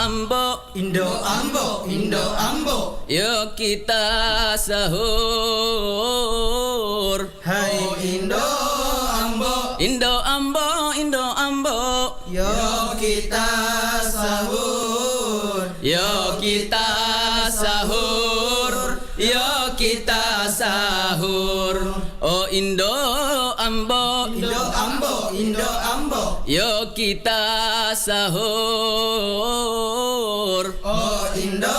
Ambo, Indo Ambo, Indo Ambo. yuk kita sahur. Hai Indo Ambo, Indo Ambo, Indo Ambo, yuk kita sahur. yuk kita sahur, yuk kita sahur. Oh Indo Ambo, Indo Ambo, Indo Ambo. yuk kita sahur. Oh Indo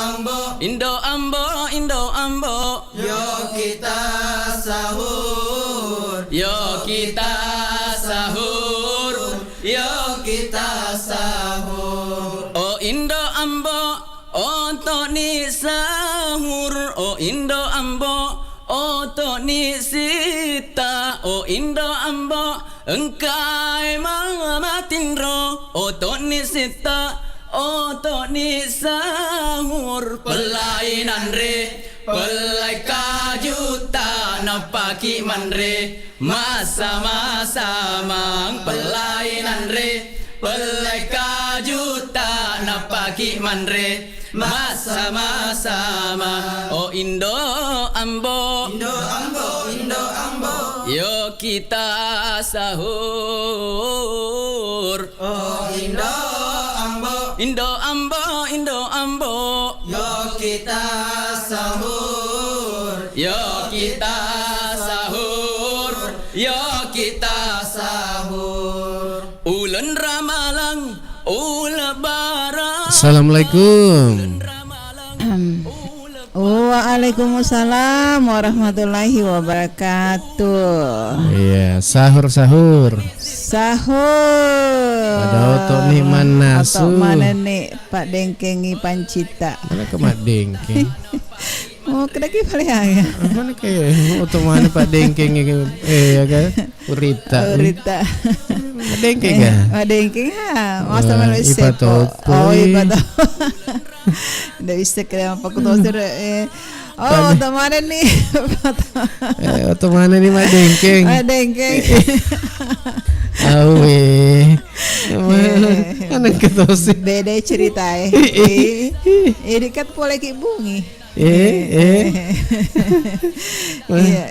Ambo, Indo Ambo, Indo Ambo, yuk kita sahur. yuk kita sahur, Yuk kita sahur. oh Indo Ambo, untuk ni sahur. Oh Indo Ambo, untuk ni sita. Oh Indo Ambo, engkai mamatindro. Untuk ni sita, untuk ni sahur. Pelainan re, pelai kajuta napaki manre. Masa-masa mang pelainan re, pelai kajuta napaki manre. Masa-masa mang. Oh Indo Ambo, Indo Ambo, Indo Ambo. yuk kita sahur. Oh Indo Ambo, Indo Ambo, Indo Ambo, yuk kita sahur. yuk kita sahur, yuk kita Sahur. ulen ramalang, bara. Assalamualaikum. Waalaikumsalam warahmatullahi wabarakatuh. Iya, sahur. Sahur. Ada otok nih mana su? Otok mana nih Pak Dengkengi Pancita? Mana ke Mak Dengkeng? Oh, kedaki paling ya. Mana kayak otok mana Pak Dengkeng ya kan? Urita. Rita. Mak Dengkeng ya? Pak Dengkeng ha. Masa Wah, malu ipa sepo. topo, Oh, eh. ipa topo. Ndak bisa kira apa ku tahu Oh, otok mana nih? Otok mana nih Mak Dengkeng? Pak Dengkeng. Awe. Mana ketosi? Beda cerita ini kan boleh ki bungi.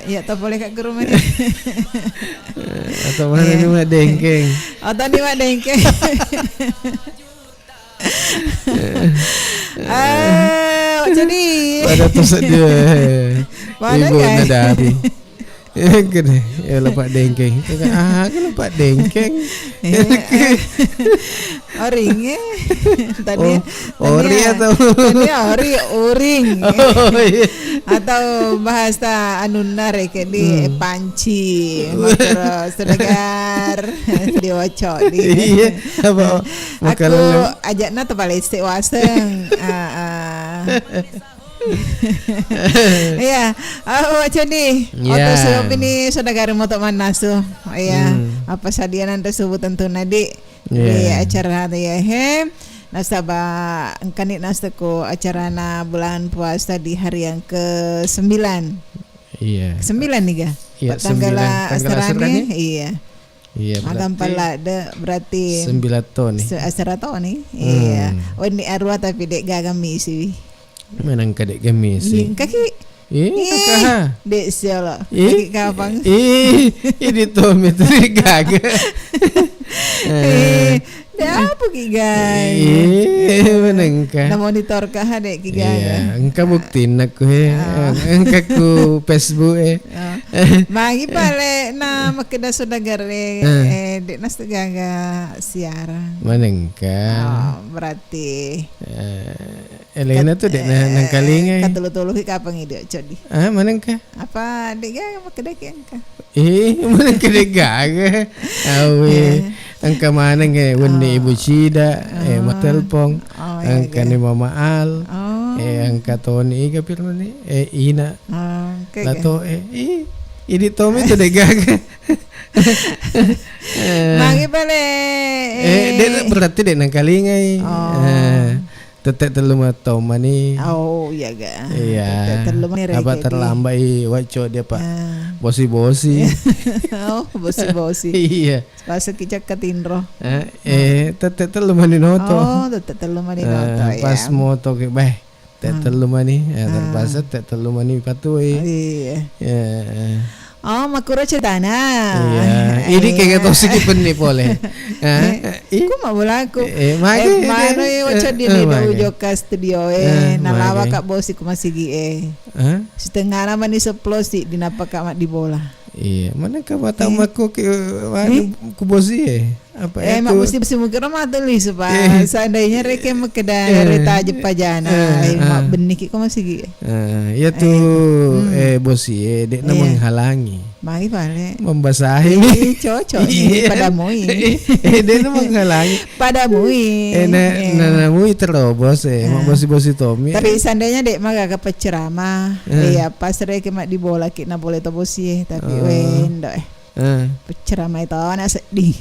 Iya, tak boleh kat rumah ni. Otok mana nih Mak Dengkeng? Atau ni mak dengkeng. Macam ni. Pada tusuk dia. Mana Ibu kan? nada api. Kena, ya Pak Dengkeng. Kalau Pak Dengkeng. Oring Tadi Ori atau tadi oring. Oh, iya. Atau bahasa anunar ke di panci makro sedegar diocok di. Iya, apa? Aku Makanan ajakna tu balik waseng. Iya, macam ni. Ya. Atau sebab ini saudara motor mana su? Iya, apa sadianan tersebut tentu nadi di acara ya he. Nasaba kanit nastaku acara na bulan puasa di hari yang ke-9. Iya. 9 nih ga? Iya, Tanggal 9. asrani. Iya. Iya, Agam pala berarti 9 tahun nih. asara tahun nih. Iya. Oh ini arwah tapi dek gagami sih. Mana kadek gamis sih? Kaki Kakak. dek siapa? Kaki kapang. Ini tuh metri gaga. Dah apa ki guys? Menengka. Na monitor kah dek ki guys? Iya, engkau buktiin aku engkau ku Facebook Magi pale na makeda sodagare dek nas gaga siaran. Menengka. Berarti Elena tuh dek nang kalingai. katulu-tulu ki kapang ide codi. Menengka. Apa dek gaga makeda ki angka? Mana kedek gaga. Awe. Angka mana nge wendi ibu Cida mak telpon angka ni Mama Al angka Tony ka pirno ni Ina lato ini Tommy tu dek gaga. Mangi pale dek berarti dek nang kalingai tetek telu matau mani. Oh iya ga. Iya. Terlalu mereka. Apa terlambat waco dia Pak. Ah. Bosi-bosi. Oh, bosi-bosi. Iya. Pas kicak katindro. Tetek telu mani noto. Oh, terlalu maninoto ya. Pas moto ke tetek telu mani. Terpaksa tetek telu mani patui. Iya. Ya. Oh, makuro cetana. Iya. Ini kayak tosik nih boleh. Ku mau bola aku. Magi. Mano waco di ujo ka studio nalawa ka bosi ku masih setengah nama ni seplosi dinapaka mak di bola. Iya, mana ka mata mako ke ku bosi apa itu? Mak mesti mungkin mah tulis supaya seandainya reke makeda reta aja pajana mak benik ku masih ya tuh bosi dek na menghalangi. Mari pale Membasahi cocok nih padamu ini. Dek na menghalangi. Padamu ini. Nanamu terobos mak bosi-bosi Tommy. Tapi seandainya dek mak gak penceramah, iya pas reke mak di bola kita boleh to bosi tapi wendo penceramah itu anak sedih.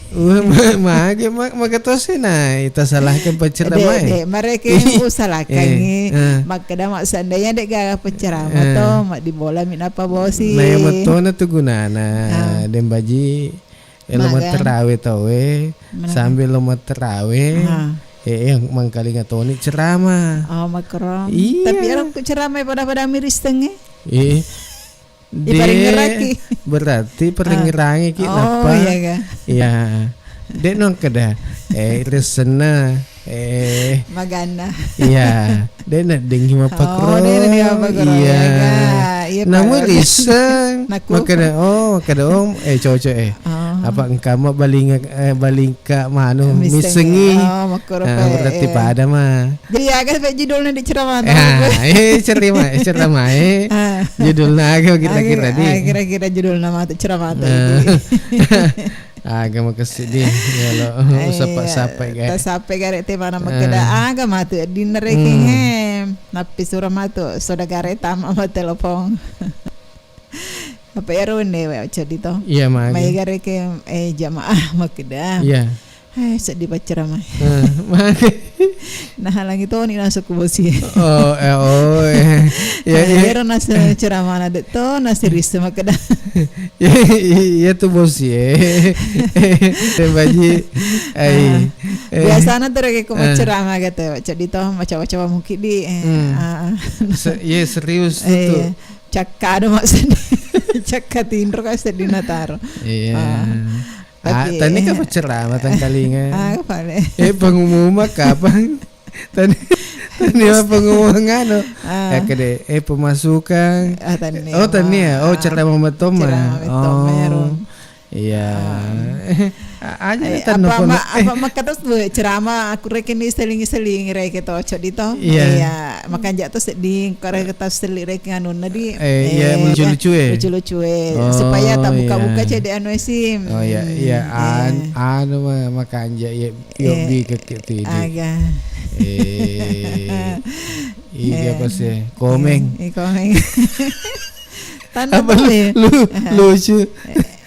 Mage makatosi na ita salahkan penceramah. Dek mereka usalahkan ni mak kada mak seandainya dek gak penceramah to mak di bola min apa bosi. Nah mato na tu gunana dem baji lomat terawih tawe sambil lomat terawih yang mangkali ngatoni ceramah. Oh makro. Tapi orang ceramah pada miris tenge. Berarti peringirangi kita apa? Oh iya ga. Iya. Dek nong kada resena magana. Iya. Dek nak dengi mapakro. Oh dek dengi mapakro. Iya. Namun listen. Makada cocok apa engkau balingka mano misengi. Oh makro. Berarti pada mah. Jadi agak judulnya di ceramah. Ceramah judulnya agak kira-kira di. Kira-kira judul nama ceramah itu. Agak makasih ya lo sampai guys. Sampai gare tema nama keda agak matu dinner king napi surah matu soda gare tama ma telepon. Apa erun ne wa jadi to. Iya mah. Mai gare ke jamaah makeda. Iya. Sedih ceramah. Nah halang itu ni nasa kubosi. Ya era nasa ceramah na to nasa risu makeda. Ya tu bosi baji biasanya tuh kayak ceramah gitu. Jadi to macam-macam mungkin di ya serius itu. Cakado maksudnya. Cakatin ro kasi di nataro. Iya. Tani ka ceramah tangkalingan. Pale. Pengumuman kapan? Tani pengumuman ano? Kade pemasukan. Tani. Oh tani ya. Oh ceramah matoma. Oh. Iya. Apa makatos ceramah aku reken seling reke to dito. Iya. Makan jatuh sedih kare kita seling reke anu nadi. Iya lucu-lucu supaya tak buka-buka cede anu sim. Oh iya iya anu makan ja ya yobi ke tidik. Aga. Iya pasti komeng. Komeng. Tanah lucu.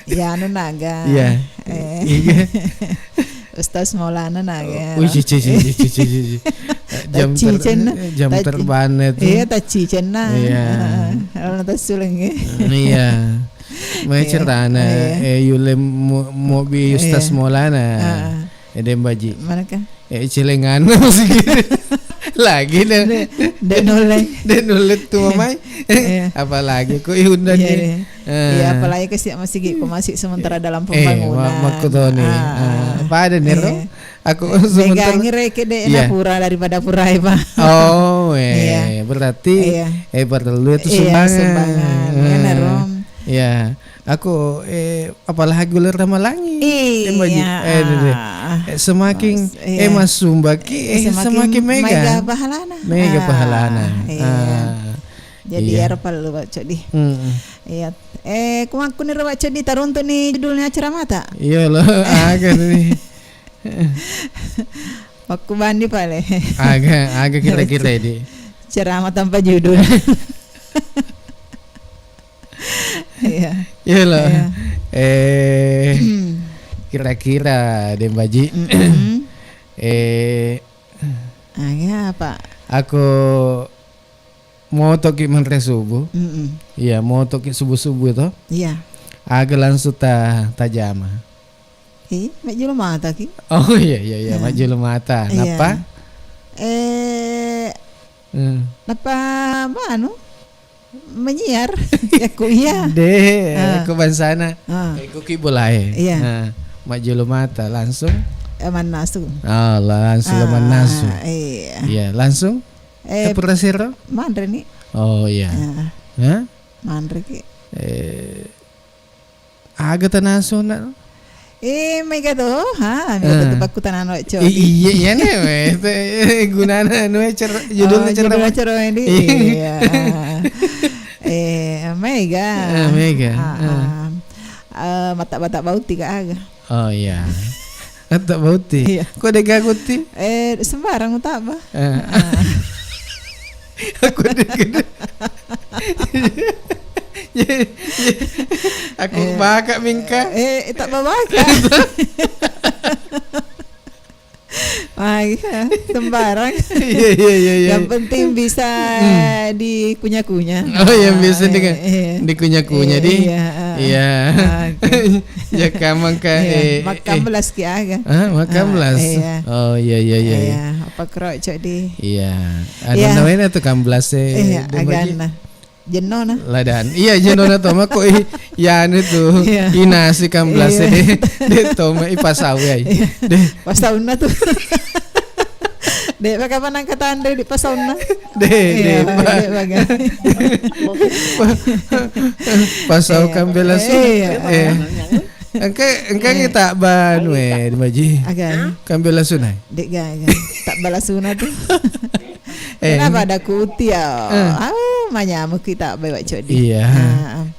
Ya anu naga. Iya. Ustaz Maulana naga. Jam terbang itu. Iya taci cena. Iya. Kalau nanti suling. Iya. Mai cerana yule mobi Ustaz Maulana. Edem baji. Manakah? Cilengan masih lagi denulet tuh mamai apalagi kok ihundan ini apalagi kasih masih sementara dalam pembangunan makutoni pada nero aku sementara ngireke de pura daripada pura pak berarti perlu itu sumbangan ya aku apalagi guler ramalangi semakin mas sumbaki semakin mega pahalana jadi perlu baca di iya aku nih baca di tarunto nih judulnya ceramah tak iya loh agak nih aku bandi pale agak kira-kira di ceramah tanpa judul. Iya loh. Kira-kira Dembaji. apa? Aku moto ki menre subuh. Iya, moto ki subuh-subuh toh. Iya. Aga langsung tajama. Mek julu mata ki. Oh iya, maju mata. Napa? Napa anu? Menyiar. Aku iya. Aku bansana. Aku ki boleh. Iya. Maju mata langsung. Eman nasu. Oh, langsung leman nasu. Iya. Iya, langsung. Kapurasiro? Mandre nih. Oh iya. Hah? Mandre ki. Aga tanaso na. May gato, ha? May gato pag kutanan o cho. Iya nih, gunana judulnya cerita. Ini. Mega. Mega. Mata-mata bauti ka aga. Oh iya. Mata bauti. Kok ada gaguti? Sembarang tak ba? Aku ada. Aku baka mingka. Tak babaka. Sembarang. Iya. Yang penting bisa dikunyah-kunyah. Oh, yang bisa dikunyah-kunyah di. Iya. Ya kamang ka makam belas ki aga. Makam belas. Oh iya. Apa kerok cok di. Iya. Ada namanya tuh kamblas agana. Jenuh na. Ladan. Iya jenuh na to mako yan itu. Inasi kamblas de to ma ipasaw ay. Pasaw na to. Dek baka panang kataan di pasaw na. Pasaw kamblas. Engkau kita ban di maji. Agan. Kamblas sunay. Dek ga. Tak balasuna tu. Kenapa ada kuti ya? Manyamu kita bawa codi. Iya.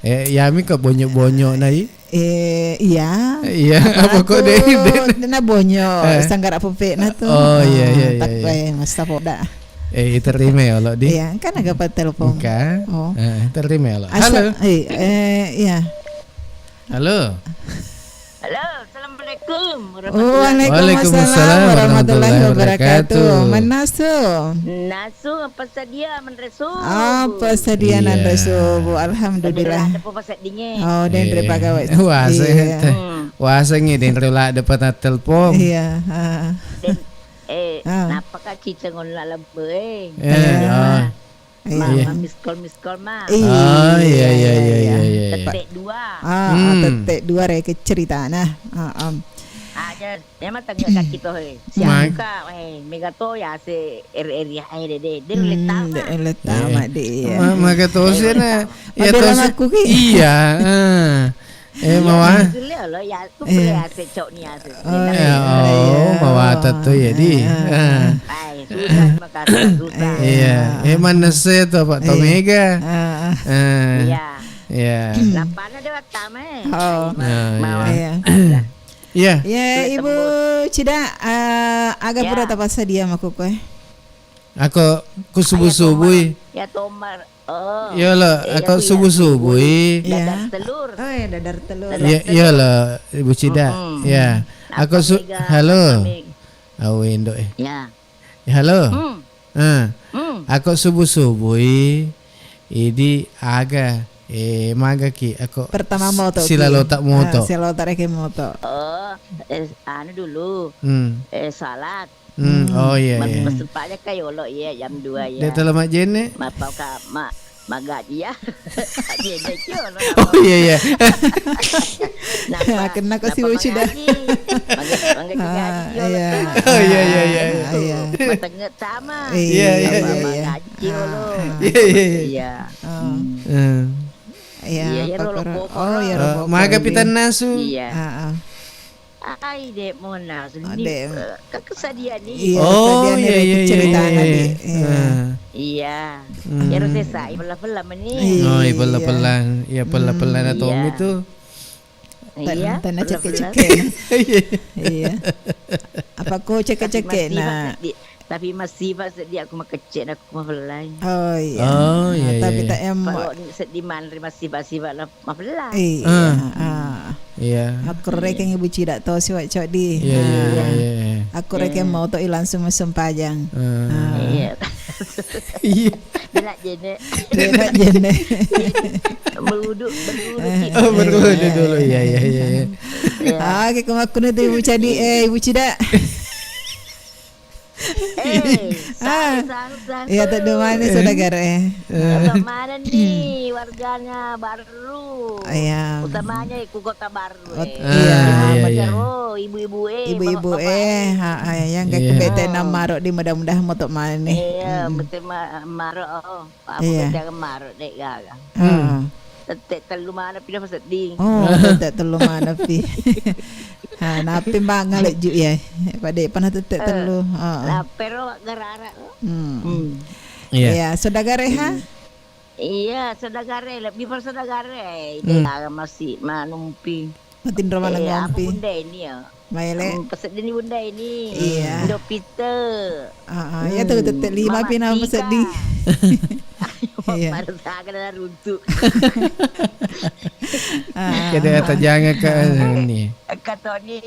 Yami ke bonyo-bonyo nai. Iya. Iya. Apa kok deh? Na bonyo. Sanggar apa pe na tu. Oh iya. Tak bae mas tapoda. Terima ya lo di. Iya, kan agak pat telepon. Kan. Terima ya lo. Halo. Iya. Halo. Halo, Assalamualaikum. Waalaikumsalam warahmatullahi wabarakatuh. Manasu. Nasu apa sadia menresu? Apa sadia nan resu? Alhamdulillah. Ada apa dingin? Oh, dan terima kasih. Wasa ngidin rela dapat telepon. Iya. Napakah kita ngolah lebih? Miss call mah. Oh iya. Tetek dua. Tetek dua rek cerita nah. Aja, emang tengok kaki tu siapa mega tu ya se area hai de letak mak dia. Maka tu na. Ya tu iya. Mawa. Lo ya tu boleh ase cok ni ase. Mawa tu ya di. Susah makasih. Iya. Mana se tu Pak Tomega. Iya. Lapan ada waktu meh. Iya. Ya Ibu Cida agak pura tak pasal dia maku kowe. Aku subuh-subuh. Ya tomar. Ya lah, aku subuh-subuh. Dadar telur. Oh ya dadar telur. Ya lah, Ibu Cida. Ya. Aku halo. Awin do Ya. Halo. Aku subuh-subuh. Ini aga maga ki aku pertama moto sila lotak moto. Sila lotak rek moto. Anu dulu. Salat. Oh iya. Masempatnya kayak lo ya jam 2 ya. Dia telah mak jene. Mapau ka magaji ya. Jene kyo lo. Oh iya. Kena ko si Uci dah. Magaji yo. Oh iya. Matengah sama. Iya. Magaji lo. Iya. Iya, oh ya maga pitan nasu. Iya. Ai dek mona sini. Kesadian ni. Oh iya. Cerita tadi. Iya. Ya harus selesai pelan-pelan ni. Oh, pelan-pelan. Ya pelan-pelan atau itu. Iya. Tanah cekek. Iya. Apa kau cekek nah. Tapi masih pas dia aku mah kecil aku mah belai. Oh iya. Tapi tak yang kalau sedih man masih lah mah belai. Iya. Iya. Aku rekeng ibu cidak to si wak cok di. Iya iya iya. Aku rekeng mau to langsung mesempajang. Iya. Iya. Dia nak jenek. Enak jene. Beruduk. Oh berludu dulu. Iya iya iya. Ke aku nanti ibu cadi ibu cidak. Sahur. Iya tak ada mana saudara Untuk mana nih warganya baru? Iya. Utamanya ibu kota baru. Iya. Ibu-ibu Ibu-ibu yang kayak bete nama di mudah-mudahan motok mana nih. Iya, betul marok. Apa Iya. jangan marok dek gaga. Tetek telu mana pindah pasal ding. Oh, tak telu mana pi. Napi mbak ngalek ju ya. Pada panah tetek telu. Lah pero garara. Iya. Iya, saudara ha? Iya, saudagare, lebih per saudagare. Dia masih manumpi. Matin roman Apa ngampi. bunda ini ya? Maile. Peset ini bunda ini. Iya. Indo Peter. Ya tuh tetek 5 pi nama peset di. Iya. Pada saga dah runtuh. Kita kata jangan ke ini. Kata ni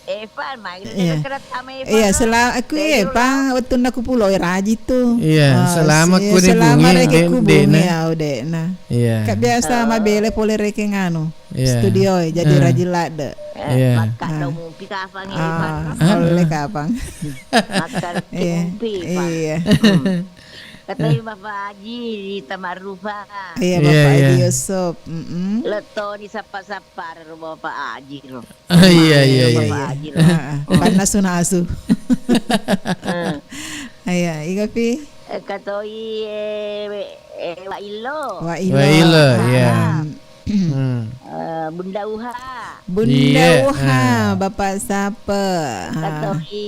Evan mah Iya. kita sama Evan. Iya, selama aku pa waktu aku pulau raji tuh. Iya, selama ku di selama bumi, reke ku Dek, bumi nah. ya udah nah. Iya. Kak biasa mah bele pole reke nganu. Iya. Studio jadi rajilak de. Iya. Makan dong mumpi kafang Evan. Oleh kapang. Makan Iya. mumpi Evan. Iya. Katanya Bapak Haji di Tamarupa. Iya Iya, Bapak iya. Edi Yusuf. Leto di sapa-sapa rumah Bapak Haji. Oh, iya iya iya. Bapak Haji. Panas sunasu. Iya, iya pi. Katoi Wak Ilo. Wah Wah, ilo, iya. Bunda Uha. Bunda Iya, Uha, Bapak siapa? Katoi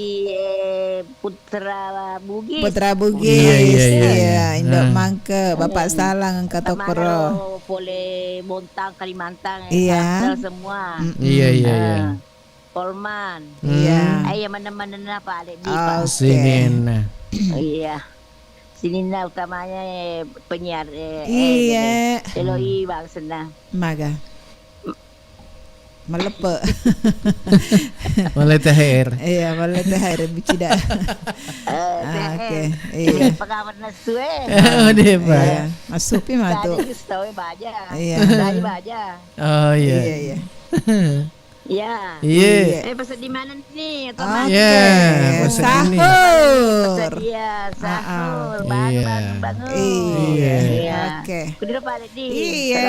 Putra Bugis. Putra Bugis. Iya, iya, iya. Iya, Indok Mangke, Bapak Salang kata Koro. Tamaro, Pole Bontang, Kalimantan. Iya. Kalsel semua. Iya iya iya. Polman. Iya. Ayah mana-mana apa ada di Oh. Pak. Sini nah. Iya. Sini nah utamanya penyiar Iya. Eloi Bang Senang. Maga. Melepe. Mulai THR. Iya, malah teh hari bicida. Oke. Iya. Pengawat nasu Oh, deh, Pak. Iya. Masuk pi mah tuh. Tadi story baja. Iya. Tadi baja. Oh iya. Iya, iya. Iya. Iya. Pesan di mana nih? Atau Oke. mana? Iya, pesan ini. Sahur. Pesan dia sahur. Iya. Bangun. Iya. Iya. Oke. Kudu Pak Ledi. Iya.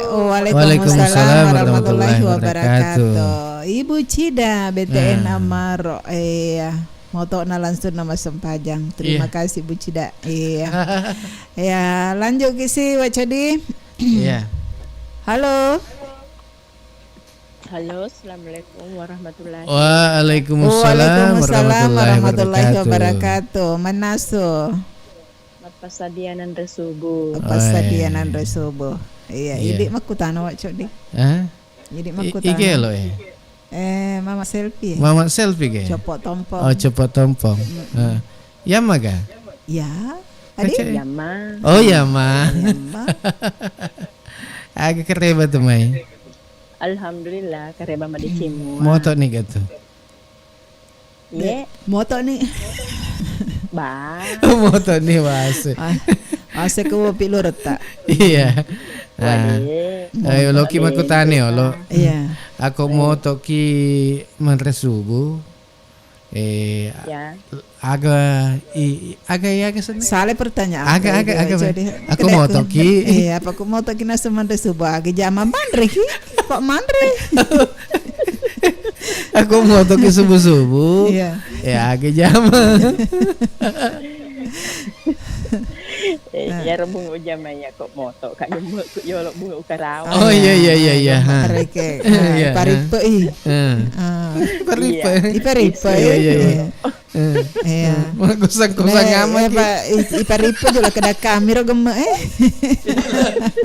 Assalamualaikum. Waalaikumsalam warahmatullahi wabarakatuh. wabarakatuh. Ibu Cida BTN Amaro. Iya. Moto na langsung nama sempajang. Terima kasih Bu Cida. Iya. Ya, lanjut ke si Wacadi. Iya. Halo. Halo, assalamualaikum warahmatullahi. Waalaikumsalam warahmatullahi wabarakatuh. Manaso. Bapak Sadianan Resubu. Apa Oh, iya. sadianan resubo. Iya, Iya. idik makutano wak cok di. Hah? Idik Ike makutano. lo ya. Mama selfie. Mama selfie ke? Copot tompong. Oh, cepat tompong. Ya maga. Ya. Adik. Kece- Yama. Oh ya ma. Yamba. Agak kereba tuh mai. Alhamdulillah kareba madi cimu. Moto nih gitu. Ye, Moto nih. ba. Moto nih wasu. Ase ko pilu retak. Iya. Ah. Wade. Ayo loki makutane lo. Iya. Aku moto ki menresubu. Ya. Aga sana. Sale pertanyaan. Aga. Jadi, Aku mau toki. Iya, apa aku mau toki na sumandre suba agi jama mandre ki. Kok mandre? Aku moto ki subuh-subuh. Iya. Ya aga jama. Ya rebung ujamanya kok moto kak gemuk yo lo bunga ukarawa. Oh iya. Ha. Reke. Iya. Paripe i. Peripe. Iparipe. Iya. Iya. Kusang-kusang amat. Iparipe juga kena kamera gemek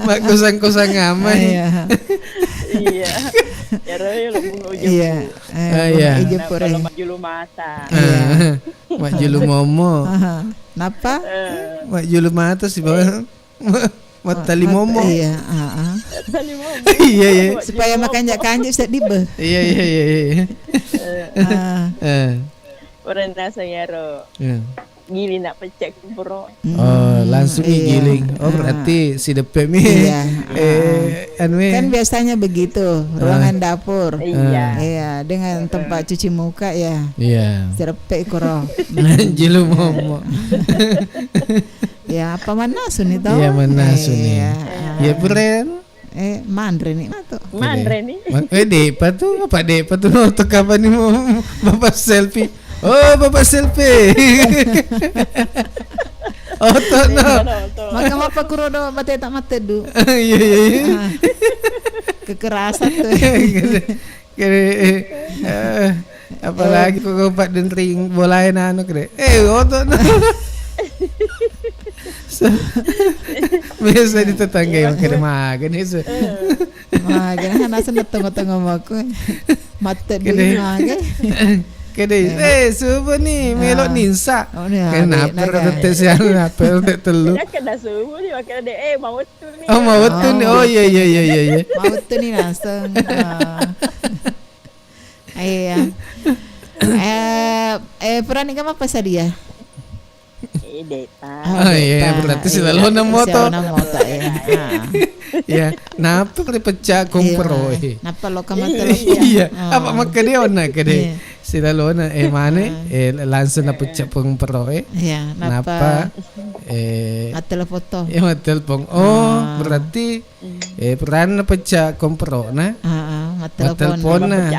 Mak kusang-kusang amat. Iya. Iya. Ya lo bunga ujam. Iya. Iya. Ijo Kalau pore. maju mata. Mak julu momo. Napa? Mak julu mata sih bawah. mata limomo. Iya, Tali mo. Iya iya. supaya makan kanjak Ustaz dibe. Iya iya iya. Orang nasa yaro. Gili nak pecek bro. Oh, langsung Iya. giling. Oh, berarti si depet mi. Iya. Anu Kan biasanya begitu, ruangan dapur. Iya. Iya, dengan tempat cuci muka ya. Iya. Serpek koro. Jilu momo. Ya, apa mana suni tau? Iya, mana suni. Iya. Ya peren. Mandre nih matu. Mandre ni. Depa tuh apa Depa tuh untuk kapan nih mau bapak selfie? Oh, bapak selfie. Oh, tuh no. Maka apa kurodo mate tak mate du. Iya iya iya. Kekerasan tuh. Apalagi kok Pak dan ring bolain anu kede. Oh, tuh no. Biasa di tetangga yang kena makan itu. Makan nasa na tengok-tengok aku. Mate du Kede. makan. Kede, subuh nih melok ninsa. Oh, ni, Kenapa adik, rete siang apa rete telu? Ya kena subuh ni makan ada mau tu ni. Oh mau betul nih. Oh iya iya iya iya iya. Mau tuh nih langsung. Iya. Peran kamu apa sadia? Deta. Oh iya berarti selalu na moto. Selalu moto ya. Ya, napa kali pecah kompro Napa lo kamu tuh? Iya, apa maka dia ona kede. Iya. Sila na mana langsung na pecah kompro Iya, napa Atel foto. ya telepon. Oh, berarti peran na pecah kompro na. Telepon. na.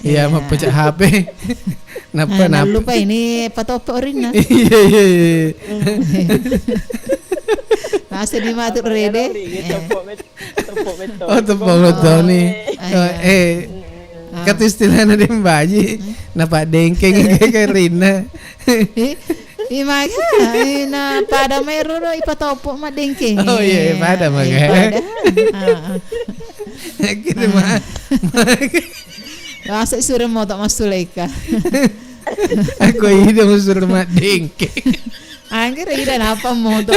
Iya, mau pecah HP. Napa Nah, napa. lupa ini patopo rin na. Iya iya iya. Nasa di matu rede. Oh, tepok betul nih. Kata istilah na din bayi. Napa dengkeng kayak Rina. Imaga, na pada meron no ipatopo madengking. Oh iya, pada maga. Kita mah. Nasa suruh mo tak masulaika. Aku ini mau suruh mak dengkeng. Angger ida apa mo to.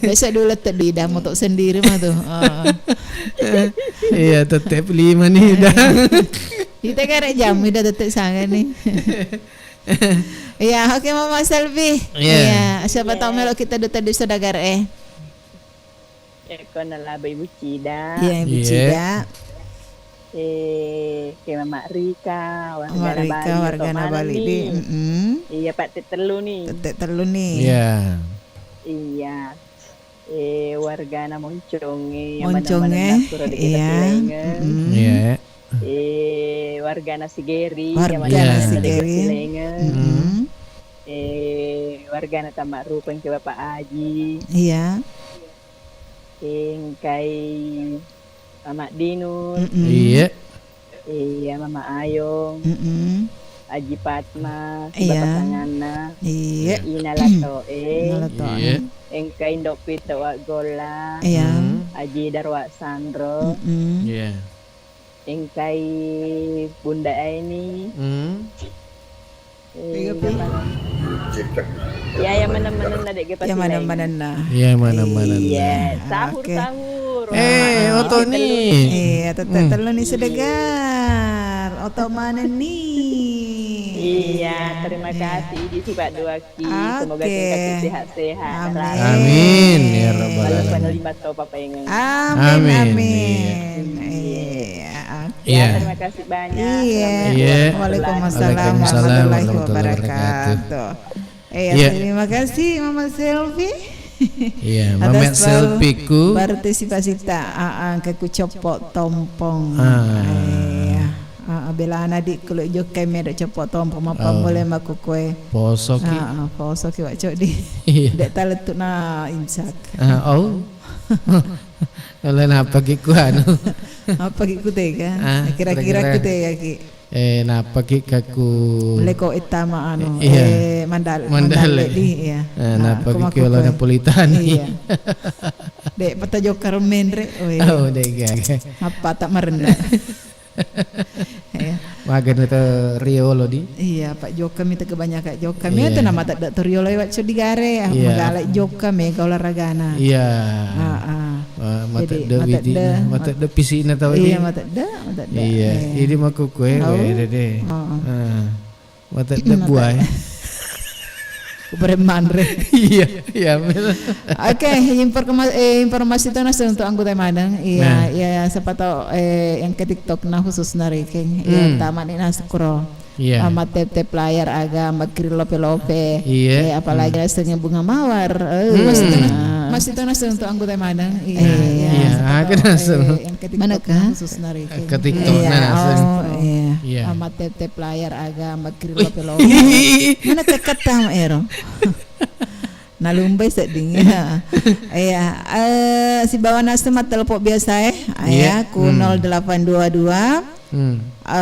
Biasa dulu tadi dah motok sendiri mah tuh. Iya, tetep 5 nih dah. Kita kare jam ida tetep sangat nih. Iya, oke Mama Selvi. Iya, siapa tahu melok kita duta di saudagar Eko na labay bucida. Iya, Ibu Cida. Kay Mama Rika, warga Bali di. Iya Pak Tetelu nih. Tetep telu nih. Iya. Iya. Warga na Monconge. Monconge. Iya. Iya. Warga na Sigeri. Warga na Sigeri. Warga na Tamak Rupang kay Bapak Aji. Iya. Kay Mama Dinun. Iya. Iya Mama Ayong. Aji Patma. Iya. Bapak Sangana. Iya. Ina Lato. Iya. Engkay Indok Pito Wak Gola. Iya. Aji Darwak Sandro. Iya. Engkay Bunda Aini. Ya yang mana-mana na dek Yang mana-mana na. Iya, mana-mana. Iya, Oke. sahur-sahur. Oto nih. Iya, tetep telu nih sedegar. Oto mana nih? Iya, terima kasih di Sifat Duaki. Semoga Oke. kita sehat-sehat. Amin ya rabbal Kalau alamin. penerima tau Papa yang Amin. Amin. Iya. Iya. Terima kasih banyak. Iya. Iya. Waalaikumsalam Waalaikumsalam warahmatullahi warahmatullahi wabarakatuh. Iya. Terima kasih Mama Selvi. Iya, Mamet Atas selfie-ku. partisipasi tak ke ku copot tompong. Iya. Bela adik kalau jokai medok copot tompong apa boleh maku kue. Poso ki. Poso ki wacok di. Iya. Dek taletut na imsak. Oh. Lain apa ki ku anu? Apa ki ku tega? kira-kira. Kira-kira ku tega ki. Napa ki kaku. Leko itama anu Iya. mandale di ya. Napa ki kalau Napolitan. Iya. Dek pata jokar mendre. Oh, dega. Apa tak merendah. Ya. Magan itu Rio lo di. Iya, Pak Jokam itu kebanyakan Jokam. Iya. Itu nama tak teriolo lewat digare. Iya. Magalak Jokam ka olahragana. Iya. Mata Jadi, de mata widi, de, mata de pisina tahu ini. Iya, mata da. Iya, ini mah kue deh. Mata de buah. Beremandre. Iya. Oke, informasi itu nasi untuk anggota Madang. Iya, ya siapa tahu yang ke TikTok nah khusus nariking. Ya taman ini scroll. Iya. Amat tep layar agak makri lope. Iya. Apalagi rasanya bunga mawar. Masih itu nasi untuk anggota Madang. Iya. Kan langsung. Yang ke TikTok khusus nariking. Ke TikTok nah langsung. Iya. Amat tep layar agak makri lope. Mana kata sama Ero? Nalumbay sa dingin. Si bawa nasa telepon biasa ku 0822 99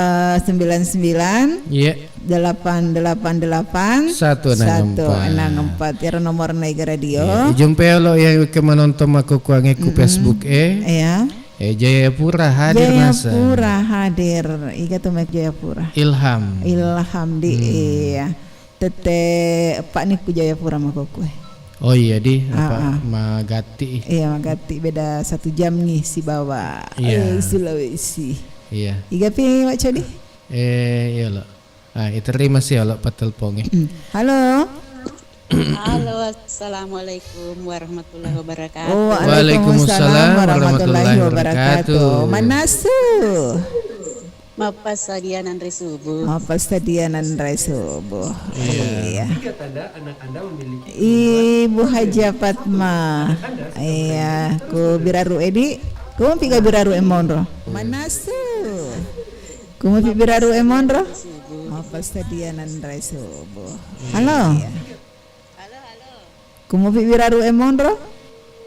888 164 ya nomor Naiga Radio. Jumpa lo yang menonton aku kuangi ku Facebook Jayapura hadir nasa. Jayapura hadir. Iga tuh mek Jayapura. Ilham di tete Pak nih ku Jayapura makokue. Oh iya di apa Magati. Iya Magati beda 1 jam nih si bawa. Sulawesi. Iya. Iga pi Wak Codi. Iya lo. Terima sih lo patelpong. Halo. Halo, assalamualaikum warahmatullahi wabarakatuh. Waalaikumsalam warahmatullahi wabarakatuh. Manasu. Mapas sadianan resubuh. Iya. Ibu Haja Fatma. Iya, ku biraru edi. Ku piga biraru emonro. Manasu. Ku biraru emonro. Mapas sadianan resubuh. Halo. Ku biraru emonro.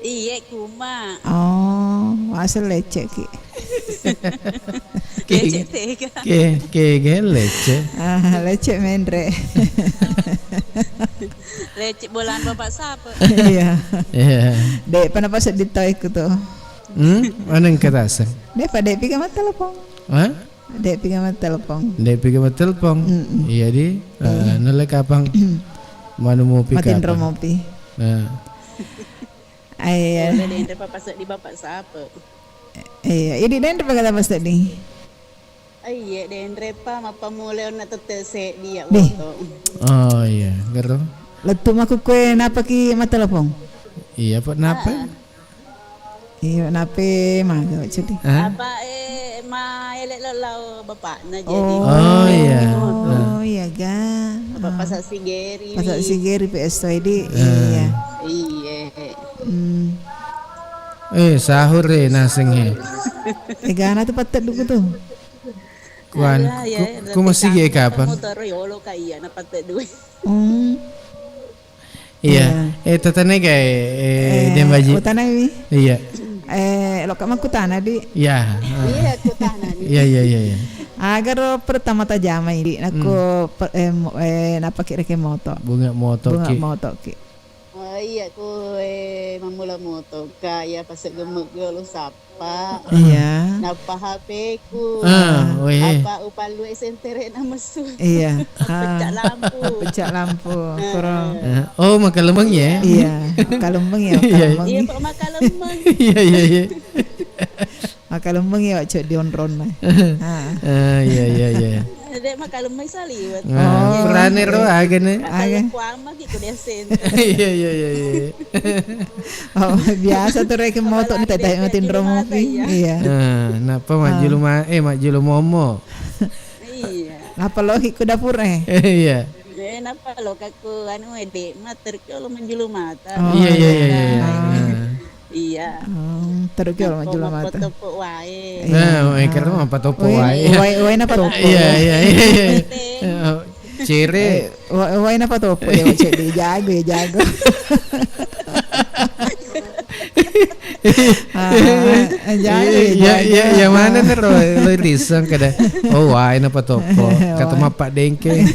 Iya, kuma. Oh, asal lecek ki. Lecek tega. Ke lecek. Lecek mendre. Lecek bolan bapak siapa? Iya. Iya. Dek pana pas ditoy ku tuh. Mana yang kerasa? Dek pada piga mat telepon. Hah? Dek piga mat telepon. Dek piga mat telepon. Iya di. Nolek apang. Mana mau pick Matin apa? romopi. Iya. Dek bapak di bapak siapa? Iya, ini dan kata Mas tadi. Iya, dendre pa mapamuleo na tetese dia Deh. waktu. Oh iya, gero. Letu maku kue napa ki mat telepon. Iya, Pak napa? Iya, napa mah gak jadi. Apa ma elek lalau bapak na jadi. Oh iya. Oh iya ga. Bapak pasak sigeri. Pasak sigeri PS ini. Iya. Iya. Sahur naseng Gana tuh patet dulu tuh. Kuan, ku masih gaya kapan? Motor yolo kaya na patet duit. Iya. Tatane kay dembaji. Kutana ini. Iya. Lo kamu kutana di. Iya. Iya, kutana ni. Iya. Agar pertama tajama ini, aku napa kira ke moto. Bunga moto ki. Oh iya, ku mamula moto kaya pasal gemuk golo sapa. Iya. Napa HP ku. Apa upalu sentere na mesu. Iya. Pecah lampu. Kurang. Oh, makan lemang ya? Iya. Kalembeng ya. Iya, Pak makan lemang. Iya. Makan lembeng ya cok dionron lah. Iya. Dek makan lemang saliwat. Berani roh agane. Agak kuama gitu desen. Iya. Oh, biasa tuh rek moto nih teteh matin romopi. Iya. Napa maju lu momo. Iya. Napa lo ku dapur Iya. Napa lo kaku anu edek mater kalau menjulu mata. Iya. Iya. Terus kalau maju mata. Topok wae. Karena apa topo wae. Wae napa topo? Iya. Cire. Wae napa topo ya cek di jago. Yang mana nih lo risang kada? Oh wae napa topo? Kata Pak Dengke.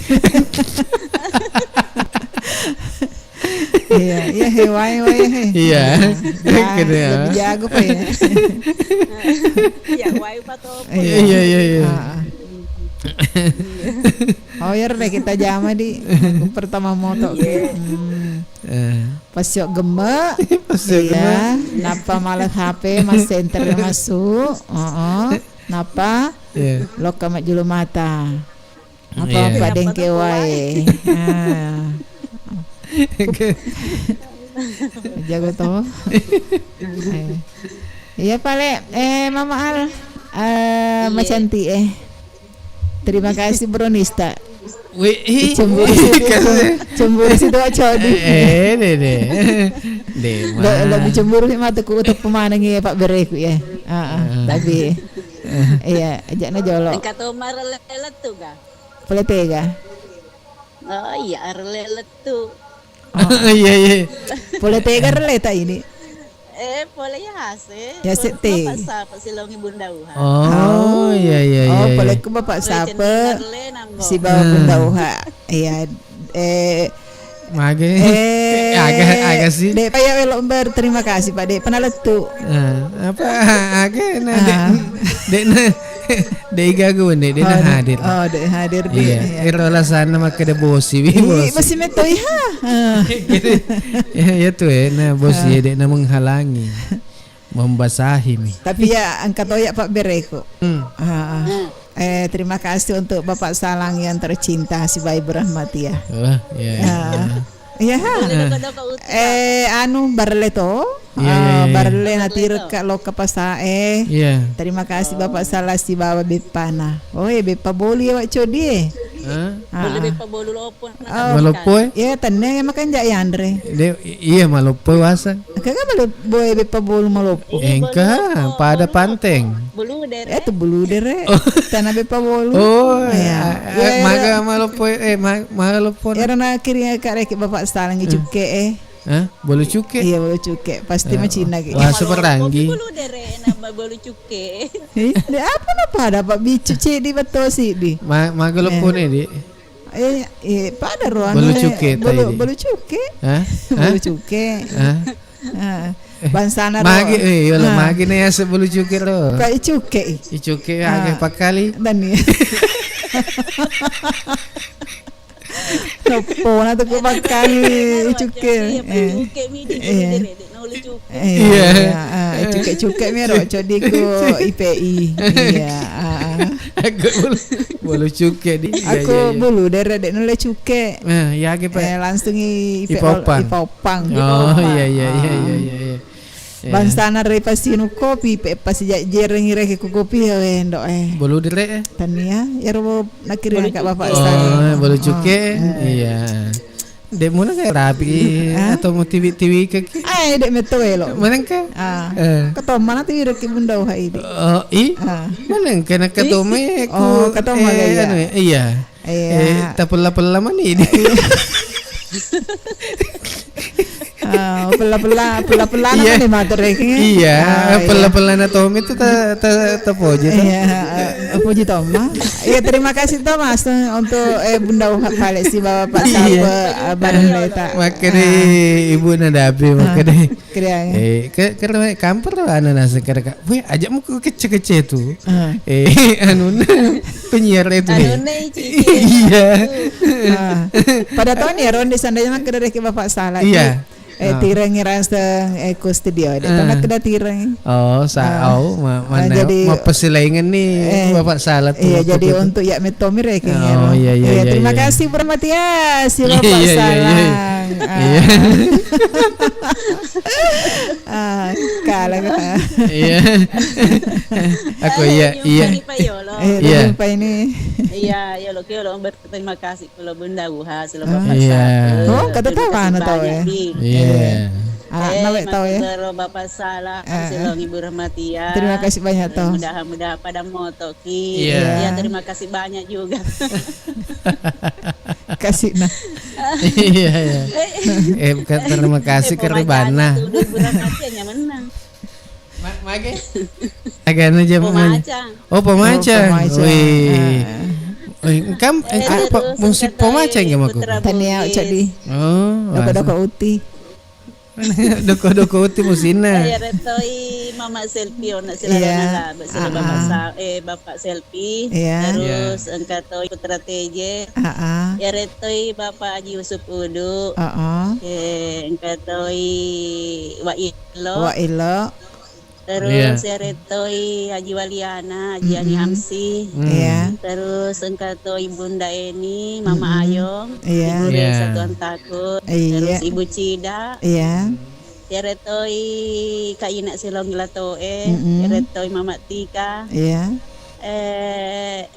Iya, wae. Iya. Kena. Jago pa ya. Ya wae pa to. Iya. Oh ya re kita jama di pertama moto ke. Pas yuk gemek. Iya. Napa malah HP mas center masuk. Napa? Loka mak julu mata. Apa dengke wae. Jago toh. Iya pale Mama Al Macanti terima kasih Bronista. Cemburu situ codi. Lebih cemburu sih mata ku untuk pemanangi Pak Bereku ya. Tapi iya ajaknya jolok. Kata Umar lelet tuh ga? Poletega. Oh iya lelet tuh. Iya. Poletega releta ini. Boleh ya hasil. Ya sete. Bapak sapa silongi Bunda Uha. Oh iya. Oh boleh ku Bapak sapa si bawa Bunda Uha. Iya. Mage. Agak sih. Dek payah welok berterima kasih Pak Dek. Pernah letu. Apa agak Dek gagu dek hadir. Oh dek hadir dek. Iya. Irola sana maka ada bosi. Bosi meto ya. Ya tuh nah bosi dek na menghalangi. Membasahi nih. Tapi ya angkat oyak Pak Bereko. Terima kasih untuk Bapak Salang yang tercinta si Bayi Berahmati ya. Iya. Anu barleto. Barle natir ka loka pasa terima kasih Bapak Salah si bawa bepana. Oh bepa boli awak codi Boleh bepa bolu lopo. Malopoy? Iya tanne makan jak Andre. Iya malopoy wasa. Kagak boleh boy bepa bolu malopo. Engka pada panteng. Bulu dere. Itu bulu dere. Tanah bepa bolu. Oh ya. Maga malopoy malopoy. Era na kiri ka rek Bapak Salah ngicuke Bolu cuke? Iya bolu cuke pasti macina gitu. Wah seperanggi. Bulu dere nama bolu cuke. Apa pada Pak bicu di betul sih di. Maga lopone di. Pada ruang. Bolu cuke tadi. Bolu cuke. Bolu cuke. Bansana ro. Magi na ya bolu cuke ro. Kayak cuke. Cuke agak pakali. Dan ni. Nopo na to ko bakal cuke. Iya. Cuke mero codi ko IPI. Iya. Aku bolu cuke di. Aku bulu dere dek nole cuke. Ya ke pak. Langsung ipopang. Oh iya. Bansana re pasinu kopi pasi jereng ireke ku kopi endo bolu dere tania ero nakiri ka Bapak bolu cuke iya dek mana kayak rapi atau mau TV ke dek meto elo mana ka ketom mana TV reki Bunda Uha ini mana kena ketome ketoma iya tapela mana ini pela nama ni mater reki. Iya, pela na Tommy itu ta poji tu. Iya, poji Toma. Iya, terima kasih Thomas untuk Bunda Uha pale si Bapak Salwa barang leta. Makanya ibu na dabi makanya. Kira. Kamper ananas kira. Weh, ajak mu kece-kece tu. Anu penyiar itu. Iya. Pada tahun ya ronde sandanya kira reki Bapak Salah. Iya. Tirang irasang studio dek tanah keda tirang. Mana jadi mapesilaingan nih Bapak Salah tuh. Iya jadi untuk ya metomi rek. Iya. Terima kasih Bermati ya si Bapak Salah. Iya. Kalah. Iya. Aku iya. Iya. Ini. Iya, ya lo berterima kasih kalau Bunda Uha selalu Bapak Salah. Oh, kata tahu mana tahu ya. Iya. Nawek tahu ya. Bapak Salah, Silong Ibu Rahmatia. Terima kasih banyak toh. Mudah-mudahan pada motoki. Iya. Ya, terima kasih banyak juga. Kasih nah. Iya. Terima kasih Kerebana. Ibu Rahmatia menang. Mage. Agak aja Pemacang. Oh, pemacang. Wih. Kam apa musik pemacang ya maku? Tania jadi. Oh. Doko uti. Doko-doko ti musina. Saya retoi mama selfie nak sila Iya. lah, sila bapak selfie. Iya. Terus engkatoi putra TJ. Ya retoi bapak Haji Yusuf Udu. Engkatoi Wak Ilo. Wak Ilo. Terus ya retoi Haji Waliana, Haji Ani Hamsi. Iya. Terus engkatoi Bunda Eni, Mama Ayong, Iya. Ibu Iya. Reza Tuan Takut. Iya. Terus Ibu Cida. Iya. Retoi Kak Ina Silong Latoe, retoi Mama Tika, Iya.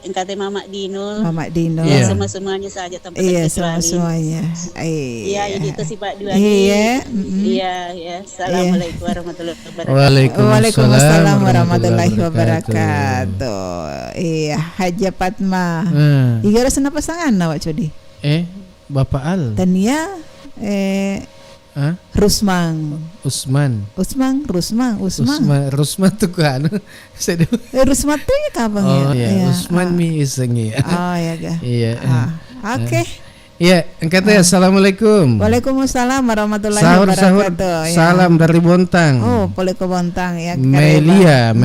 engkate Mama Dinul. Mama Dino. Iya. Semua-semuanya saja tanpa Iya, terkecuali. semuanya. Iya, ini itu sih Pak Dua. Iya. Iya. Assalamualaikum warahmatullahi wabarakatuh. Waalaikumsalam warahmatullahi wabarakatuh. Iya, Haja Fatma. Iga rasa pasangan awak codi. Bapak Al. Tania Rusmang. Usman tuh kan. Rusman tuh ya kapan ya? Oh iya, Usman mi iseng ya. Oh ya ga. Iya. Oke. Iya, engkate assalamualaikum. Waalaikumsalam warahmatullahi Sahur wabarakatuh. Ya. salam dari Bontang. Oh, Poleko Bontang ya. Melia.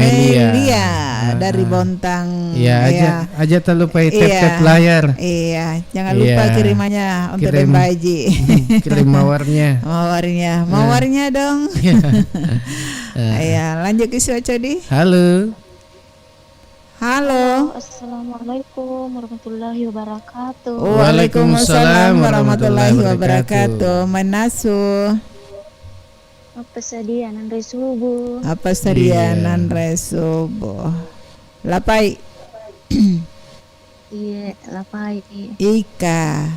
Dari Bontang. Iya, aja tak lupa tap layar. Iya, jangan lupa kirimannya untuk Kirim. Demba Haji. Kirim mawarnya. Mawarnya dong. Iya, lanjut ke Codi. Halo. Assalamualaikum warahmatullahi wabarakatuh. Waalaikumsalam warahmatullahi wabarakatuh. Manasu. Apa sadianan resubuh? Apa sarianan resubuh? Lapai. Iya, lapai. Ika.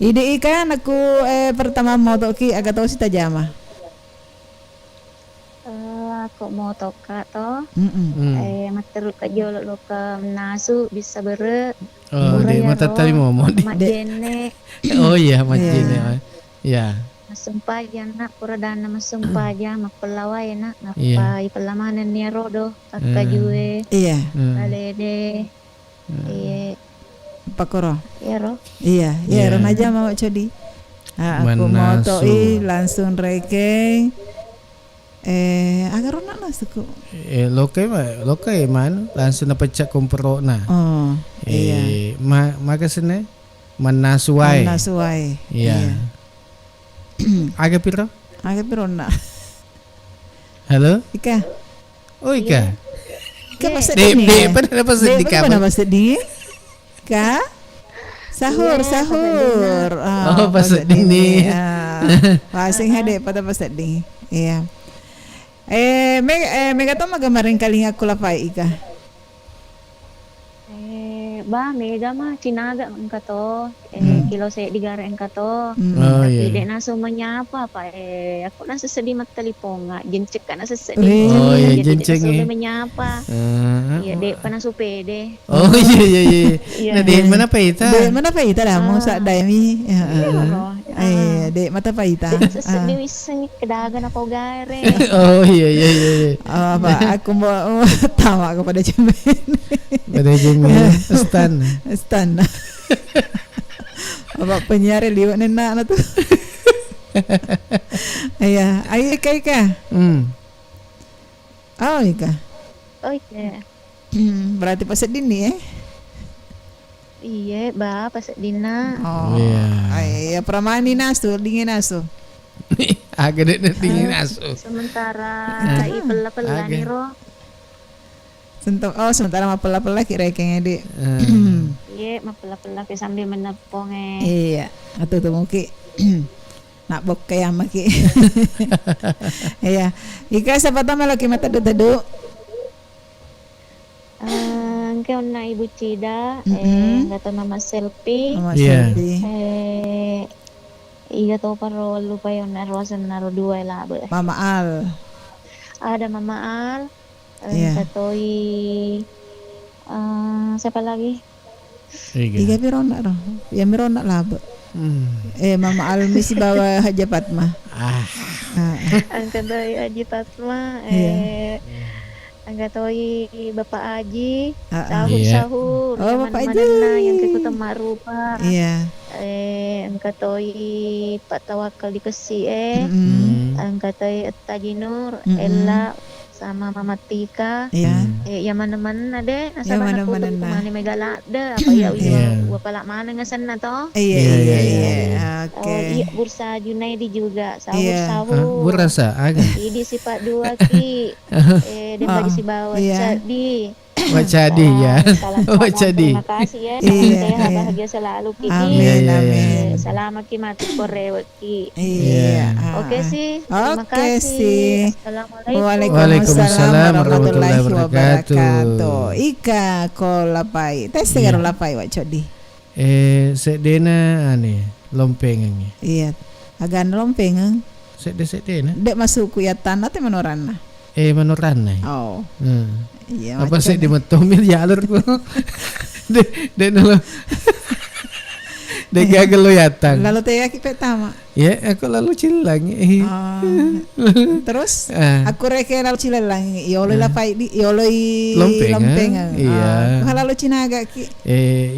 Ide Ika aku pertama mau toki agak tahu si tajama. Aku mau toka toh. Materuk ka jolo lo ka nasu bisa bere. Oh, di mata tadi mau Mak jene. Oh iya, macine. Ya. Masumpaya nak puradana masumpaya mapelawai nak ngapai pelamanan ni rodo takka juwe. Iya. Alede. Iya. Pakoro. Ya ro. Iya, ya ron aja mau codi. Aku mau toi langsung reke. Agar nak nasuku. Lokai man langsung na pecak kumpro na. Oh, iya. Makasine manasuai. Manasuai. Iya. Aga piro na. Halo? Ika. Oh, Ika. Ika pasal dini. Pada pasal di kamar. Pada pasal dini. Ika. Sahur. Oh, pasal dini. Pasing hade pada pasal dini. Iya. Mega to magamaring kalinga kulapai Ika. Mega mah cinaga engkato. Kilo saya digara engkato. Oh iya. Tidak naso menyapa apa aku nasa sedih mat telepon nggak jencek kan nasa sedih. Oh iya jencek Sudah menyapa. Iya dek panasu pede. Oh iya. Nah dek mana paita? Dek mana paita dah mau sak dami. Dek mata paita. Sedih wiseng kedagan apa gare. Oh iya. Apa aku mau tawa kepada Jemen. Pada Jemen stan. Apa penyiar liwat nena na tuh. Iya, ayo Ika. Oh Ika. Oh iya. Berarti pas dini Iya, pas dina. Oh. Iya, pramani nasu, dingin nasu. Agak dingin nasu. Sementara kai pela-pela nih ro. Sementara mah pela-pela kira kayaknya di. Iya, mah pela-pela sambil menepong Iya, atau tuh mungkin nak bok kayak maki. Iya, Ika siapa tahu melaki mata dadu. Engkau na Ibu Cida, gato Mama Selfie. Iga to paro lupa yung narwasan naro dua labe. Mama Al. Ada Mama Al. Katoi siapa lagi? Iga Mirona ro. Ya Mirona labe. Mama Al misi bawa Haja Fatma. Angkatoi Haji Fatma. Angkatoi Bapak Haji. Sahur. Oh Bapak Haji. Yang kekutam marupa. Iya. angkatoi Pak Tawakal dikasih angkatoi Taji Nur, Ella sama Mama Tika. Iya. Yang mana-mana deh, Yang mana-mana aku nah. mana megala ada apa ya uya palak mana ngasan na to. Iya. Oke. Iya Bursa Junaidi juga Iya. sahur. Burasa aga. Ini si Pak Dua Ki. Dan bagi si bawa jadi. Wacadi ya. Wacadi. Terima kasih ya. Iya, Saya iya. bahagia selalu Ki. Amin, amin. Selamat Ki mati korewet Ki. Iya. Oke sih. Terima Oke kasih. sih. Assalamualaikum. Waalaikumsalam warahmatullahi wabarakatuh. wabarakatuh. Ika ko lapai. Tes tegaro lapai wa codi. Sedena ane lompengan. Iya. Agan lompeng. Sedena. Dek masuk ku ya tanah te manoranna. Manoranna. Oh. Iya. Apa sih di metomil jalur ko. De nalo. De gagal lo yatang. Lalu teh aki petama. Ya, aku lalu cilang. Terus aku reke lalu cilang. Yolo lapai di yolo lompeng. Iya. Lalu cina agak ki.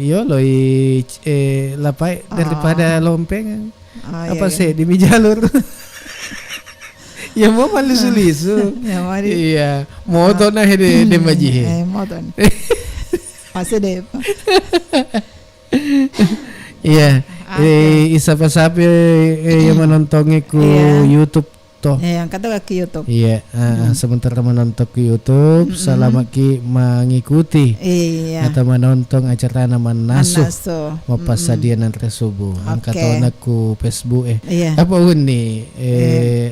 Yolo lapai daripada lompeng. Apa iya. sih di jalur? Ya mau lisu-lisu. Ya mari. Iya, moto na de maji. Moto. Pasti deh. Iya. Isa pasapi yang menontonnya ku YouTube toh. Yang kata ke YouTube. Iya, sementara menonton ke YouTube, selama ki mengikuti. Iya. Atau menonton acara nama Nasuh. Mapasadian antara subuh. Angkatan aku Facebook Iya. Apa uni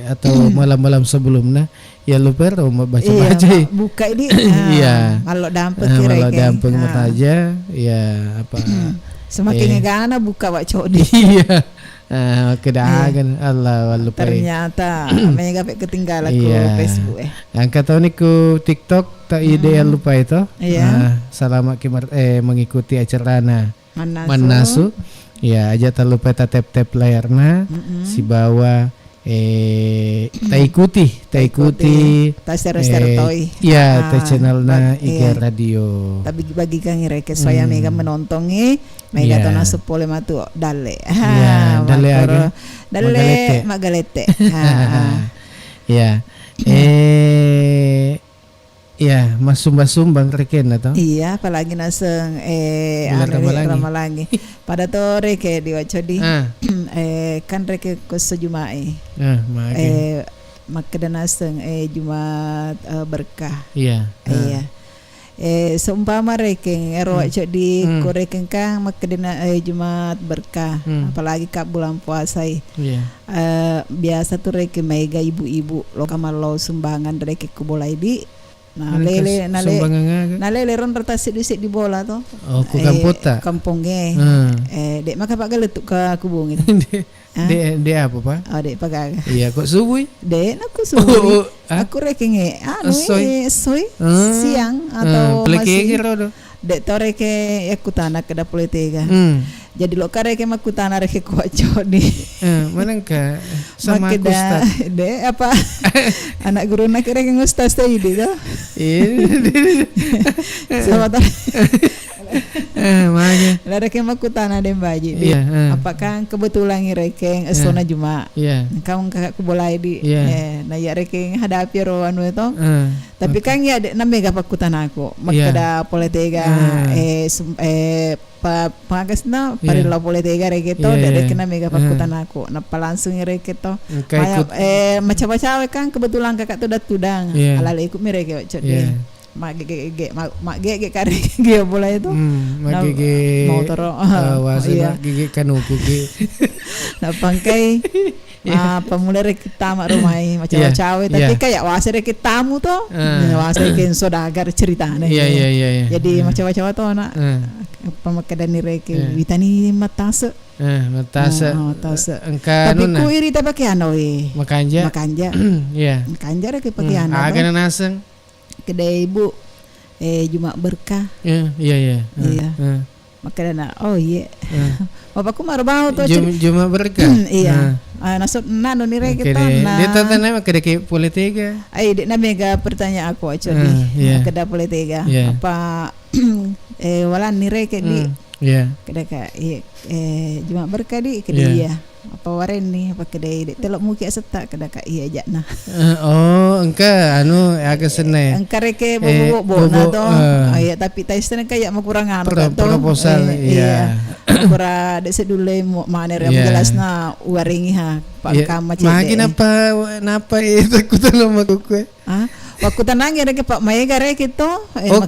atau malam-malam sebelumnya ya lupa mau baca-baca. Iya, buka ini. Iya. Kalau dampet kira Kalau dampeng aja ya apa semakin ngegana buka Pak Codi. Iya. Kedagan Allah lupa. Ternyata mega ketinggalan ku Facebook Angkat tahun ku TikTok tak ideal lupa itu. Iya. Selama mengikuti acara Manasu. Ya aja tak lupa tap layarna si bawa tak ikuti tak share toy ya ta channelna IG radio tapi bagi kang reke saya mega menontongi mega tona sepole matu dalle dalle magalete ya ya masumba-sumbang reken atau iya apalagi naseng ramalangi pada to reke diwacodi kan reke ko sejumai makada naseng Jumat berkah iya seumpama reke ero di koreken kang makada Jumat berkah apalagi kak bulan puasa biasa tuh reke mega ibu-ibu lo kamalo sumbangan reke ku bola di lele ron rotasi di bola to. Oh, ku kampota. Kampungnya. Dek maka pak galetuk ke kubung itu. Dek apa pak? Oh dek pagaga. Iya kok subuh? Dek aku subuh. Aku rekenge soy siang atau masih. Dek toreke aku tanah ke dapur tega. Jadi lo kareke makutana reke kuaco di. Mana ka sama Ustaz. De apa anak guru nak reke Ustaz tadi do. Sama ta. Makanya. La reke makutana de baji. Apakah kebetulan reke estona Juma. Kamu kakak kubolai di. Nah ya reke hadapi ro anu itu. Tapi kan ya na mega pakutana aku. Makada poletega pagas na parila poletega reketo dari kena mega pakutan aku napa langsung reketo macam-macam kan kebetulan kakak tuh tudang ala ikut mereka codi mak gege kare gege bola itu mak gege motor wasa gege kanuku gege na pangkai pemula rek tamak rumai macam-macam tapi kayak wasa rek tamu tuh wasa rek sodagar ceritanya jadi macam-macam tuh nak pemakadan rek vitani matase tapi ku iri tapi pakai anu makanja makanja rek pakai anu agak naseng kedai ibu Jumat berkah iya makanya bapakku marah banget tuh Jumat berkah iya nasut nano ni rek kita dia tanya kedai politika dek na mega pertanyaan aku aja nih kedai politika apa walan ni reke di Iya. kada ka Jumat berkah di kada iya apa waren ni apa kada telok muki aseta kada ka iya aja nah Oh, engka agak senai. engka reke bobo na to ya tapi taisten kayak makurangan Proposal iya. Pura de sedule mana yang jelasna waringi ha pak kama cede. Magi napa itu kutan sama kuku. Waktu tanang ya reke Pak Maega reke to.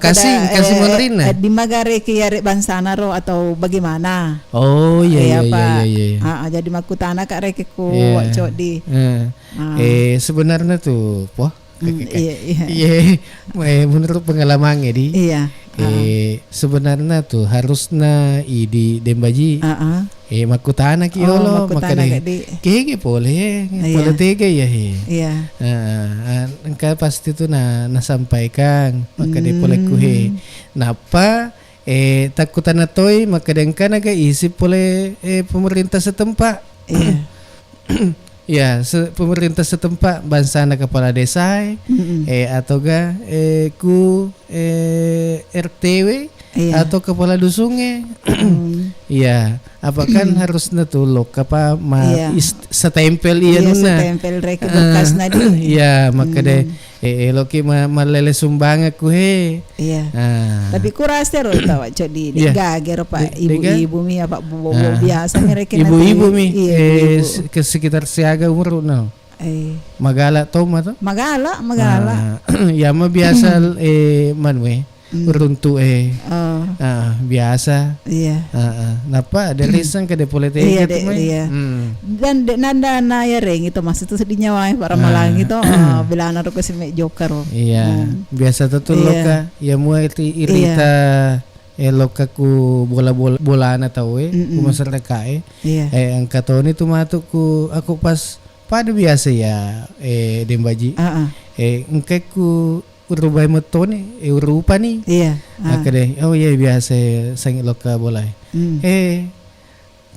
Kasih menerina. Di magare ke ya bansana ro atau bagaimana? Oh iya. Jadi makutana kak reke ku cok di. Sebenarnya tuh, Iya. Menurut pengalamannya di. Iya. Sebenarnya tuh harusnya di Dembaji. Makutana ki yolo makanya kege boleh tega ya iya engkau pasti tuh nasampaikan maka de boleh kuhe napa takutan atoi maka dengka naga isi boleh pemerintah setempat ya pemerintah setempat bansana kepala desa atau ga ku RTW atau kepala dusunge iya apa kan harus natulok apa setempel iya nuna setempel reke bekas nadi iya maka deh loki malele sumbang aku iya tapi kurasa ro tawa codi gagero Pak ibu-ibu mi apa bobo biasa mereka ibu-ibu mi ke sekitar siaga umur no magala toma to magala ya mah biasa manwe uruntu biasa napa ada lisan ke de politik iya. Dan nanda na ya reng itu maksud itu sedihnya wae para malang itu bilana ro ke seme joker iya biasa tuh loka ya mu irita loka ku bola na tau ku masyarakat ang katoni tumato ku aku pas pada biasa ya Dembaji engke ku urubay mo to ni urupa ni akade biasa sang loka bolay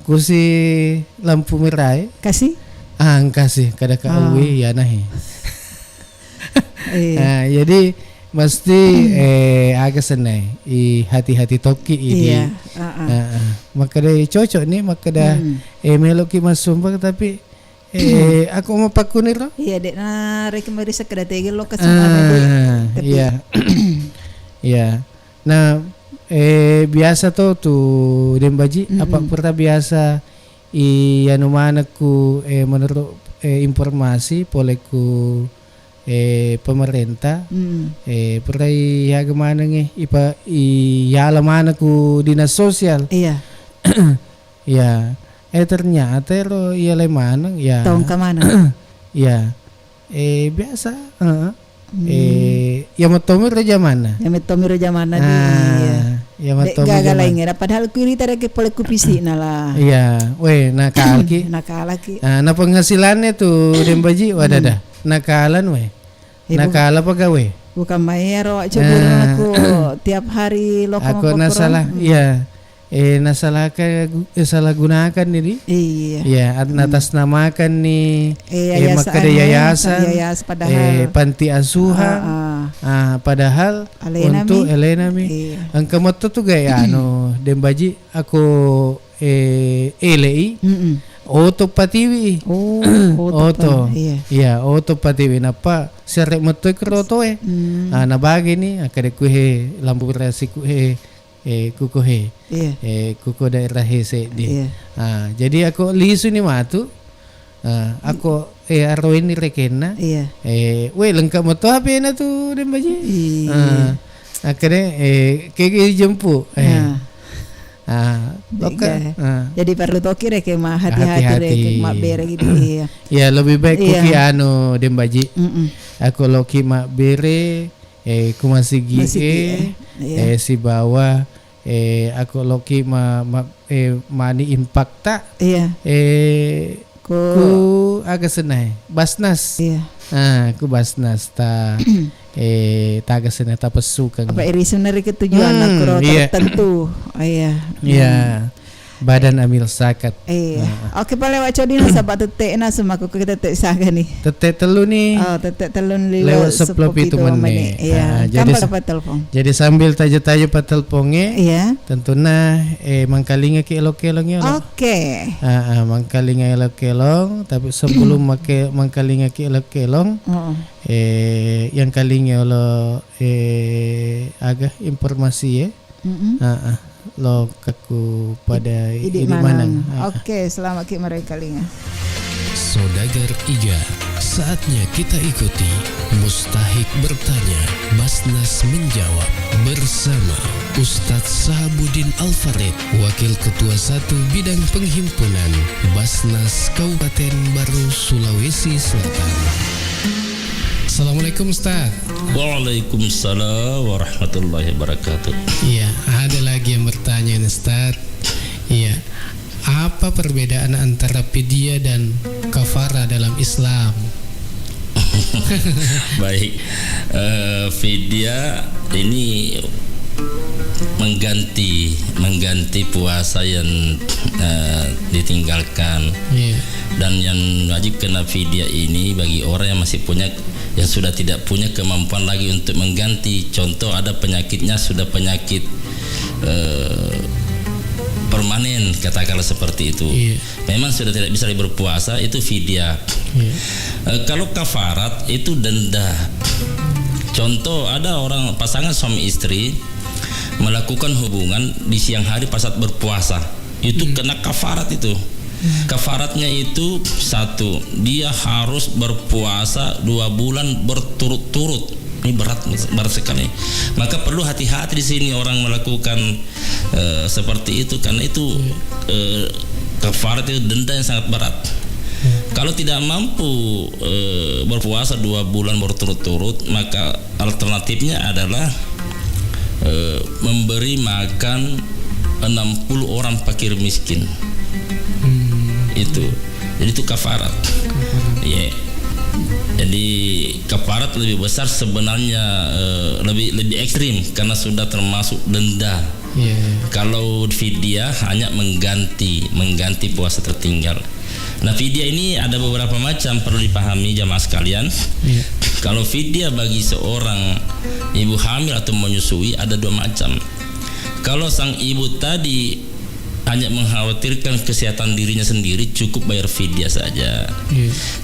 kursi lampu merah kasih kasih kada ka awi ya nah jadi mesti agak senai hati-hati toki ini maka deh cocok nih maka dah meloki masumbang tapi aku mau pakunir lo iya dek na rek merisa kada tegel lo kasana iya iya nah biasa tuh Dembaji apa pernah biasa anu mana ku menurut informasi poleku pemerintah pernah ya gimana nih ya mana ku dinas sosial iya ya ternyata lo iya mana ya tahun ke mana ya biasa ya matomir aja mana ya matomir gagal lagi padahal kiri tadi ke poleku pisi nala iya nakal ki nah penghasilannya tuh Dembaji wadada nakalan nakal apa gawe bukan mayero coba aku tiap hari lo aku nasalah iya salah gunakan nih iya atas namakan nih maka ada yayasan padahal panti asuhan padahal untuk Elena mi angka moto tuh gaya Dembaji aku LI Oto patiwi Oto iya Oto patiwi napa serek moto kroto nabagi nih akade kuhe lampu rasi kuhe kuko kuko daerah di jadi aku lisu ni matu aku arwin ni rekena lengkap moto HP na tu Dembaji akhirnya kayak jempu jadi perlu toki rek mah hati-hati rek mak bere gitu ya lebih baik kuki Dembaji aku loki mak bere ku masih si bawah aku loki mani impact tak ku agak senai basnas ku basnas ta taga senai ta pesukan apa irisun dari ketujuan aku tertentu Badan amil zakat. Iya. Oke, pale waco dina sabat tetek na semaku kita tetek saga nih. Tetek telu nih. Oh, tetek telun lewat 10 menit. Iya. Jadi dapat telepon. Jadi sambil tajo-tajo pa teleponnya. Iya. Tentunya mangkalinga ki elok-elongnya. Oke. Mangkalinga elok-elong, tapi sebelum mangkalinga ki elok-elong, yang kalinya lo agak informasi ya. Lo kaku pada Idi Manang. Oke, selamat ki mereka linga. Saudagar Iga, saatnya kita ikuti Mustahik bertanya, Basnas menjawab bersama Ustadz Sahabuddin Al-Farid, Wakil Ketua 1 Bidang Penghimpunan Basnas Kabupaten Baru, Sulawesi Selatan. Assalamualaikum Ustaz. Waalaikumsalam warahmatullahi wabarakatuh. Iya, ada lagi yang bertanya Ustaz. Iya, apa perbedaan antara fidyah dan kafarah dalam Islam? Baik, fidyah ini mengganti puasa yang ditinggalkan. Dan yang wajib kena fidyah ini bagi orang yang masih punya, yang sudah tidak punya kemampuan lagi untuk mengganti. Contoh ada penyakitnya sudah penyakit permanen, katakanlah seperti itu. Memang sudah tidak bisa berpuasa, itu fidyah. Kalau kafarat itu denda. Contoh ada orang pasangan suami istri melakukan hubungan di siang hari pas saat berpuasa, itu kena kafarat itu. Kafaratnya itu 1, dia harus berpuasa 2 bulan berturut-turut. Ini berat sekali. Maka perlu hati-hati di sini orang melakukan seperti itu, karena itu kafarat itu denda yang sangat berat. Kalau tidak mampu berpuasa 2 bulan berturut-turut, maka alternatifnya adalah memberi makan 60 orang fakir miskin. Jadi itu kafarat. Jadi kafarat lebih besar sebenarnya, lebih ekstrim karena sudah termasuk denda. Kalau fidyah hanya mengganti puasa tertinggal. Nah, fidyah ini ada beberapa macam, perlu dipahami jamaah sekalian. Kalau fidyah bagi seorang ibu hamil atau menyusui ada 2 macam. Kalau sang ibu tadi hanya mengkhawatirkan kesehatan dirinya sendiri, cukup bayar fidyah saja.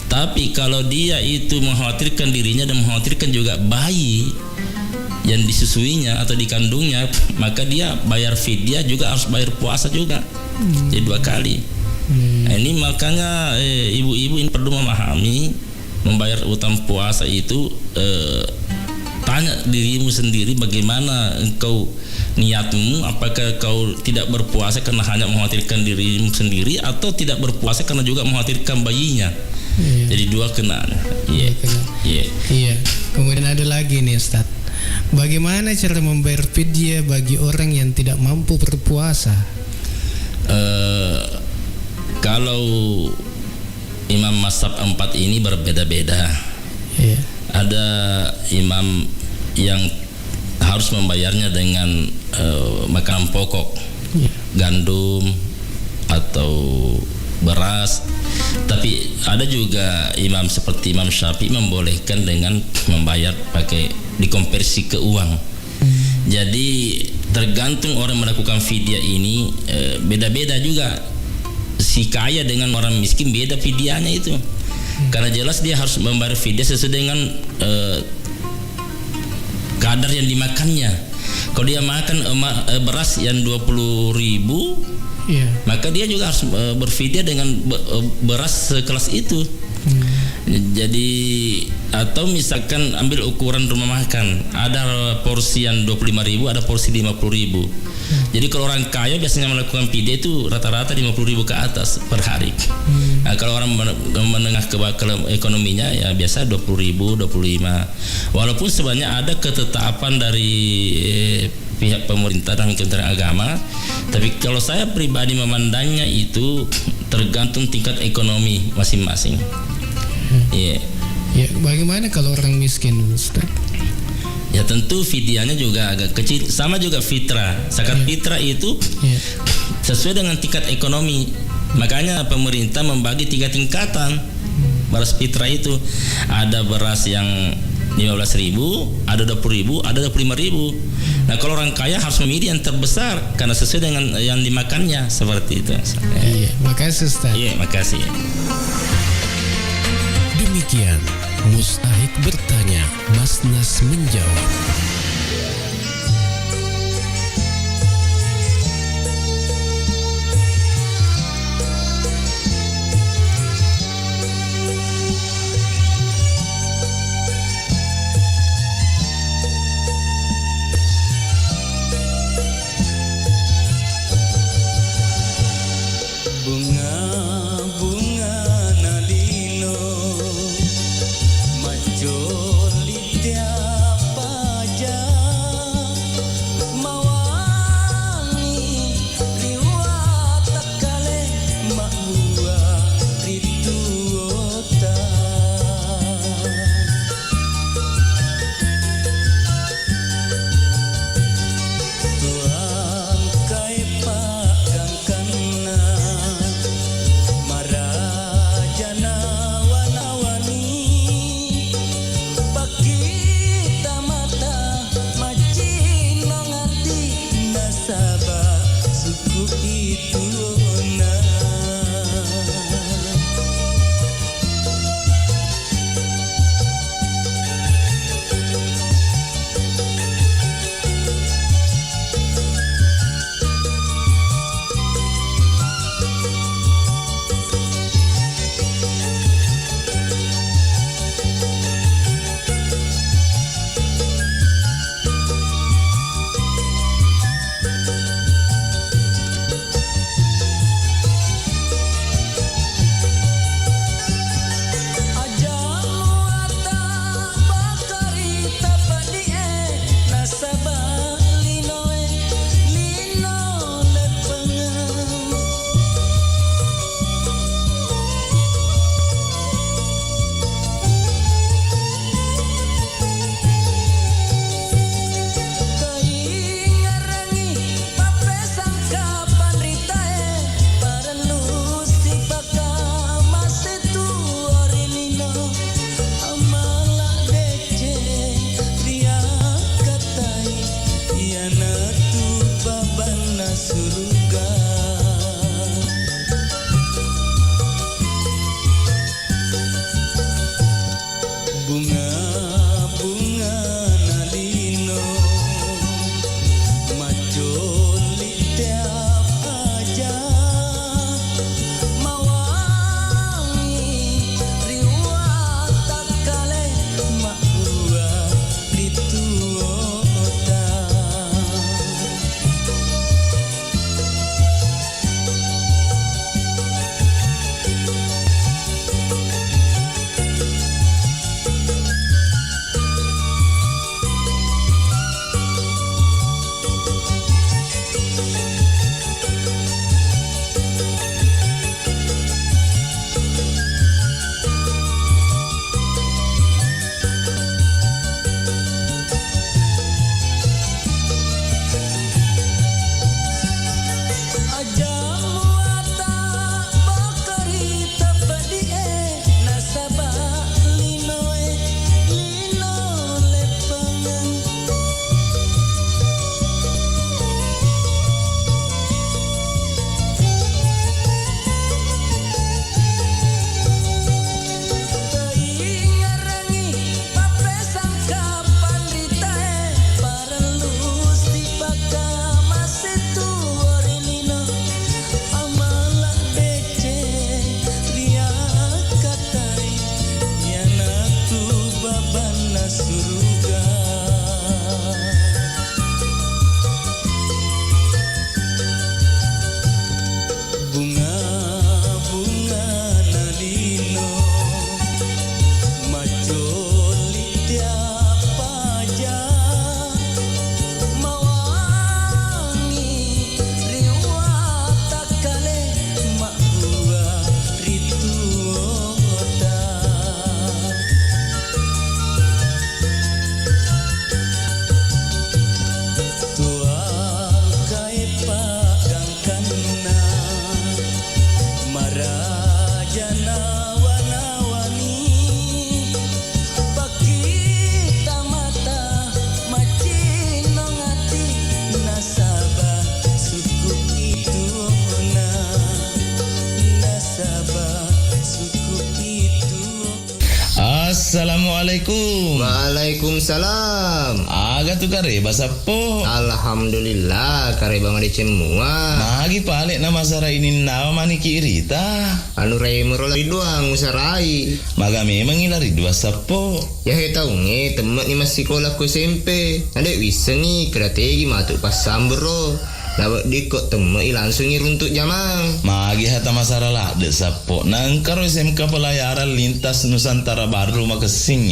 Tapi kalau dia itu mengkhawatirkan dirinya dan mengkhawatirkan juga bayi yang disusuinya atau dikandungnya, maka dia bayar fidyah juga harus bayar puasa juga. Jadi 2 kali. Nah, ini makanya ibu-ibu ini perlu memahami, membayar utang puasa itu tanya dirimu sendiri bagaimana engkau niatmu, apakah kau tidak berpuasa karena hanya mengkhawatirkan dirimu sendiri atau tidak berpuasa karena juga mengkhawatirkan bayinya. Jadi 2 kena. Kemudian ada lagi nih Ustaz, bagaimana cara membayar fidyah bagi orang yang tidak mampu berpuasa? Kalau imam mazhab 4 ini berbeda-beda. Ada imam yang harus membayarnya dengan makanan pokok, gandum atau beras. Tapi ada juga imam seperti Imam Syafi'i membolehkan dengan membayar pakai dikonversi ke uang. Jadi tergantung orang melakukan fidyah ini beda-beda juga. Si kaya dengan orang miskin beda fidyahnya itu. Karena jelas dia harus membayar fidyah sesuai dengan kadar yang dimakannya. Kalau dia makan beras yang 20.000, maka dia juga harus berfidyah dengan beras sekelas itu. Jadi atau misalkan ambil ukuran rumah makan, ada porsi yang 25.000, ada porsi 50.000. Jadi kalau orang kaya biasanya melakukan fidyah itu rata-rata 50.000 ke atas per hari. Nah, kalau orang menengah ke ekonominya ya biasa 20.000, 25. Walaupun sebenarnya ada ketetapan dari pihak pemerintah dan Kementerian Agama, tapi kalau saya pribadi memandangnya itu tergantung tingkat ekonomi masing-masing. Ya, bagaimana kalau orang miskin, Ustaz? Ya tentu fidyahnya juga agak kecil, sama juga fitrah. Zakat fitrah itu sesuai dengan tingkat ekonomi. Makanya pemerintah membagi 3 tingkatan beras fitrah itu. Ada beras yang 15.000, ada 20.000, ada 25.000. Nah kalau orang kaya harus memilih yang terbesar karena sesuai dengan yang dimakannya, seperti itu. Iya, makasih Ustaz. Iya, makasih. Demikian Mustahik bertanya, Basnas menjawab. Majoli tiap pajak Assalamualaikum. Waalaikumsalam. Aga tu kare bahasa po. Alhamdulillah kare bang ade cemua. Magi palik nama sara ini nama mani kirita. Anu remero lari doang usarai. Maga memang ilari dua sapo. Ya he tahu nge temen ni masih sekolah ku SMP. Ada wiseng ni kerategi matuk pas sambro. Dapat dikot temui langsung runtuk jamang. Magi hata masalah de sapo. Nangkaro SMK Pelayaran Lintas Nusantara Baru makasing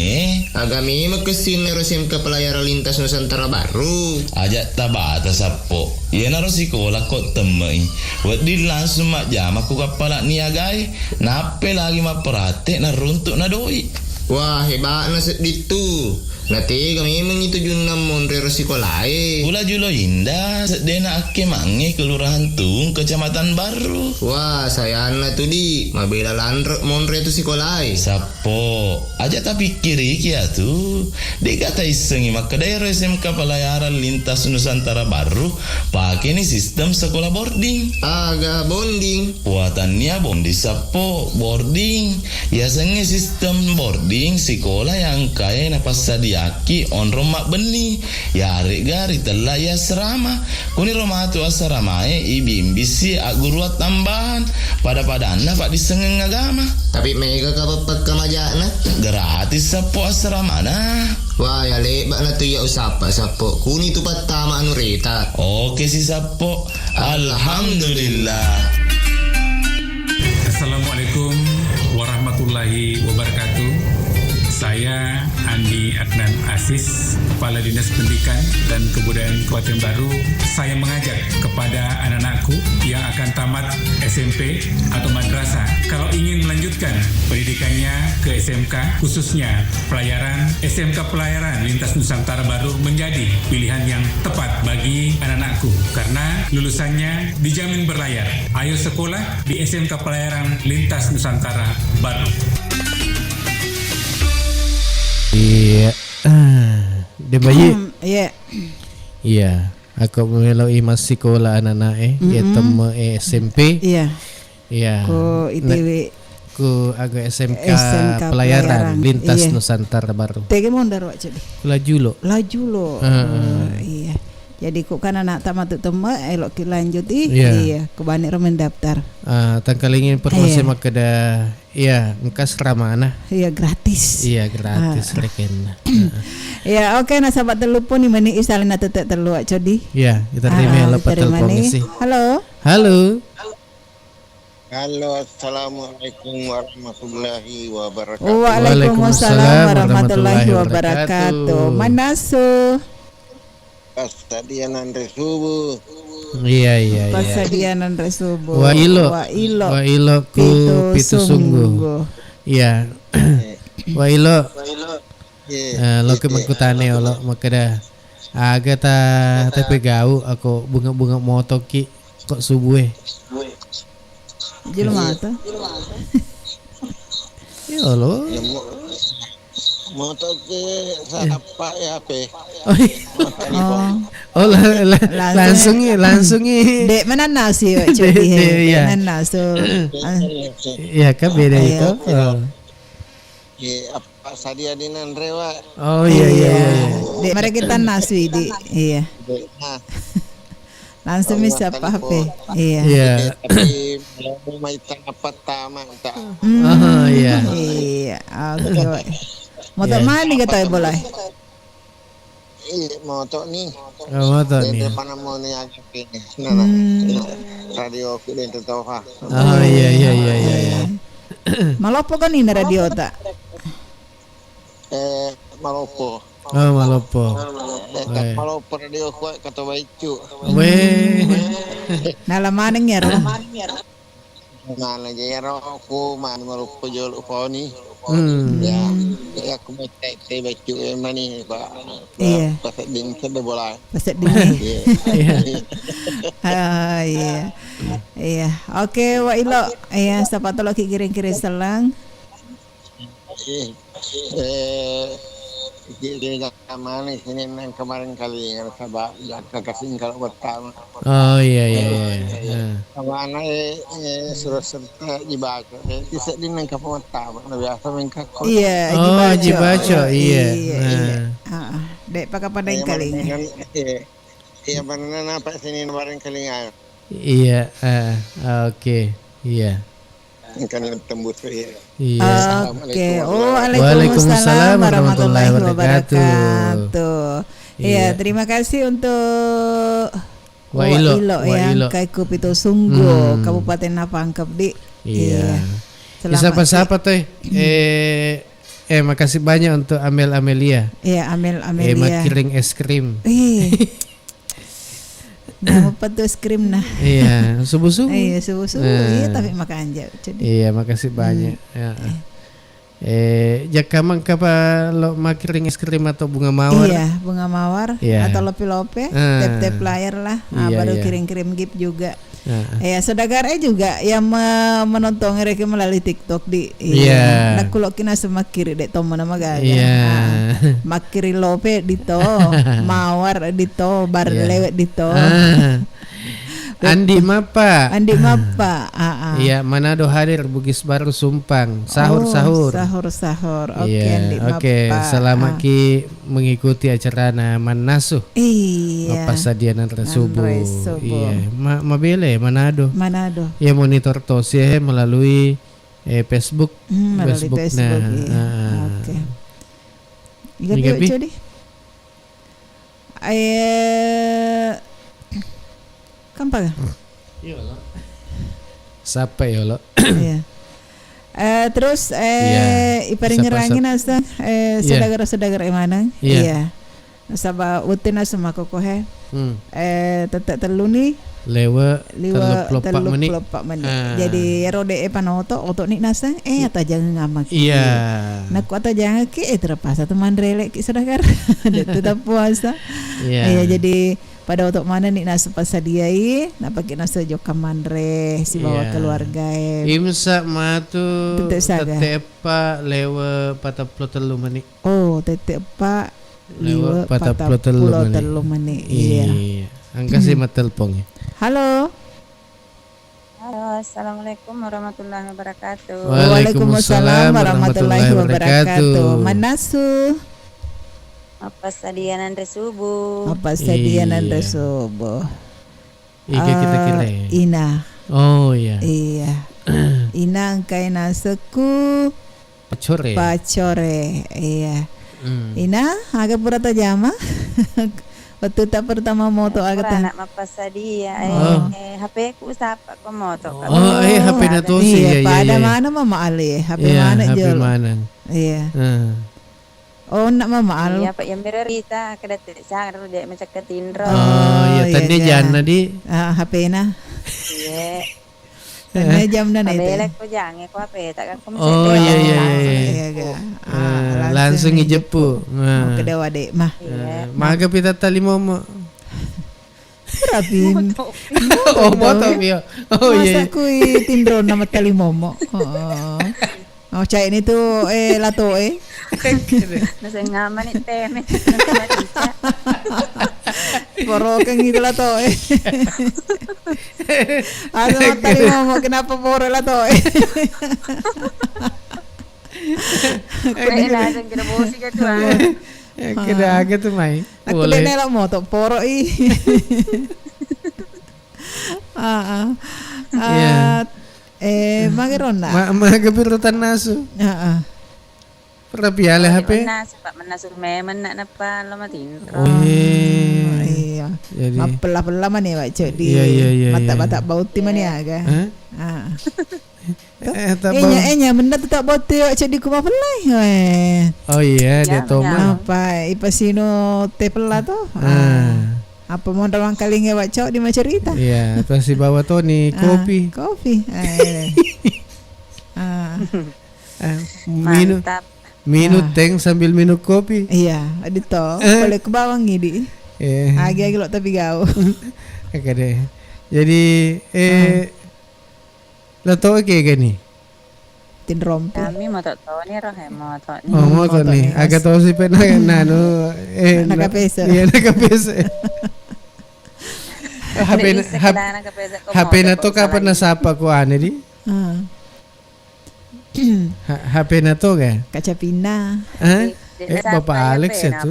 Agami makasing nero SMK Pelayaran Lintas Nusantara Baru. Ajak tabata sapo. Ia naro sekolah kok temui. Wadi langsung mak jam aku kapalak niagai. Nape lagi mak perhati na runtuk na doi. Wah hebat na ditu. Nanti kami memang itu junam monre sekolahai. Pula julo indah sedena ake mange kelurahan Tung Kecamatan Baru. Wah saya anak tu di mabela landrek monre tu sekolahai. Sapo aja tapi kiri kia tu. Dek kata isengi maka daerah SMK Pelayaran Lintas Nusantara Baru pakai ni sistem sekolah boarding. Aga bonding. Buatannya bondi sapo boarding. Ya senge sistem boarding sekolah yang kaya napas sadiaki on romak beni. Ya arik gari telah ya serama. Kuni romah tu asaramae ibimbisi aguruat tambahan pada anak pak disengeng agama. Tapi mega kapapat kamajana gratis sapo asrama nah. Wah ya lebat na tu ya usapa sapo. Kuni tu patama anu reta. Oke si sapo. Alhamdulillah. Assalamualaikum warahmatullahi wabarakatuh. Saya Andi Adnan Aziz, Kepala Dinas Pendidikan dan Kebudayaan Kabupaten Baru. Saya mengajak kepada anak-anakku yang akan tamat SMP atau madrasah, kalau ingin melanjutkan pendidikannya ke SMK, khususnya pelayaran, SMK Pelayaran Lintas Nusantara Baru menjadi pilihan yang tepat bagi anak-anakku karena lulusannya dijamin berlayar. Ayo sekolah di SMK Pelayaran Lintas Nusantara Baru. Iya, dia bayi. Iya. Iya, aku melalui masih sekolah anak-anak ya temu SMP. Iya. Iya. Ku ITW. Ku agak SMK Pelayaran Lintas Nusantara Baru. Tege mondar wak jadi. Laju lo. Iya. Jadi kok kan anak tamat temu elok ki lanjut iya kebani romen daftar. Tangkalingin informasi makada iya engkas ramana. Iya gratis. Iya gratis reken. Iya oke nah sahabat telepon ni meni isalina tetek telu ak codi. Iya kita terima lepas telepon isi. Halo. Halo. Halo, assalamualaikum warahmatullahi wabarakatuh. Waalaikumsalam warahmatullahi wabarakatuh. Manasu. Pasadian Andre subuh. Iya. Pasadian Andre subuh. Wa ilo ku pitu sungguh. Iya. Wa ilo. Lo ke mangkutane lo makada. Aga ta pegau aku bunga-bunga motoki kok subuh. Jilo mata. Yo lo. Motoki siapa ya pe? Langsung Dek mana nasi cudi mana nasi. Iya kan beda itu. Apa sadia dinan rewa? Oh iya. Dek mari kita nasi di iya. Langsung bisa apa pe? Iya. Tapi mau apa tamak tak? Iya. Iya. Oke. Motor mana ni kata boleh? Motor ni. Motor ni. Depan mau ni agak ini. Nana. Radio kita tahu ha. Iya. Malopo kan ini radio tak? Malopo. Malopo. Malopo radio kuat kata baicu. Nalaman ngero. Mana jero aku mana Malopo jual uponi. Ya aku mau cek baju mani pak. Iya. Pasal ding ke bola. Pasal ding. Iya. Oke, wa ilo. Iya, sapato lagi kiring-kiring selang. Dia zaman sini yang kemarin kali yang sabak jaga kasih kalau pertama. Oh iya. Mana suruh serta dibaca. Bisa di nang kapal pertama. Biasa mengkakot. Iya. Jibaco. Iya. Dek pakai padang kali. Iya benar nampak sini kemarin kali nggak. Iya. Oke. Iya. Kan tembus ya. Iya. Oke. Waalaikumsalam warahmatullahi wabarakatuh. Iya, terima kasih untuk Wailo yang kai Kupito Sungguh Kabupaten Napangkep di. Iya. Siapa tuh? Makasih banyak untuk Amel Amelia. Iya, Amel Amelia. Makiring es krim. Apa tuh es krim nah? Iya, subuh-subuh. Iya, subuh-subuh. Iya, tapi makan aja. Iya, makasih banyak. Jakamang kapa lo makiring es krim atau bunga mawar? Iya, bunga mawar atau lope-lope, tep-tep layar lah. Baru kirim-kirim gift juga. Saudagar juga yang menonton mereka melalui TikTok di. Iya. Nak kulok kina semakiri dek tomo nama gaga. Makiri lope dito, mawar dito, bar lewet dito. Andi Mapa. Iya, Manado hadir Bugis Baru Sumpang. Sahur. Oke, Andi Mapa. Oke, selamat ki mengikuti acara Naman Nasuh. Iya. Pas sadianan subuh. Iya, mabele Manado. Ya monitor tos ya melalui Facebook. Melalui Facebook. Oke. Igapi codi. Kampang? Iya lo. Siapa ya lo? Iya. Terus iparing ngerangin asa saudagar mana? Iya. Saba utin asa makokohe. Tetek telu nih. Lewa 30 menit. Jadi rode panoto oto ni nasa ata jangan ngamak. Iya. Nak ata jangan ki terpaksa teman relek ki saudagar. Tetap puasa. Iya, jadi pada waktu mana nih nasa pasadiai nak pakai nasa joka mandre si bawa keluarga imsak matu tetepa lewa 43 menit. Oh, tetepa lewa 43 menit. Iya. Angka si matelpongnya. Halo. Assalamualaikum warahmatullahi wabarakatuh. Waalaikumsalam warahmatullahi wabarakatuh. Manasu. Apa sadianan resubuh? Ika kita kira. Ina. Oh iya. Iya. Ina angkai naseku. Pacore. Iya. Ina agak pura tajama. Waktu tak pertama moto agak anak mapasadia. HP ku sapa ko moto. HP na to siya. Iya. Pada mana mama Ali? HP mana jual? HP mana? Iya. Oh, nak mama al. Iya, Pak yang berita kada sangar dek macam ketindro. Oh, ya tadi jangan di HP na. Iya. Tadi jam na itu. Belek ko jangan ko HP tak kan. Oh, iya. Langsung ijepu. Kedawa dek mah. Maga pita tali momo. Rapin. Oh, moto bio. Oh iya. Masa kui tindro nama tali momo. Oh, cai ini tuh lato Nasa ngaman ni teme. Porokan gitu lato Ada tadi ngomong kenapa poro lato Langsung kena bosi ka tu. Kena agak tu mai. Aku dah nelak moto poro Magirona. Magabirutan nasu. Pernah piala HP? Menasu memang nak napa lama tindro. Iya. Mapelah-pelah mana ya cak di mata-mata bauti mana aga. Enya benda tu tak bauti cak di kumah pelai. Oh iya dia toma. Apa ipasino te pelah tu. Apa mau doang kali ngewak cok di cerita. Iya, pasti bawa Tony kopi. Minum teh sambil minum kopi. Iya, adito. Boleh ke bawah ngidi. Agi-agi lo tapi gau. Kakak deh. Jadi lo tau kayak gini. tin rompi. Kami mau tahu ni roh mau tahu ni. Oh, mau tahu nih. Agak tahu sih pernah nano nakapesa. Iya, nakapesa. HP na to kapan nasapa ko ane di? HP na to ka? Kaca Pina. Bapak Alex itu.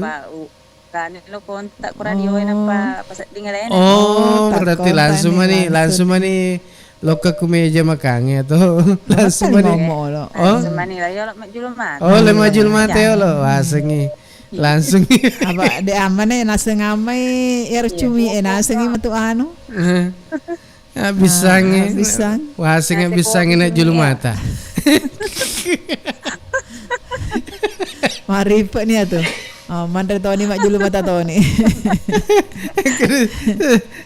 Kan lo kontak ko radio na pa sa dingalan. Oh, berarti langsung mani loka kumeja makangnya tuh langsung mani. Oh, langsung mani lah yo majul mate. Oh, le majul mate lo wasengi. Langsung apa de amane nasa ngamay cumi nasengi matu anu. Bisang. Wasengi bisang na julu mata. Mari pa niya to. Mandar Tony mak julu mata Tony.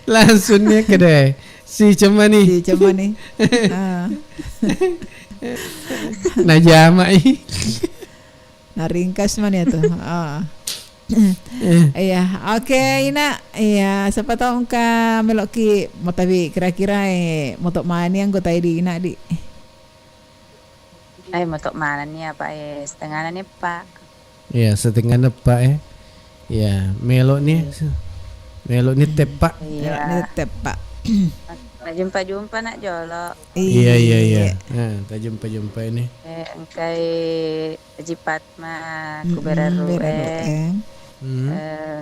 Langsung niya kedai. Si cemani. Najama Naringkas man ya tuh. Iya, oke Ina. Iya, siapa tahu ka meloki mau tapi kira-kira motok mani yang gue tahu di Ina di. Motok mana nih apa setengah nih Pak. Iya, setengah Pak Iya, melok nih tepak. Iya, tepak. Jumpa nak jolo. Iya. Nah, tak jumpa ini. Engkai Haji Fatma Kuberaru.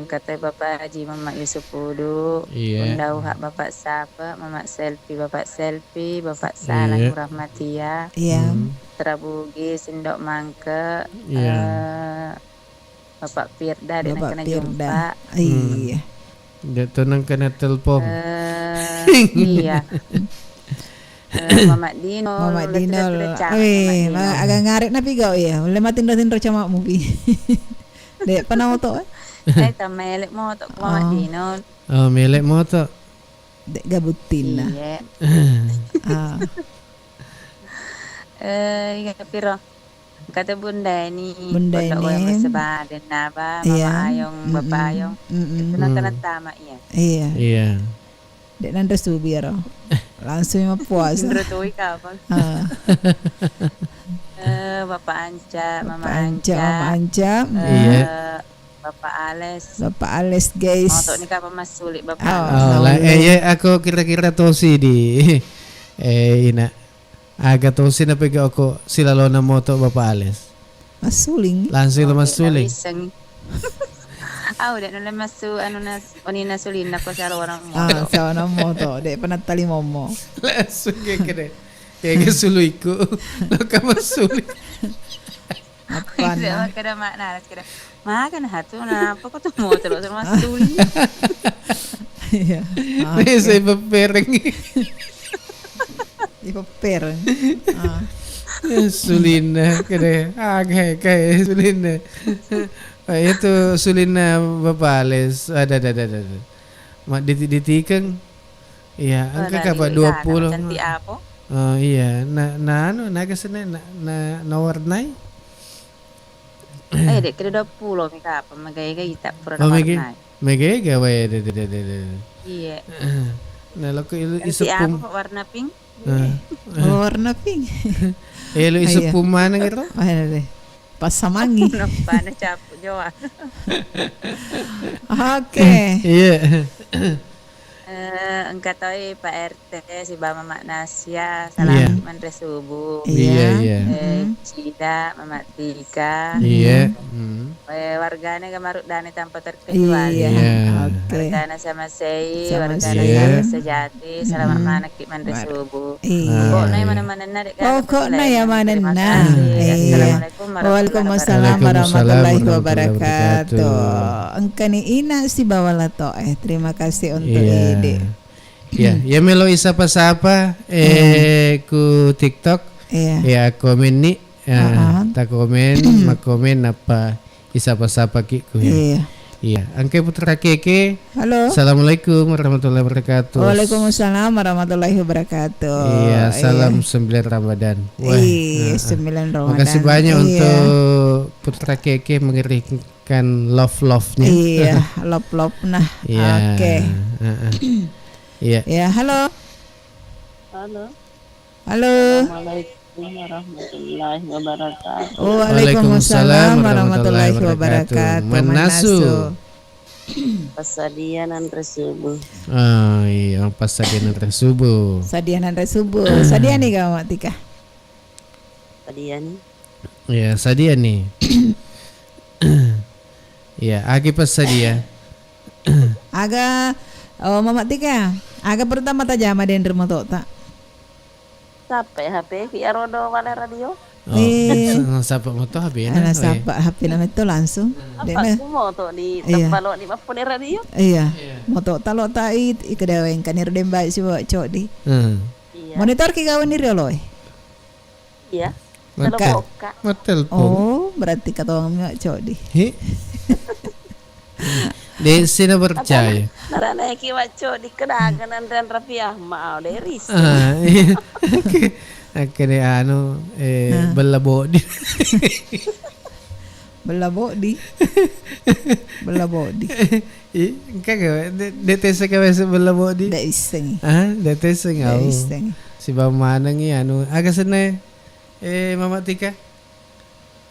Kata Bapak Haji Mama Yusuf Udu. Undau hak Bapak Sapa, Mama Bapak Selfie, Bapak Salang Rahmatia. Iya. Terabugi Sindok Mangke. Bapak Firda dan kena jumpa. Iya. Dia tenang kena telepon. Iya. Mama Dino. Agak ngaret na pigaw ya. Mulai matin-tindro cama movie. Dek pernah moto melek moto ko Mama Dino. Oh, melek moto. Dek gabutin na. Iya. Piro. Kata bunda ini sebadan apa Mama Ayong Bapak Ayong itu kena tamak ya. Iya. Dek nanda subiro langsung mau puasa. Terutui kapan? Bapak Anca, Mama Anca. Iya. Bapak Ales guys. Moto ni kapan mas sulit Bapak. Aku kira-kira tosi di Ina. Agak tosi na pega ako sila lo na moto Bapak Ales. Masuling. Langsung lo masuling. Udah nula masu onina sulin ako sa orang moto. Sa orang moto, de panatali momo. Langsung kayak suluiku. Lo ka masuling. Apa na? Kada makna kada. Makan hatu na apa ko to moto lo sa masuling. Iya. Saya bepereng. Ipapereng. Sulina kada. Kayak sulina. Itu sulina Bapak Ales. Ada. Mak ditikeng. Iya, angka kapan 20. Cantik apa? Oh iya, nagasana na warnai. Dek kira 20 mika apa magay tak pura warnai. Magay gawe. Iya. Nah, lo isupum warna pink. Warna pink. Lo isupum mana gitu? Ada deh. Pasamangi. Pana capu Jawa. Oke. Iya. Engkau tahu Pak RT si Bama Mak Nasya salam mandre subuh. Iya. Cida Mama Tika. Iya. Warganya kemarut dani tanpa terkecuali. Iya. Warganya sama saya, warganya sejati. Selamat mana ki mandre subuh. Pokoknya mana-mana narik. Pokoknya ya mana-mana. Waalaikumsalam warahmatullahi wabarakatuh. Engkau ni Ina si Bawalato. Terima kasih untuk ide. Ya melo isa pa-sapa ku TikTok. Ya komen ni. Ta komen, makomen apa isa pa-sapa ki ku. Iya, Angke Putra Keke. Halo. Assalamualaikum warahmatullahi wabarakatuh. Waalaikumsalam warahmatullahi wabarakatuh. Iya, salam 9 Ramadan. Wah, 9 Ramadan. Makasih banyak untuk Putra Keke mengirimkan love-nya. Iya, love nah. Oke. Iya. Ya, halo. Halo. Halo. warahmatullahi wabarakatuh. Waalaikumsalam warahmatullahi wabarakatuh. Manasu. Pasadianan resubuh. Oh iya, pasadianan resubuh. Sadianan resubuh. Sadiani kau Mak Tika. Sadiani. Ya, Sadiani. Ya, agi pasadia. Aga Mama Tika. Aga pertama ta jama den remoto tak. Sampai HP via rodo wala radio. Sapa moto HP na. Sapa HP na itu langsung. Apa aku moto di tempalo di mapun radio. Iya. Moto talo tai ikedawen kanir dembai si cok di. Monitor ki gawan ni loy. Iya. Telepon. Oh, berarti kata orang cok di. Desi na percaya. Narana ki waco di kedagan dan rapiah mau deris. Akhirnya bela bodi. Bela bodi. Bela bodi. Kagak DTS kawes bela bodi. Da iseng. DTS ngau. Si bamana ngi agak sene Mama Tika.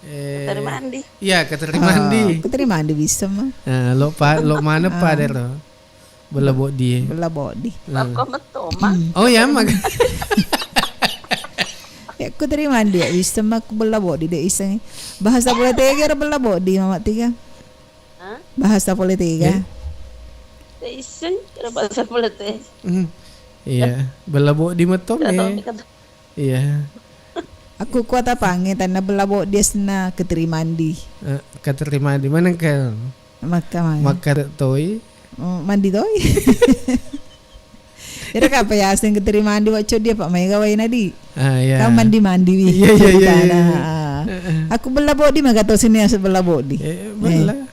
Keterimandi. Iya, keterimandi. Keterimandi bisa mah. Lo mana pada lo? Bela bodi. Bela bodi. Aku metoma. Oh ya mak. Aku keterimandi ya bisa mah bela bodi deh iseng. Bahasa politik kira bela bodi Mama Tika. Bahasa politik ya. Iseng kira bahasa politik. Iya, bela bodi metom ya. Iya. Aku kuat apa tanah belabo dia sena keterimandi. Keterimandi mana kan? Maka toy. Mandi toy. Ira ka pa yasin keterimandi waco dia Pak Mai gawai nadi. Iya. Kau mandi wi. Iya. Aku belabo di magato sini asa belabo di. Bela.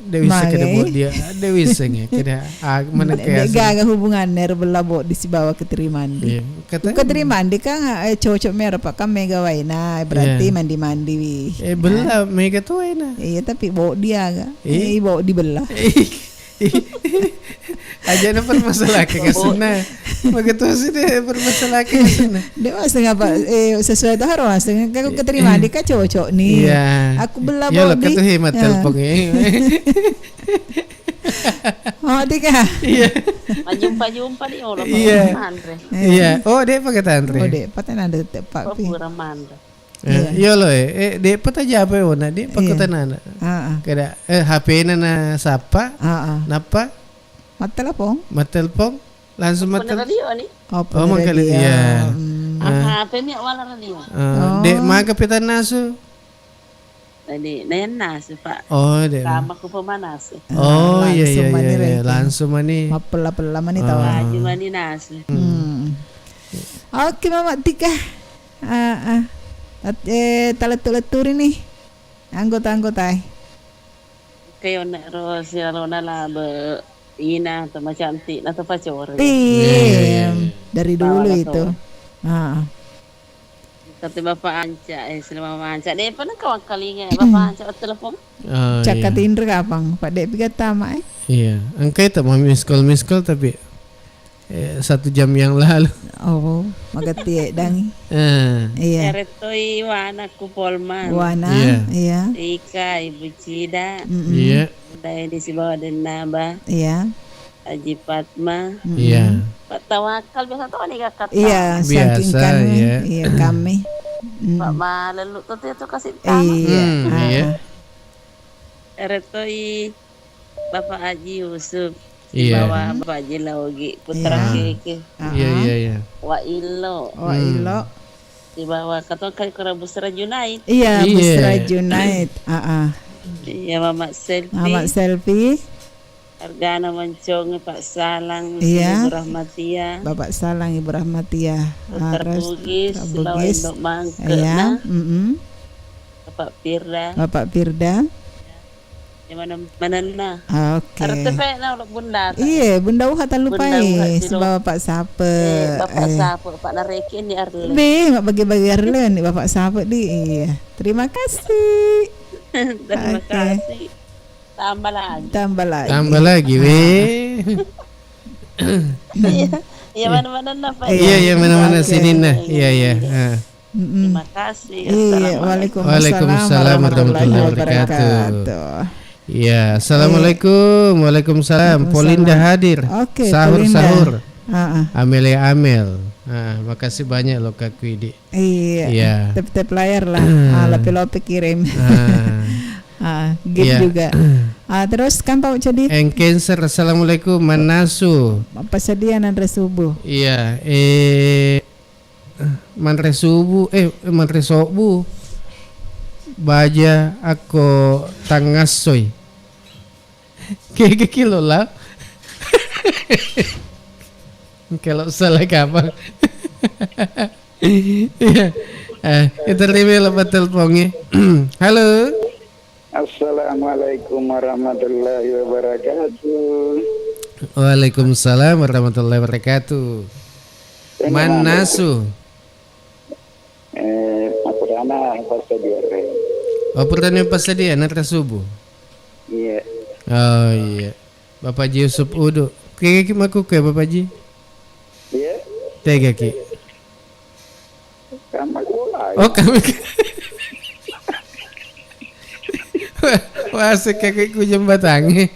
Dewi sekeda dia. Dewi senge keda mana kaya. Gaga hubungan ner belabo di si bawah keterimandi. Keterimandi kan cocok merah Pak kan mega waina berarti mandi wi. Bela mega tuh waina. Iya tapi bawa dia agak. Bawa di belah. Aja na permasalahan ka sana. Magato sih deh permasalahan ka sana. Dia masih ngapa sesuai tuh harus masih aku keterima di ka cocok nih. Aku bela bodi. Ya lo kata hemat telepon Oh Tika. Iya. Jumpa di orang Andre. Iya. Oh dia pakai Andre. Oh dia pakai Andre Pak Pi. Iya lo dia pata japa yo na dia pakai tanana. Kada HP na sapa. Napa? Matelpong langsung radio ni. Oh mangkali iya. HP ni wala radio. Dek maga pitan nasu. Tadi nenas Pak. Oh dek. Sama ku pemanas. Oh iya. Langsung mani. Mapela mani tahu. Laju mani nasi. Oke Mama Tika. Letur ini anggota-anggota. Kayo na Rosia Rona Laba. Ina atau macam cantik atau pacor. Dari dulu itu. Kata Bapak Anca, selama Bapak Anca, dia pernah kawan kalinya Bapak Anca telepon. Cakap Indra kapang, Pak Dek pikat tama Iya, angkai tak mau miss call tapi 1 jam yang lalu. Oh, magati dangi. Iya. Eretoi wana ku Polman. Wana, iya. Ika Ibu Cida. Iya. Dari di bawah dan Naba. Iya. Haji Fatma. Iya. Pak Tawakal biasa tahu nih kakak. Iya, biasa ya. Iya kami. Pak Malalu itu kasih tahu. Iya. Eretoi Bapak Haji Yusuf. Iya. Bawa Bapak Haji Laugi putra keke. Iya. Wa Ilo. Di bawah kata kira Busra Junaid. Iya, Busra Junaid. Iya, Mama Selfie. Mama Selfie. Argana Mancong, Pak Salang, Ibu Rahmatia. Bapak Salang, Ibu Rahmatia. Bugis, Bugis. Iya. Bapak Firda. Mana na? Oke. Artepe na ulah bunda. Iya, bunda hata lupai sebab Bapak Sape. Bapak Sape, Pak Nareki ni Arle. Mak bagi-bagi Arle ni Bapak Sape di. Iya. Terima kasih. Terima kasih. Tambah lagi Iya mana-mana na Pak. Iya mana-mana sini nah. Iya. Terima kasih. Iya, Waalaikumsalam warahmatullahi wabarakatuh. Ya, assalamualaikum, waalaikumsalam. Polinda hadir. Oke, sahur. Amelia Amel. Makasih banyak loh Kak Kwidi. Iya. Tep layar lah. Lopi kirim. Gift juga. Terus kan Pak jadi. Cancer. Assalamualaikum Manasu. Pasadian Andre subuh. Iya. Manre sobu. Baja aku tangasoy. Kayak kilo lah. Kalau salah kapan? Kita terima lepas teleponnya. Halo. Assalamualaikum warahmatullahi wabarakatuh. Waalaikumsalam warahmatullahi wabarakatuh. Manasu. Aku dana pasadiare. Pertanyaan pasadiare nanti subuh. Iya. Oh iya. Bapak Ji Yusuf Udo. Kayak maku ke Bapak Ji. Iya. Tega ki. Kamu mulai. Oh kami. Wah sekaki ku jembatannya.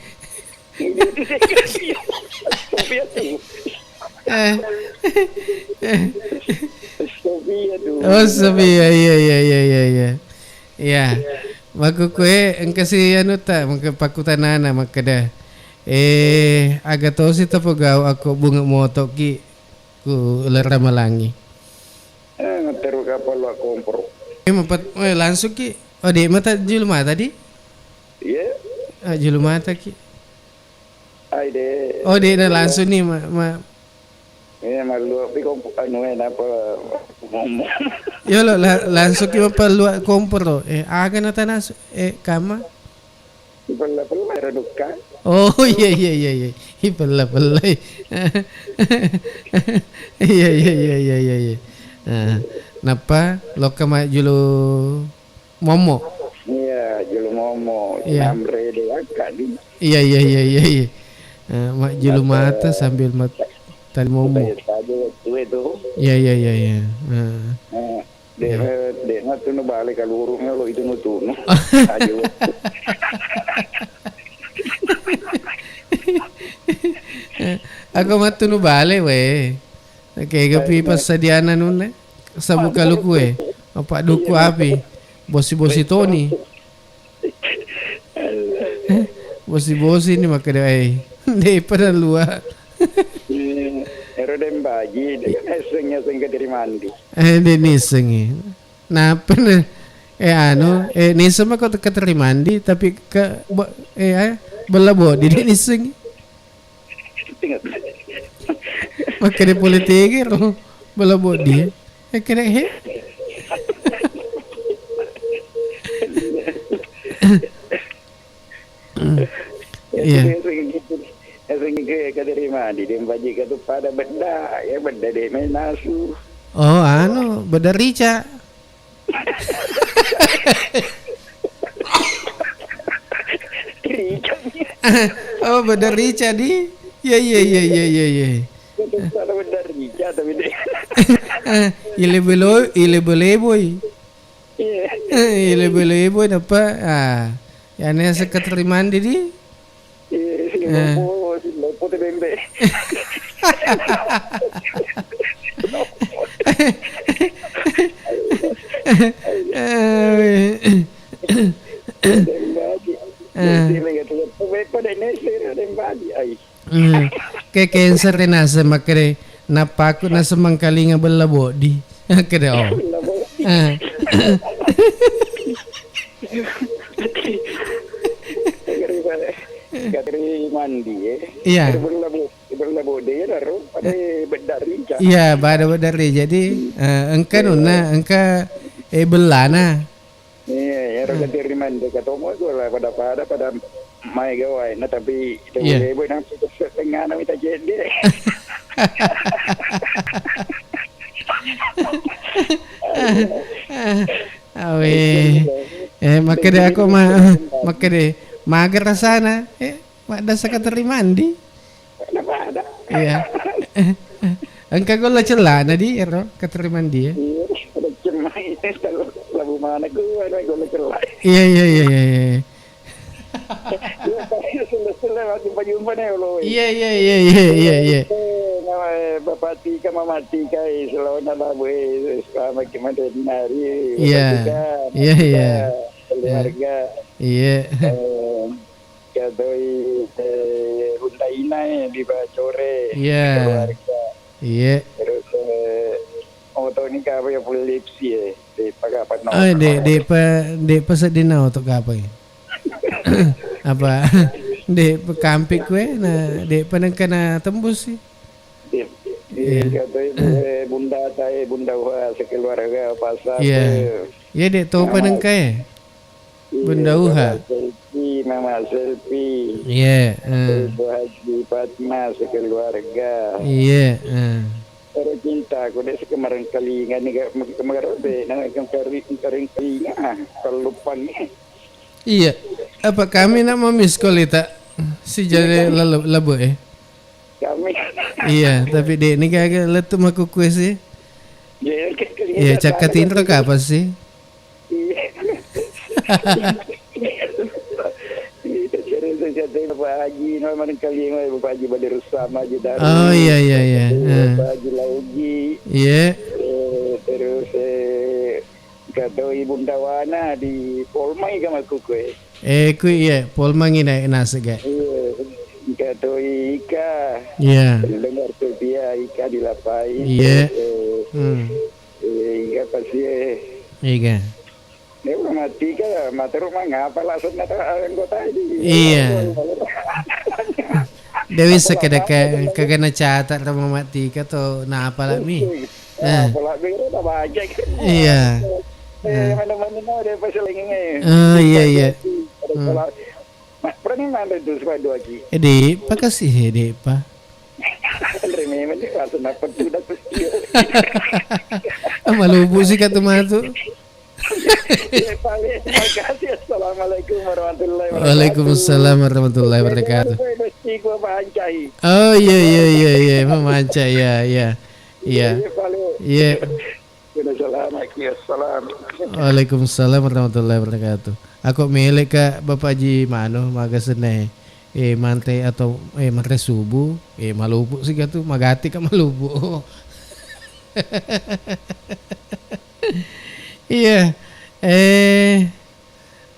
Oh Sofia iya. Ya. Maku kue engkasi anu ta maka pakutanana maka dah. Agak tahu sih tapi gau aku bunga motok ki ku lera malangi. Teru kapal aku kompor. Langsung ki. Oh di mata julma tadi? Iya. Julma ki. Aide. Oh di langsung nih malu tapi kompor anu apa ngomong. Yo lo langsung ki mapalu kompor lo. Aga na tanas kama. Pala reduka. Oh iya. Pala. Iya. Napa lo kama julu momo. Iya, julu momo. Namre de akadi. Iya. Mak julu mata sambil tali momo. Iya. Dek ngatu nu balik kalurungnya lo itu nutuno. Ako matunu bale we. Kayak gapi pas sadiana nun sabu kaluku Apa duku api. Bosi Tony. Bosi ni maka dah Dei pada luar. Erodem baji esengnya sing dari mandi. Niseng. Napa niseng mah kau keteri mandi tapi ke belabo di niseng. Maka dia politik lo belabo dia. Kena Iya. Eseng ke dari mandi dia baji ke tu pada benda dia main nasu. Oh beda rica. Oh beda rica di. Iya. Ada beda rica tapi dia. Ilebeleboy. Ilebeleboy apa? Yang ni sekretari mandi di. Lopo te bembe. Kayak cancer na sa makre napako na sa mangkalinga balabo di. Kada Kateri mandi Iya. Berlabo dia baru pada bedari. Iya, bedari. Jadi engka nuna engka belana. Iya, kateri mandi katomo itu lah pada mai gawai. Nah tapi itu boleh nak setengah nak minta jadi. Makanya aku mager sana. Ada sekretari mandi. Ada. Iya. Engkau kalau celana di kateri mandi ya. Ada celana. labu mana ku ada golek kelai. Iya. Sudah jumpa nih lo. Iya. Nama Bapak Tika Mama Tika selalu nala gue selama gimana dinari. Iya. Keluarga. Iya. Kadoi Bunda Ina di Bacore. Iya. Keluarga. Iya. Terus motor ini apa ya polipsi ya di pagapan. Dek pasadina untuk apa ya? Apa? Dek pekampik gue, nah dek penengkana tembus sih. Kadoi Bunda Wah sekeluarga pasar. Iya dek tahu penengka ya? Bunda Uha. Mama Selfie. Iya. Ibu Haji Fatma sekeluarga. Iya. Pero cinta aku deh kemarin kali nggak nih kemarin deh nang kering kalau lupa nih. Iya. Apa kami nak miss call itu si jadi labu Kami. Iya, tapi dek ni kagak letup aku kue sih. Iya, cakat intro ke apa sih? Bapak Haji, nomor kali ini Bapak Haji Badir sama Haji Darul. Oh iya. Bapak Haji Laugi. Iya. Terus kata Ibu Dawana di Polmai sama kue. Ku iya, Polmai ini nasi gak? Iya. Kata Ika. Iya. Dengar tuh dia Ika dilapai. Iya. Ika pasti. Iya. Dia mati kan, mati rumah ngapa langsung anggota ini. Iya. Dewi sekedar kagak catat rumah mati atau na apa lagi? Pola biru tak baca. Iya. Mana-mana dia pasal ini. Oh iya. Pernah mana itu supaya dua lagi. Edi, pak kasih Edi pak. Remeh ni langsung dapat sudah pasti. Malubu sih kata matu. Terima kasih. Assalamualaikum warahmatullahi wabarakatuh. Waalaikumsalam warahmatullahi wabarakatuh. Oh iya memanca ya. Waalaikumsalam warahmatullahi wabarakatuh. Aku milik ke Bapak Haji Mano maga seneh mantai atau mantai subuh Malubu sih gitu magati ka Malubu. Iya.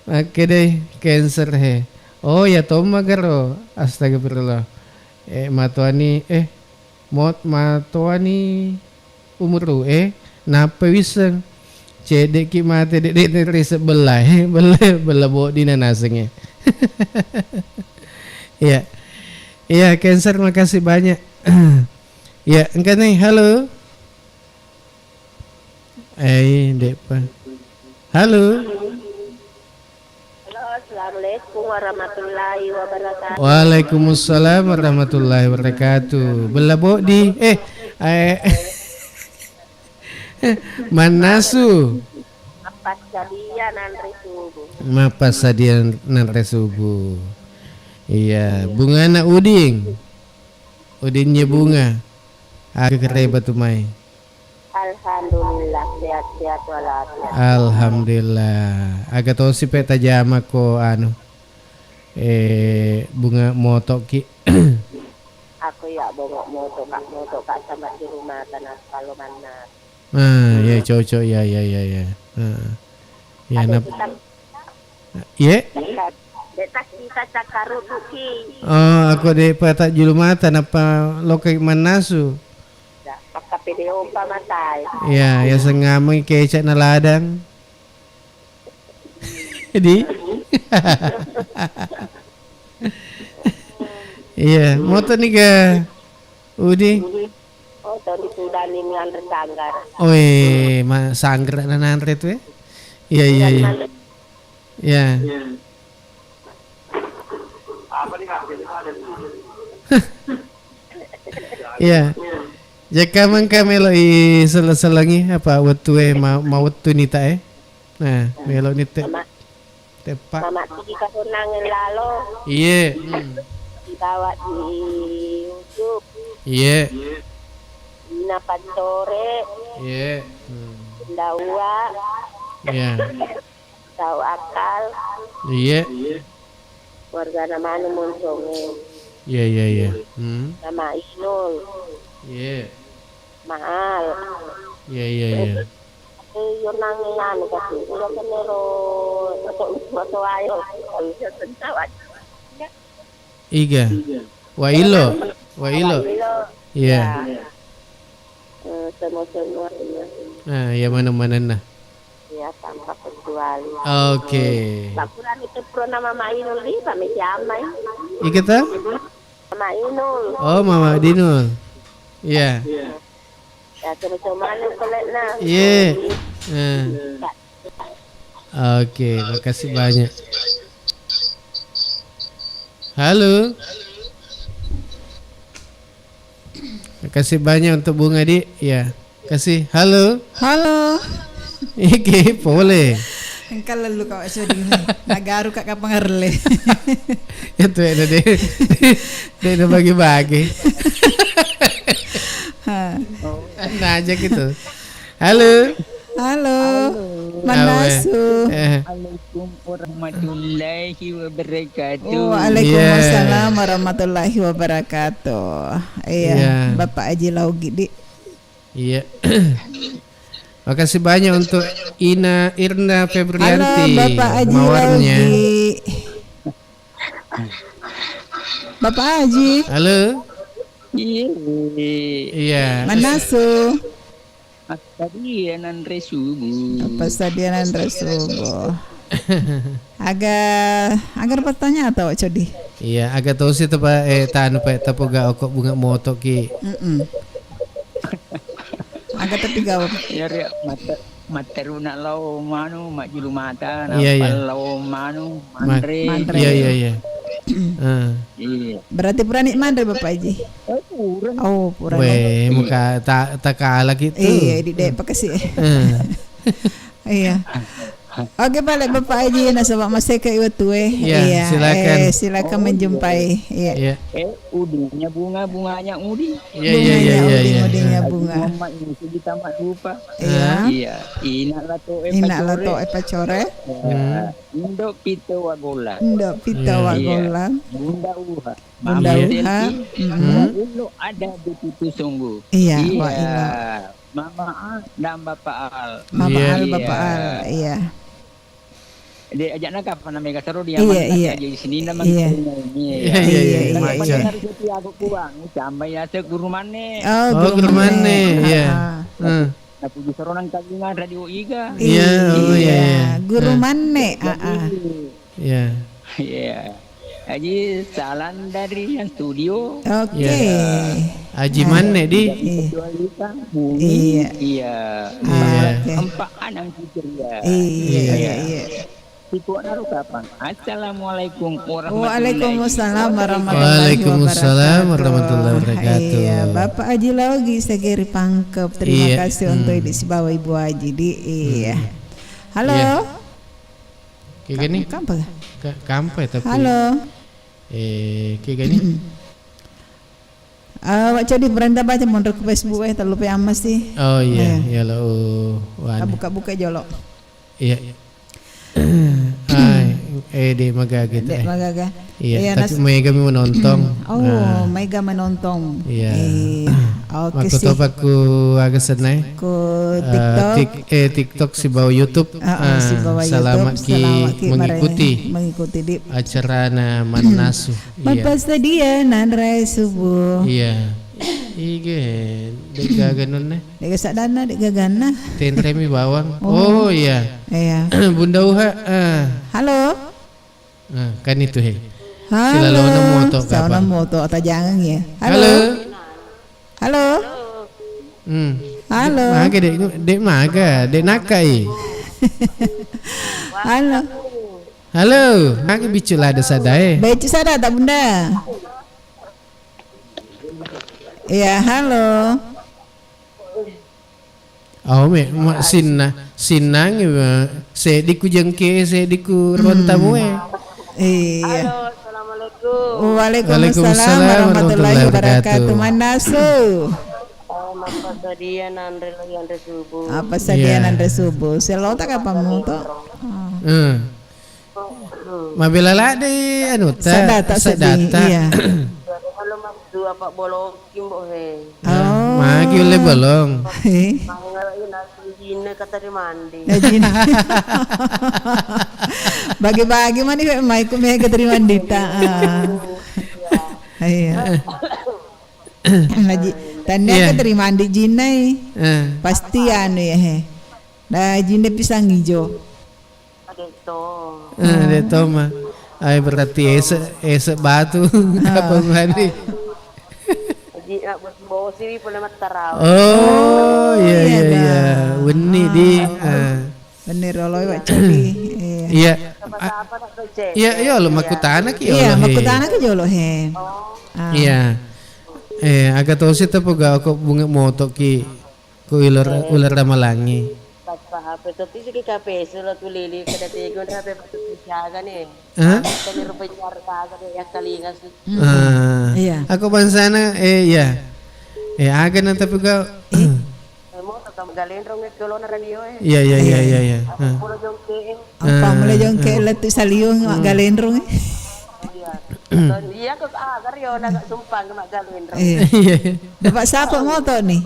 Oke deh, cancer he. Oh ya Tom magaro. Astagfirullah. Matuani matuani umur napa wiseng. Cedek ki mate dek dari sebelah belah bawa di nanasengnya. Iya. Iya, cancer makasih banyak. Ya, engkau nih, halo. Depa. Halo. Halo, assalamualaikum warahmatullahi wabarakatuh. Waalaikumsalam warahmatullahi wabarakatuh. Belabo di Manasu. Mapas jadian nanti subuh. Mapas jadian nanti subuh. Iya, bunga anak uding. Udingnya bunga. Aku kerai batu mai. Alhamdulillah sehat-sehat walafiat. Alhamdulillah. Agak tahu si peta jama ko bunga motok ki. Aku ya bongok motok kak sama di rumah tanah kalau mana. Ya cocok ya. Ya nap. Ye? Detak kita cakaru buki. Oh, aku de peta julu mata napa lokai manasu. Maka video pamatai. Ya sengamai kecak na ladang. Di. Iya, moto nih ga. Udi. Oh, tadi sudah nih ngantre sanggar. Oh, sanggar na nantre tuh ya. Iya. Ya. Apa nih Iya. Jika mangka melo selangi apa waktu mau waktu nita Nah, melo nita. Tepak. Mama tiki kasunangan lalu. Iya. Dibawa di YouTube. Iya. Dina Pansore. Iya. Dawa. Iya. Tahu akal. Iya. Warga nama anu Monsonge. Iya. Nama Isnul. Iya. Maal. Iya. Yo nangi anu kasi. Ulo kenero moto ayo. Bisa tentawat. Iga. Wailo. Iya. Semua. Nah, ya mana-mana nah. Ya tanpa kecuali. Oke. Bakuran itu pro nama Mainul di kami siamai. Ika ta? Mama Inul. Oh, Mama Dinul. Iya. Ya sama-sama anu kolekna. Iya. Oke, makasih banyak. Halo. Makasih banyak untuk Bunga Di. Ya. Kasih. Halo. Iki boleh. Engkau lalu kau sedih. Nagaru kak kapangarle. Itu ada dia bagi-bagi. Nah aja gitu. Halo. Manasu. Assalamualaikum warahmatullahi wabarakatuh. Waalaikumsalam warahmatullahi wabarakatuh. Iya, Bapak Haji Laugi Di. Iya. Makasih banyak untuk Irna Febrianti. Halo Bapak Haji mawarnya. Laugi. Bapak Haji. Halo. Iya. Manasu. Pasadianan Resubu. Agar bertanya atau codi? Iya, agak tahu sih tepa tanu pak tapoga okok bunga moto ki. Agak tapi gawat. Ya materuna lau manu majulu mata lau manu mandre. Iya. Berarti purani mandre Bapak Haji. Oh, purani. Weh, muka tak kalah gitu. Iya, di dek pakasih. Iya. Oke, balik Bapak Haji nasabak masih ke Iwatue. Iya, silakan menjumpai. Iya. Udinya bunganya udi. Iya. Udinya bunga. Mama ini sudah tamat lupa. Iya. Inak lato epacore. Indo pito wagola. Bunda uha. Dulu ada begitu sungguh. Iya. Mama dan Bapak Al. Bapak Al. Iya. Dia ajak nak apa namanya seru dia iya. Di sini nama Iya. Harus aku kurang sampai ya guru mana. Guru mana. Iya. Aku di seronan kagungan radio Iga. Iya. Guru mana. Iya. Haji salam dari yang studio. Oke. Haji mana Di? Iya. Empat anak ceria. Iya. Itu naruh kapan? Assalamualaikum Waalaikumsalam warahmatullahi wabarakatuh. Iya, Bapak Haji Laugi segeri pangkep. Terima kasih untuk si bawa Ibu Haji Di. Iya. Halo. Kayak gini? Kampai tapi. Halo. Kayak gini. Wak jadi beranda baca mundur ke Facebook terlalu amas sih. Oh iya, lo. Buka jolok. Iya. Dek Magaga. Dek Magaga. Iya, tapi Mega menonton. Mega menonton. Iya. Oke sih. Aku agak senang. Ku TikTok. TikTok si bawa YouTube. Si bawa selamat mengikuti di acara na Manasu. Bapak sedia nanrai subuh. Iya. Ige, dek gaganon nih. Dek sadana, dek gagana. Tentremi bawang. Oh iya. Iya. Bunda Uha. Halo. Kan itu he. Halo. Sila moto atau jangan ya. Halo. Halo. Maga dek maga, dek nakai. Halo. Maga bicu ada sadai. Bicu sada tak bunda. Iya, halo. Mak sinang sediku jengke sediku rontamu. Iya. Halo, assalamualaikum. Waalaikumsalam warahmatullahi wabarakatuh. Manasu. apa sadia Andre lagi Andre subuh. Apa sadia Andre subuh. Selo tak apa mu to? Mabila lah di anu sedata. Iya. Kalau masuk apa bolong kimbo he. Magi oleh bolong. Mangalain aku jina kata di mandi. Bagi-bagi mana kau mai ku me keterima dita. Iya. Lagi tanda keterima di jinai. Pasti anu ya he. Dah jinai pisang hijau. Deto mah. Ay berarti esek batu apa hari. Bawa sini pula mataraw. Oh iya. Weni di. Bener roloi wak celi. Iya. Iya lo makutana ki. Iya makutana ki jolo he. Iya. Agak tahu sih tapi gak aku bunga moto ki ku ular ramalangi. HP tapi sih kape selo tulili kada tegon HP siaga nih. Kami rupa cara ya kalingas. Iya. Aku bansana iya. Aga na tapi gak. Mo tatam galendrong ke kolona radio Iya. Pulo jongke. Apa mulai jongke letu saliung mak galendrong. Iya kok karyo na sumpang mak galendrong. Iya. Bapak siapa moto nih?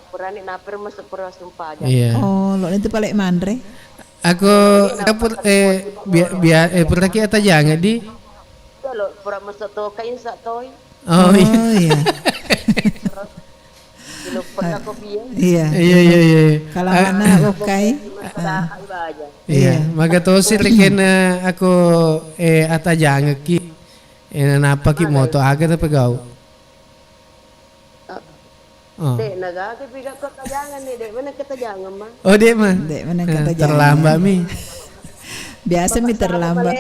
Purani naper masuk pura sumpah aja. Iya. Oh, lo itu paling mandre. Aku dapur biar pernah kita jangan di. Lo pura masuk to kain sak toy. Oh iya. Lo pernah kopi. Iya. Kalau mana okai. Iya. Maga to sih kena aku ata jangan ki. Napa ki moto aga tapi gau. Dek naga ke piga kota jangan nih dek mana kata jangan mah. Oh dek mah. Dek mana kata jangan. Terlambat mi. Biasa mi terlambat.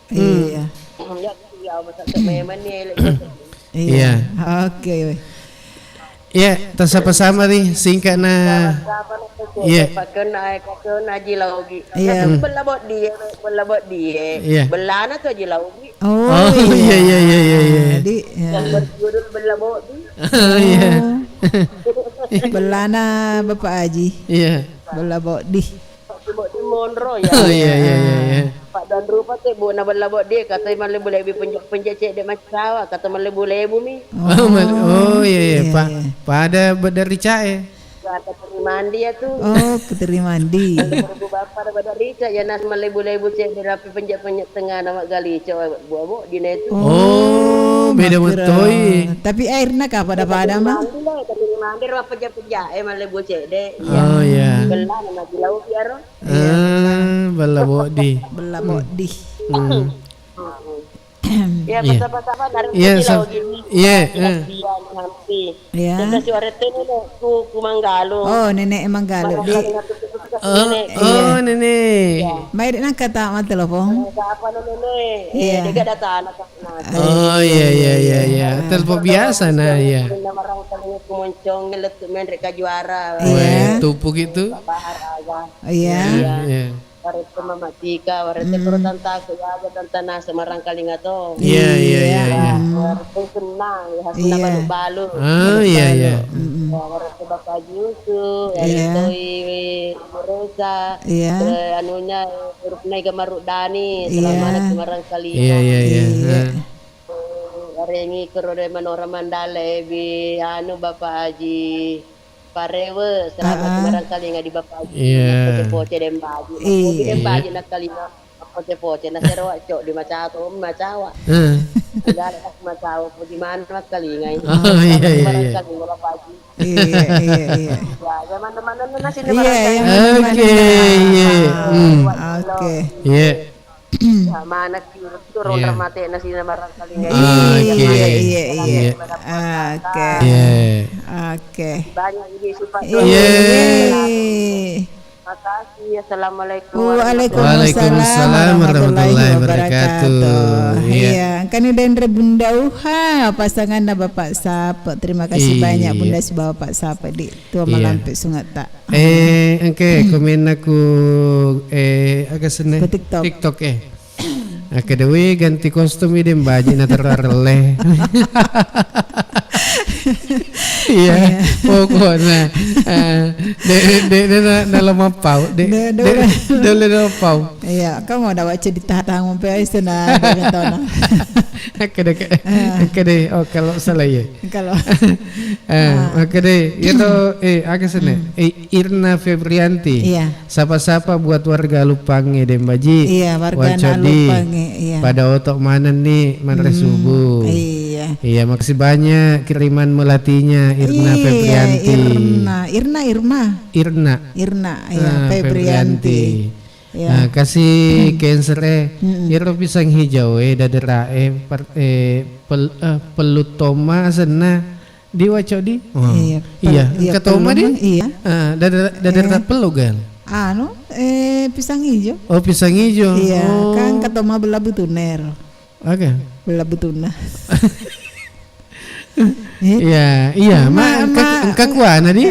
Iya. Iya. Oke. Iya, sama nih singkat na. Iya. Pakai naik haji laugi. Iya. Belabot dia. Iya. Belana tu haji laugi. Oh iya. Jadi yang berjudul belabot dia. Iya. Belana Bapak Haji. Iya. Belabot di. Belabot di Monro ya. Oh iya. Pak dan rupa tu bu na belabot dia kata malah boleh penjecek dia macam kata malah boleh bumi. Oh iya. Pada berdari cae. Kata mandi ya tu. Oh, keterimaan di. Ibu bapa pada rica ya nas malebu-lebu cek di rapi penjak tengah nama gali coba buah di netu. Oh, beda betul. Tapi airnya kah pada mah? Mandi rapi penjak malebu cek deh. Oh iya. Belah nama dilau biaro. Belabot di. Ya bersama-sama dari dilau gini. Iya. Ya. Jadi orang tu ku Manggalo. Oh, nenek Manggalo. Oh, nenek. Mai nak kata mah telepon. Apa nenek? Iya. Dia datang anak. Oh iya. Telepon biasa nah ya. Orang kali kemoncong ngeletuk mereka juara. Iya. Tupuk itu. Iya. Warete Mama Tika, warete Protanta, Kuyaga Tantana Semarang Kalingato. Iya. Warete senang, hasna balu-balu. Oh iya. Warete Bapak Yusu, warete Rosa. Anunya Rupnai Gamaruk Dani, selama Semarang Kalingato. Iya. Arengi kerode Manora Mandale bi anu Bapak Haji Parewe selamat Semarang Kalinga di Bapak Haji. Poce dembaji. Poce dembaji nak Kalinga. Poce nak serawak cok di Macato, Macawa. Enggak ada Macawa di mana Mas Kalinga ini. Oh iya. Kalinga Bapak Haji. Iya. Ya, zaman-zaman nasi di Oke. Iya. Mana turun mati nasi Semarang Kalinga. Iya. Oke. Banyak ini sifat. Makasih. Assalamualaikum. Waalaikumsalam warahmatullahi wabarakatuh. Iya, kan Dendra Bunda Uha pasangan Bapak Sap. Terima kasih banyak Bunda si Bapak Sap di Tua Malampik Sungai Tak. Komen aku agak seneng TikTok Akedewi ganti kostum ini baju na terarleh. Iya, pokoknya dalam mapau, dalam mapau. Iya, kau mau dapat cerita tentang apa itu na begitu. Kade, oh kalau salah ya. Kalau, kade, itu agak sana. Irna Febrianti. Iya. Sapa-sapa buat warga Lupange Dembaji. Iya, warga Lupange. Iya. Pada otok mana nih, mana subuh. Iya. Iya, makasih banyak kiriman melatinya Irna Febrianti. Irna, ya, Febrianti. Ya. Nah, kasih cancer iro pisang hijau dadera pelutoma sana di wacodi. Oh. Iya. Ketoma di? Iya. Dadera pelu kan? Pisang hijau. Oh, pisang hijau. Iya, kan ketoma belabu tuner. Oke. Belabu tuna. Iya, engkak kuana di.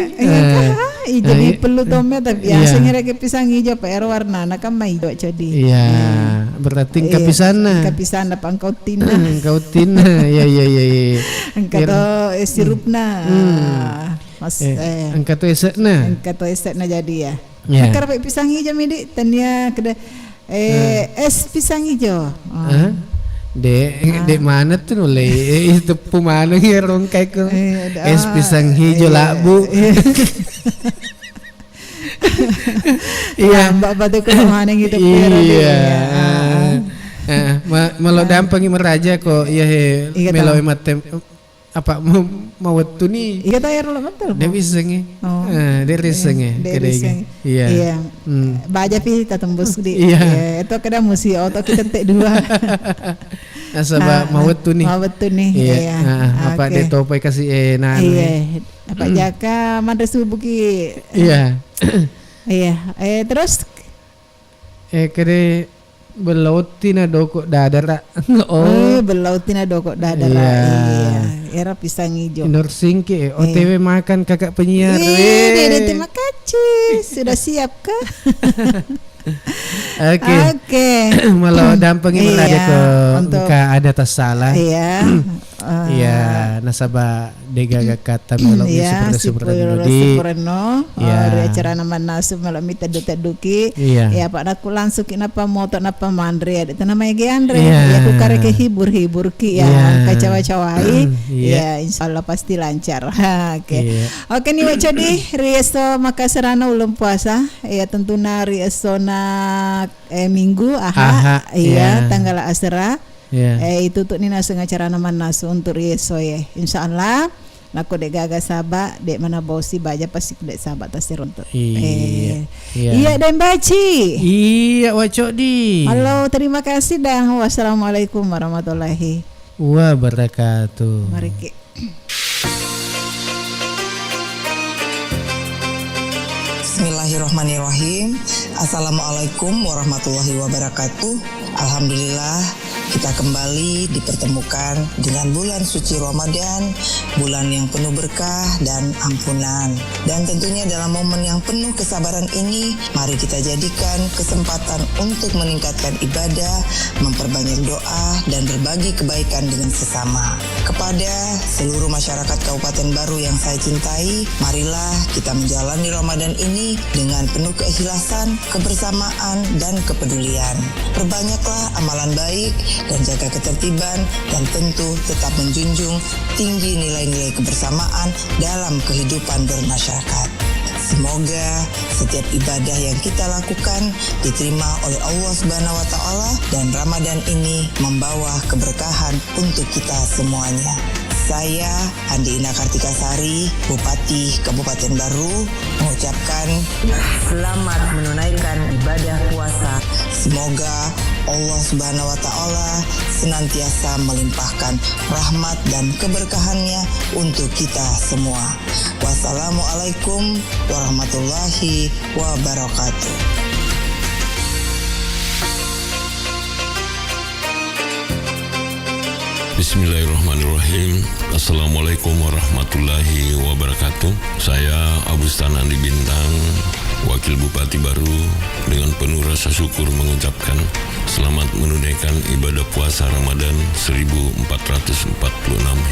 Jadi perlu tome tapi biasanya rek pisang hijau PR warna nak mai do jadi. Iya, berarti engkak pisana pangkau tina. Engkau tina. Iya. Engkau to sirupna. Mas engkau to esekna. Engkau to esekna jadi ya. Karena pisang hijau midi tanya keda es pisang hijau. Dek mana tuh nule itu pemana ngerong kayak ke es pisang hijau lah bu. Iya mbak batu ke mana gitu. Iya. Malah dampangi meraja kok iya melo matem apa mau waktu nih? Iya tayar lo betul. Dia bisengnya. Dia risengnya. Iya. Baja pi kita tembus di. Iya. Itu kada musi auto kita tek dua. Asaba mau waktu nih. Mau waktu nih. Iya. Apa dia topai kasih Iya. Apa jaka mandre subuh ki. Iya. Iya. Terus. Kere belautina doko dadara. Belautina doko dadara. Iya. Era pisang hijau. Nursing ke OTW makan kakak penyiar. Terima kasih. Sudah siap kah? Oke. Malah dampengin aja ke ada tas salah. Iya. Iya, nasaba dega kata melo seperti di acara nama nasu melo mita duki. Ya Pak aku langsung kenapa moto napa mandre itu namanya Geandre. Ya aku karek hibur ki ya kacawa-cawai. Ya insyaallah pasti lancar. Oke nih wacodi rieso makasarana ulum puasa. Ya tentunya riesona minggu iya tanggal asera. Itu tuh nina sengacara nama nasu untuk rieso ya insyaallah nako dek gaga sabak dek mana bosi baja pasti dek sabak tasir untuk iya dan baci iya wacok di halo terima kasih dan wassalamualaikum warahmatullahi wabarakatuh. Mari ki. Bismillahirrahmanirrahim. Assalamualaikum warahmatullahi wabarakatuh. Alhamdulillah kita kembali dipertemukan dengan bulan suci Ramadan, bulan yang penuh berkah dan ampunan. Dan tentunya dalam momen yang penuh kesabaran ini, mari kita jadikan kesempatan untuk meningkatkan ibadah, memperbanyak doa, dan berbagi kebaikan dengan sesama. Kepada seluruh masyarakat Kabupaten Baru yang saya cintai, marilah kita menjalani Ramadan ini dengan penuh keikhlasan, kebersamaan, dan kepedulian. Perbanyaklah amalan baik dan jaga ketertiban dan tentu tetap menjunjung tinggi nilai-nilai kebersamaan dalam kehidupan bermasyarakat. Semoga setiap ibadah yang kita lakukan diterima oleh Allah Subhanahu wa taala dan Ramadan ini membawa keberkahan untuk kita semuanya. Saya Andi Ina Kartikasari, Bupati Kabupaten Baru, mengucapkan selamat menunaikan ibadah puasa. Semoga Allah Subhanahu wa taala senantiasa melimpahkan rahmat dan keberkahannya untuk kita semua. Wassalamualaikum warahmatullahi wabarakatuh. Bismillahirrahmanirrahim. Assalamualaikum warahmatullahi wabarakatuh. Saya Abu Stan Andi Bintang Wakil Bupati baru dengan penuh rasa syukur mengucapkan selamat menunaikan ibadah puasa Ramadan 1446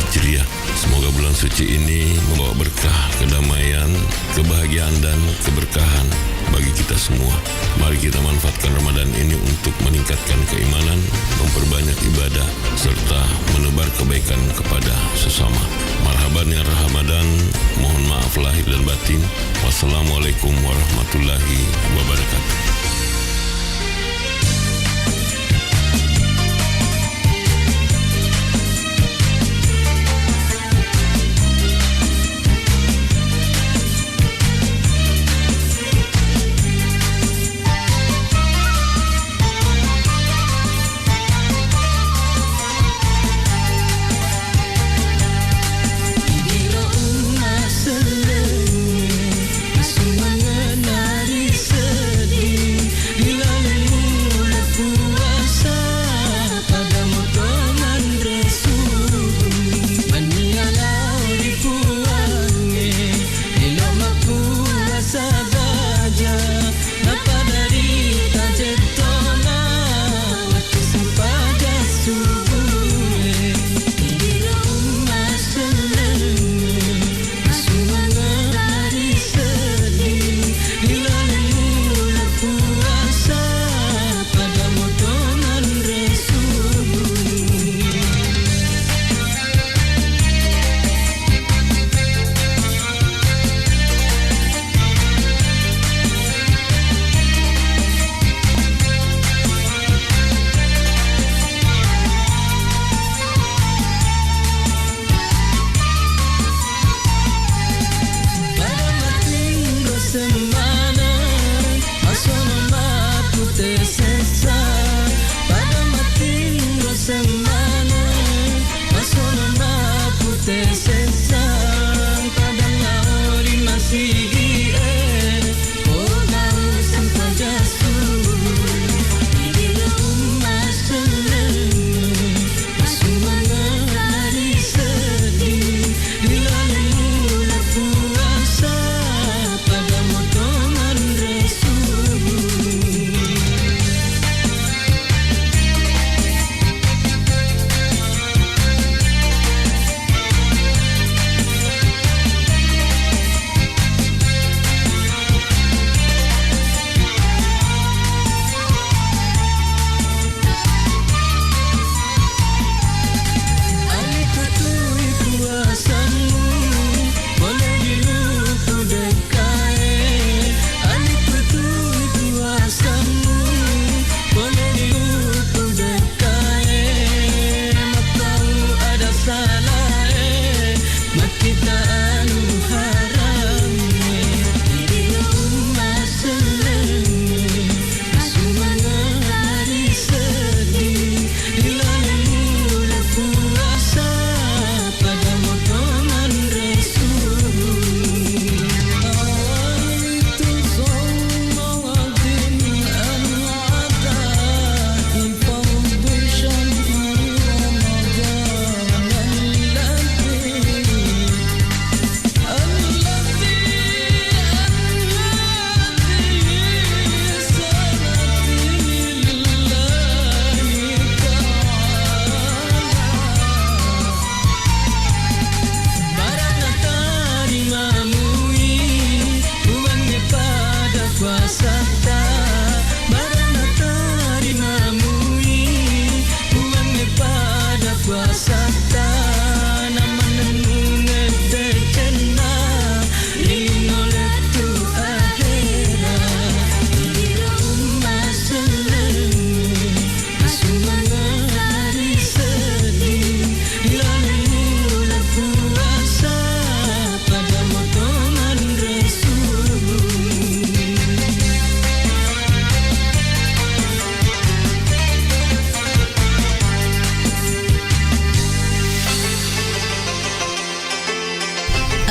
Hijriah. Semoga bulan suci ini membawa berkah, kedamaian, kebahagiaan dan keberkahan bagi kita semua. Mari kita manfaatkan Ramadan ini untuk meningkatkan keimanan, memperbanyak ibadah, serta menebar kebaikan kepada sesama. Marhaban ya Ramadan, mohon maaf lahir dan batin. Wassalamualaikum warahmatullahi wabarakatuh.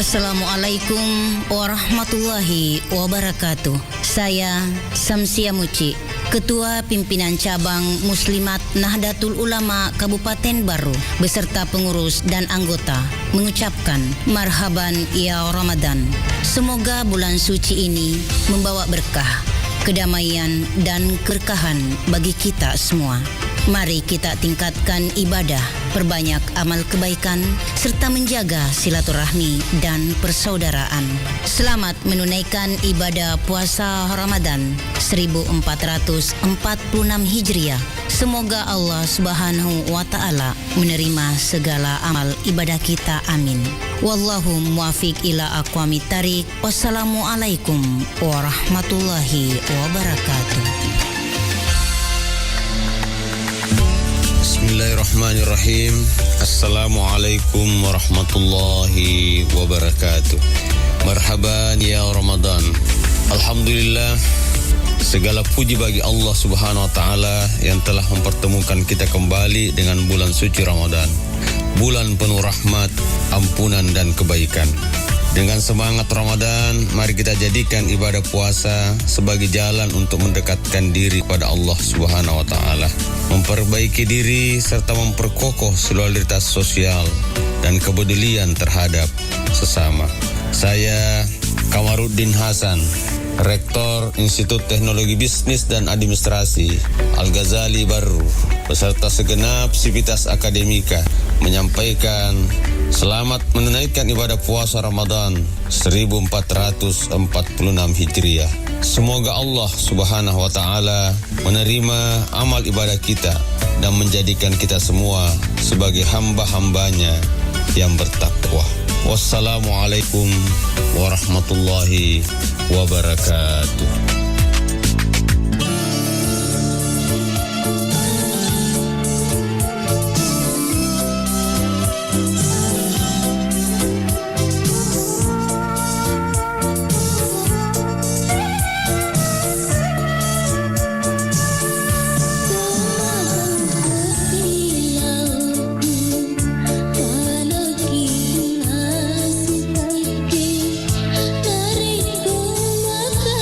Assalamualaikum warahmatullahi wabarakatuh. Saya Samsia Muci Ketua Pimpinan Cabang Muslimat Nahdlatul Ulama Kabupaten Baru beserta pengurus dan anggota mengucapkan marhaban ya Ramadan. Semoga bulan suci ini membawa berkah, kedamaian dan keberkahan bagi kita semua. Mari kita tingkatkan ibadah, perbanyak amal kebaikan, serta menjaga silaturahmi dan persaudaraan. Selamat menunaikan ibadah puasa Ramadan 1446 Hijriah. Semoga Allah Subhanahu wa Ta'ala menerima segala amal ibadah kita. Amin. Wallahu muwafiq ila aqwamit thariq. Wassalamualaikum warahmatullahi wabarakatuh. Bismillahirrahmanirrahim. Assalamualaikum warahmatullahi wabarakatuh. Marhaban ya Ramadan. Alhamdulillah, segala puji bagi Allah Subhanahu wa Ta'ala yang telah mempertemukan kita kembali dengan bulan suci Ramadan, bulan penuh rahmat, ampunan dan kebaikan. Dengan semangat Ramadan, mari kita jadikan ibadah puasa sebagai jalan untuk mendekatkan diri kepada Allah Subhanahu wa Ta'ala, memperbaiki diri serta memperkokoh solidaritas sosial dan kepedulian terhadap sesama. Saya Kamaruddin Hasan, Rektor Institut Teknologi Bisnis dan Administrasi Al-Ghazali Baru, beserta segenap sivitas akademika menyampaikan selamat menunaikan ibadah puasa Ramadan 1446 Hijriah. Semoga Allah Subhanahu wa Ta'ala menerima amal ibadah kita dan menjadikan kita semua sebagai hamba-hambanya yang bertakwa. Wassalamualaikum warahmatullahi wabarakatuh. Tariku mata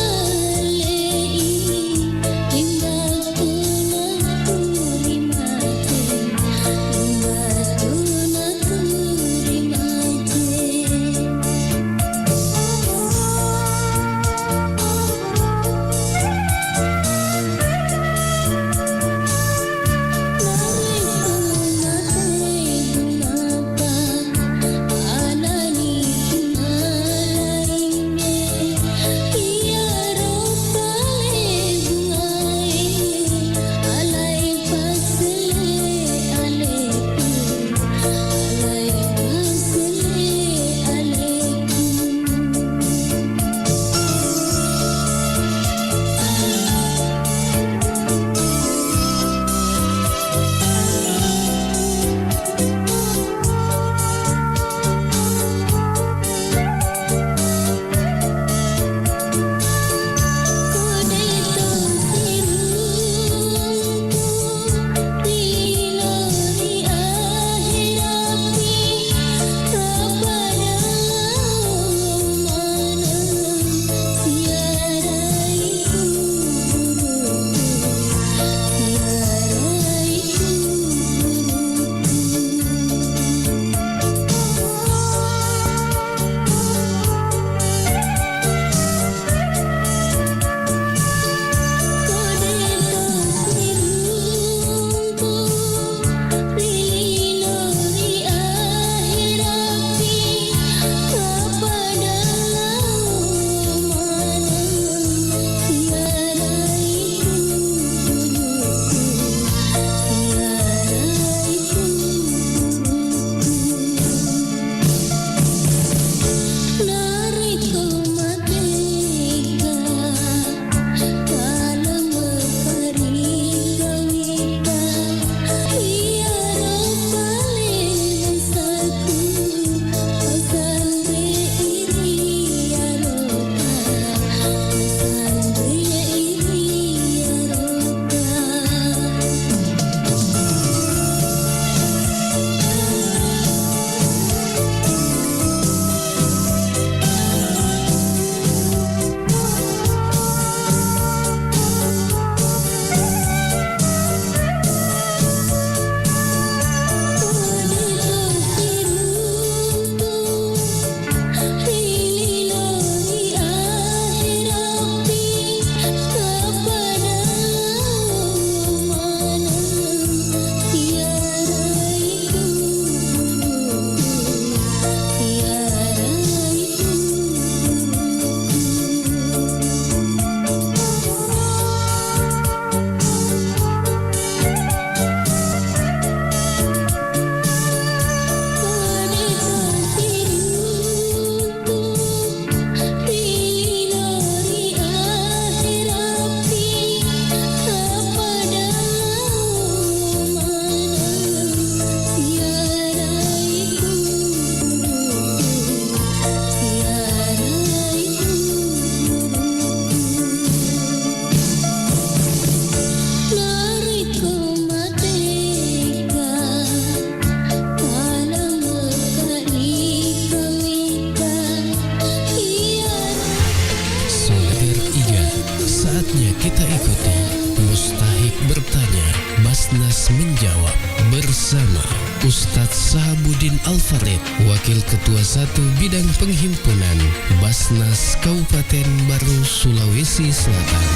Saatnya kita ikuti Mustahik Bertanya, Basnas Menjawab bersama Ustadz Sahabuddin Al-Farid, Wakil Ketua 1 Bidang Penghimpunan Basnas Kabupaten Baru, Sulawesi Selatan.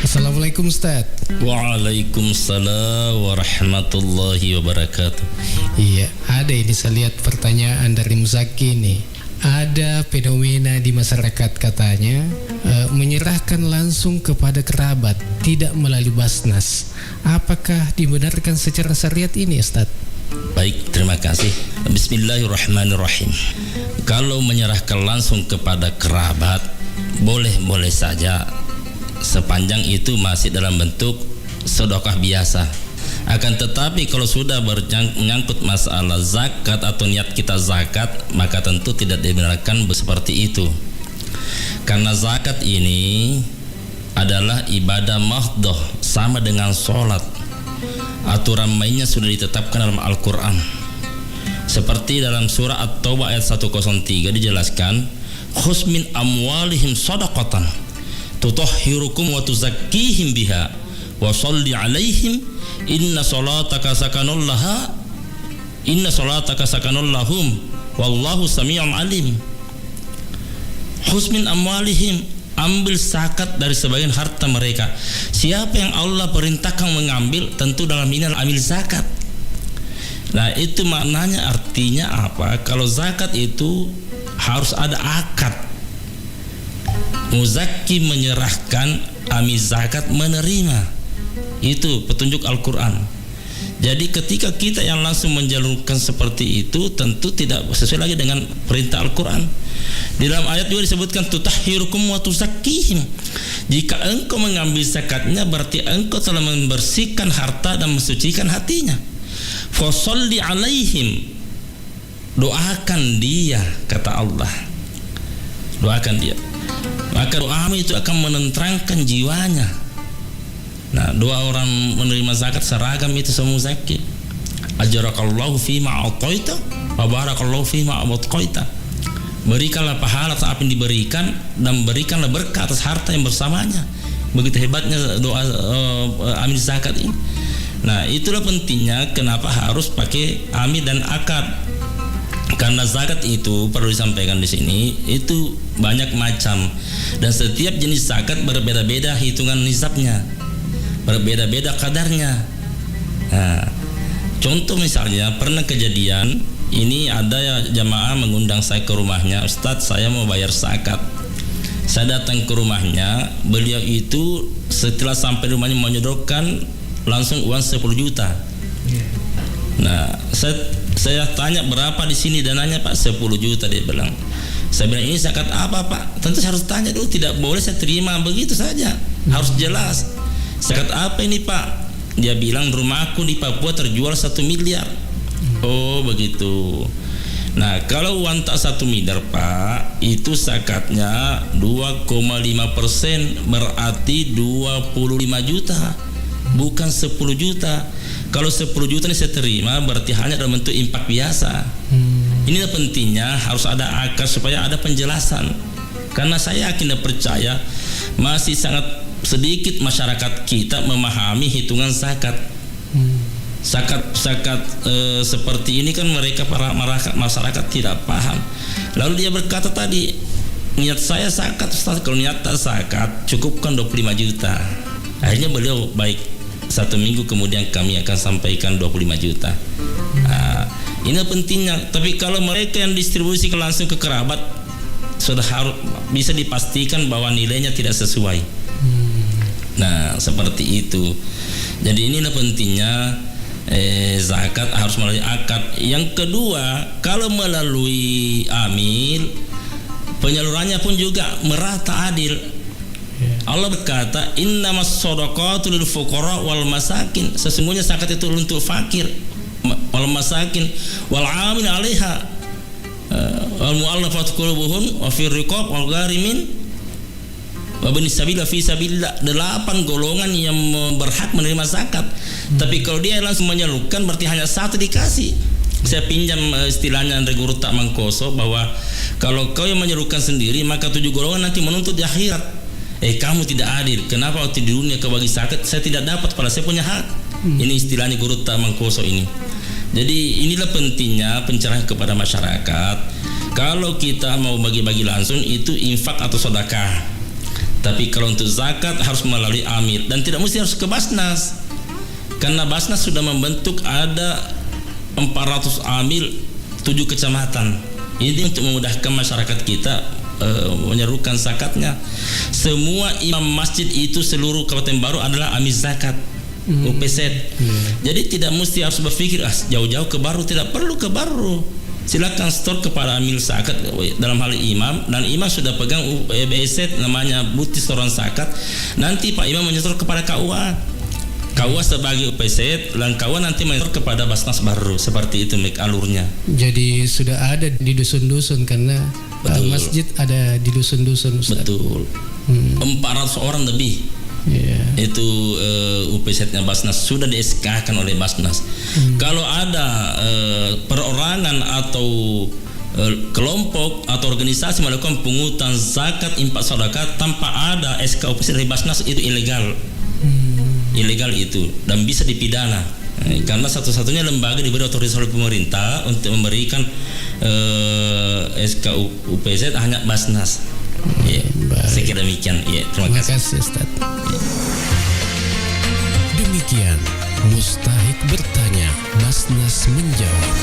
Assalamualaikum Ustaz. Waalaikumsalam warahmatullahi wabarakatuh. Iya, ada ini saya lihat pertanyaan dari Muzaki nih. Ada fenomena di masyarakat katanya menyerahkan langsung kepada kerabat, tidak melalui Basnas. Apakah dibenarkan secara syariat ini, Ustaz? Baik, terima kasih. Bismillahirrahmanirrahim. Kalau menyerahkan langsung kepada kerabat, boleh-boleh saja, sepanjang itu masih dalam bentuk sedekah biasa. Akan tetapi kalau sudah menyangkut masalah zakat atau niat kita zakat, maka tentu tidak dibenarkan seperti itu. Karena zakat ini adalah ibadah mahdhah, sama dengan sholat. Aturan mainnya sudah ditetapkan dalam Al-Quran. Seperti dalam surah At-Taubah ayat 103 dijelaskan, khudz min amwalihim shadaqatan tutahhirukum wa tuzakkihim biha wa sholli alaihim inna salataka sakanul lahum wallahu sami'un alim. Khudz min amwalihim, ambil zakat dari sebagian harta mereka. Siapa yang Allah perintahkan mengambil, tentu dalam ini ambil zakat. Nah, itu maknanya, artinya apa? Kalau zakat itu harus ada akad. Muzakki menyerahkan, amil zakat menerima. Itu petunjuk Al-Quran. Jadi ketika kita yang langsung menjalurkan seperti itu, tentu tidak sesuai lagi dengan perintah Al-Quran. Di dalam ayat juga disebutkan tutahhirukum wa tuzakkihim. Jika engkau mengambil zakatnya, berarti engkau telah membersihkan harta dan mensucikan hatinya. Fasholli alaihim, doakan dia, kata Allah. Doakan dia. Maka doamu itu akan menenteramkan jiwanya. Nah, doa orang menerima zakat seragam itu semua zakit. Ajarakallahu fima a'taita wa barakallahu fima abqaita. Berikanlah pahala atas apa yang diberikan, dan berikanlah berkah atas harta yang bersamanya. Begitu hebatnya doa amil zakat ini. Nah, itulah pentingnya kenapa harus pakai amil dan akad. Karena zakat itu perlu disampaikan di sini, itu banyak macam, dan setiap jenis zakat berbeda-beda hitungan nisabnya, berbeda-beda kadarnya. Nah, contoh misalnya pernah kejadian ini, ada jamaah mengundang saya ke rumahnya, Ustadz saya mau bayar zakat. Saya datang ke rumahnya, beliau itu setelah sampai rumahnya menyodorkan langsung uang 10 juta. Nah, saya tanya berapa di sini dananya Pak? 10 juta dia bilang. Saya bilang ini zakat apa Pak? Tentu saya harus tanya dulu, tidak boleh saya terima begitu saja, harus jelas. Zakat apa ini Pak? Dia bilang rumahku di Papua terjual 1 miliar. Oh begitu. Nah, kalau uang tak 1 miliar Pak, itu zakatnya 2,5%, berarti 25 juta, bukan 10 juta. Kalau 10 juta ini saya terima, berarti hanya dalam bentuk impak biasa. Inilah pentingnya harus ada akad supaya ada penjelasan. Karena saya yakin dan percaya masih sangat sedikit masyarakat kita memahami hitungan zakat. Zakat seperti ini kan mereka para masyarakat tidak paham. Lalu dia berkata tadi, niat saya zakat Ustaz, kalau niat tak zakat cukupkan 25 juta. Akhirnya beliau baik, 1 minggu kemudian kami akan sampaikan 25 juta. Nah, ini pentingnya. Tapi kalau mereka yang distribusi langsung ke kerabat, sudah harus bisa dipastikan bahwa nilainya tidak sesuai. Nah, seperti itu. Jadi inilah pentingnya zakat harus melalui akad. Yang kedua, kalau melalui amil, penyalurannya pun juga merata adil. Allah berkata, innamas shadaqatu lil fuqara wal masakin. Sesungguhnya zakat itu untuk fakir, wal masakin, wal 'amil 'alaiha, wal mu'allafat qulubuhum, wa fir riqab wal gharimin, wa bin sabila fi sabilillah. 8 golongan yang berhak menerima zakat. Tapi kalau dia langsung menyalurkan, berarti hanya 1 dikasih. Saya pinjam istilahnya dari Guru Tak Mangkoso, bahwa kalau kau yang menyalurkan sendiri, maka 7 golongan nanti menuntut di akhirat. kamu tidak adil. Kenapa waktu di dunia kau bagi zakat saya tidak dapat, padahal saya punya hak. Ini istilahnya Guruta Mangkoso ini. Jadi inilah pentingnya pencerahan kepada masyarakat. Kalau kita mau bagi-bagi langsung itu infak atau sedekah. Tapi kalau untuk zakat harus melalui amil dan tidak mesti harus ke Basnas. Karena Basnas sudah membentuk ada 400 amil 7 kecamatan. Ini untuk memudahkan masyarakat kita menyerukan zakatnya. Semua imam masjid itu seluruh Kabupaten Baru adalah amil zakat UPZ. Jadi tidak mesti harus berpikir jauh-jauh ke Baru, tidak perlu ke Baru. Silakan store kepada amil zakat dalam hal imam, dan imam sudah pegang BZ namanya bukti setoran zakat. Nanti Pak Imam menyetor kepada KUA. KUA sebagai UPZ dan KUA nanti menyetor kepada Basnas Baru. Seperti itu alurnya. Jadi sudah ada di dusun-dusun karena masjid ada di dusun-dusun. Betul. 400 orang lebih. Itu UPZ-nya Basnas sudah di-SK-kan oleh Basnas. Kalau ada perorangan atau kelompok atau organisasi melakukan pungutan zakat, infak, sedekah tanpa ada SK UPZ dari Basnas, itu ilegal. Ilegal itu dan bisa dipidana. Karena satu-satunya lembaga diberi otoritas oleh pemerintah untuk memberikan SK UPZ hanya Basnas. Saya kira demikian. Terima kasih Ustaz. Demikian Mustahik bertanya, Basnas menjawab.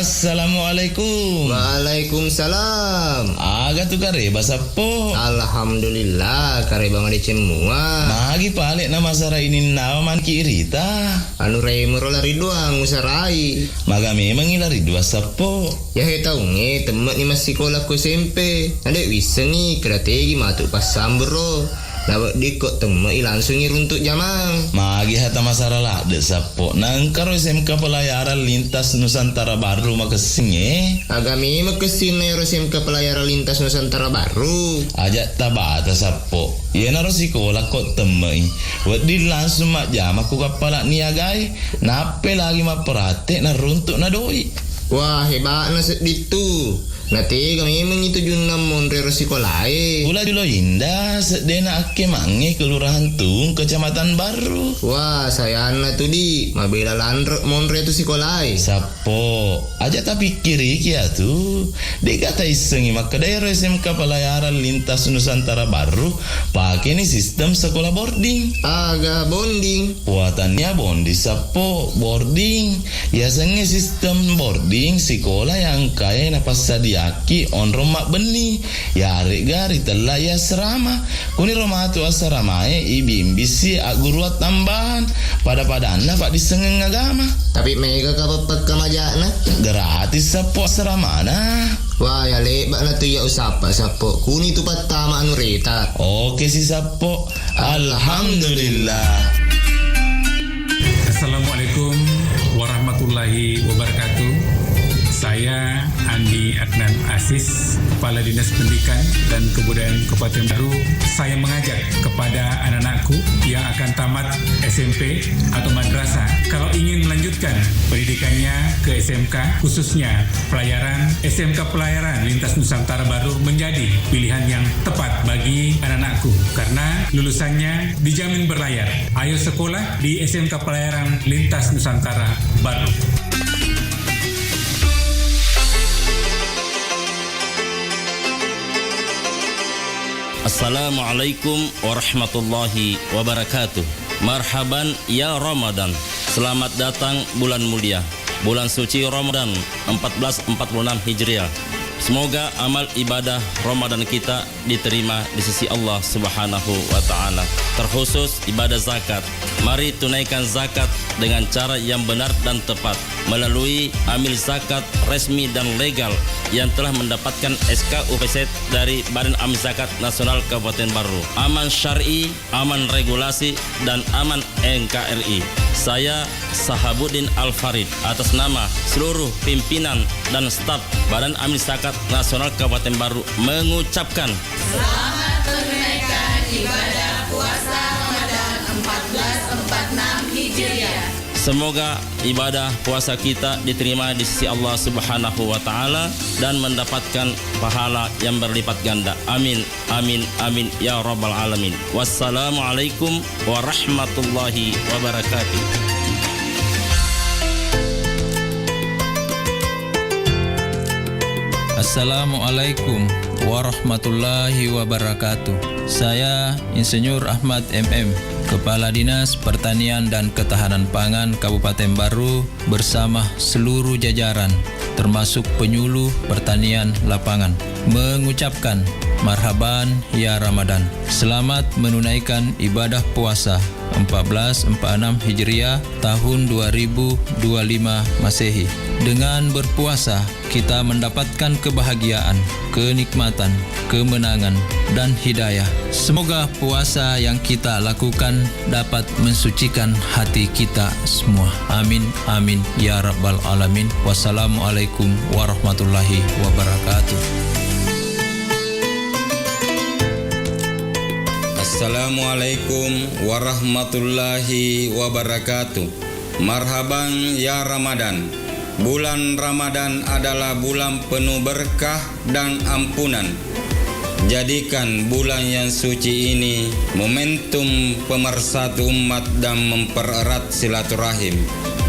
Assalamualaikum. Waalaikumsalam. Aga tu kareba sapo. Alhamdulillah kareba ngade cemua. Magi palik nama sara ini nama man kirita. Anu remero lari doang usarai. Maga memang ilari dua sapo. Ya tahu nge temen ni masih sekolah ku SMP. Ada wisa ni strategi matuk pas sambro. Lawak dikot temen langsung iruntuk jamang. Magi hata masalah de sapo. Nangkaro SMK Pelayaran Lintas Nusantara Baru makasih. Agami makasih na SMK Pelayaran Lintas Nusantara Baru. Ajak tabata sapo. Ia naro sekolah kok temui. Wadi langsung mak jam aku kapala niagai. Nape lagi mak perhati na runtuk na doi. Wah hebat na itu. Nanti kami mengitu junam monre sekolahai. Pula dulu indah sedena ake mange kelurahan Tung Kecamatan Baru. Wah saya anak tu di mabela landrek monre tu sekolahai. Sapo aja tapi kiri kia tu. Dek kata isengi maka daerah SMK Pelayaran Lintas Nusantara Baru pakai ni sistem sekolah boarding. Agak bonding. Buatannya bondi sapo boarding. Biasanya sistem boarding sekolah yang kaya napas sadia Aki on romak beni ya gari telah ya serama kuni roma tu asramae ibi-imbisi guru tambahan pada anak pak disengeng agama tapi mega kapapat kamajana gratis sapo asramana. Wah ya lebat na tu ya usapa sapo kuni tu patama anu reta. Oke si sapo. Alhamdulillah. Assalamualaikum warahmatullahi wabarakatuh. Saya Andi Adnan Aziz, Kepala Dinas Pendidikan dan Kebudayaan Kabupaten Baru. Saya mengajak kepada anak-anakku yang akan tamat SMP atau madrasah, kalau ingin melanjutkan pendidikannya ke SMK, khususnya pelayaran, SMK Pelayaran Lintas Nusantara Baru menjadi pilihan yang tepat bagi anak-anakku karena lulusannya dijamin berlayar. Ayo sekolah di SMK Pelayaran Lintas Nusantara Baru. Assalamualaikum warahmatullahi wabarakatuh. Marhaban ya Ramadan. Selamat datang bulan mulia, bulan suci Ramadan 1446 Hijriah. Semoga amal ibadah Ramadan kita diterima di sisi Allah Subhanahu wa taala. Terkhusus ibadah zakat. Mari tunaikan zakat dengan cara yang benar dan tepat melalui amil zakat resmi dan legal yang telah mendapatkan SK UPZ dari Badan Amil Zakat Nasional Kabupaten Baru. Aman syar'i, aman regulasi, dan aman NKRI. Saya Sahabuddin Al-Farid atas nama seluruh pimpinan dan staf Badan Amil Zakat Nasional Kabupaten Baru mengucapkan selamat menunaikan ibadah puasa Ramadan 1446 Hijriah. Semoga ibadah puasa kita diterima di sisi Allah Subhanahu wa taala dan mendapatkan pahala yang berlipat ganda. Amin, amin, amin ya rabbal alamin. Wassalamualaikum warahmatullahi wabarakatuh. Assalamualaikum warahmatullahi wabarakatuh. Saya Insinyur Ahmad MM, Kepala Dinas Pertanian dan Ketahanan Pangan Kabupaten Baru bersama seluruh jajaran termasuk penyuluh pertanian lapangan mengucapkan marhaban ya Ramadan. Selamat menunaikan ibadah puasa 1446 Hijriah tahun 2025 Masehi. Dengan berpuasa, kita mendapatkan kebahagiaan, kenikmatan, kemenangan, dan hidayah. Semoga puasa yang kita lakukan dapat mensucikan hati kita semua. Amin, amin, ya rabbal alamin. Wassalamualaikum warahmatullahi wabarakatuh. Assalamualaikum warahmatullahi wabarakatuh. Marhaban ya Ramadan. Bulan Ramadan adalah bulan penuh berkah dan ampunan. Jadikan bulan yang suci ini momentum pemersatu umat dan mempererat silaturahim.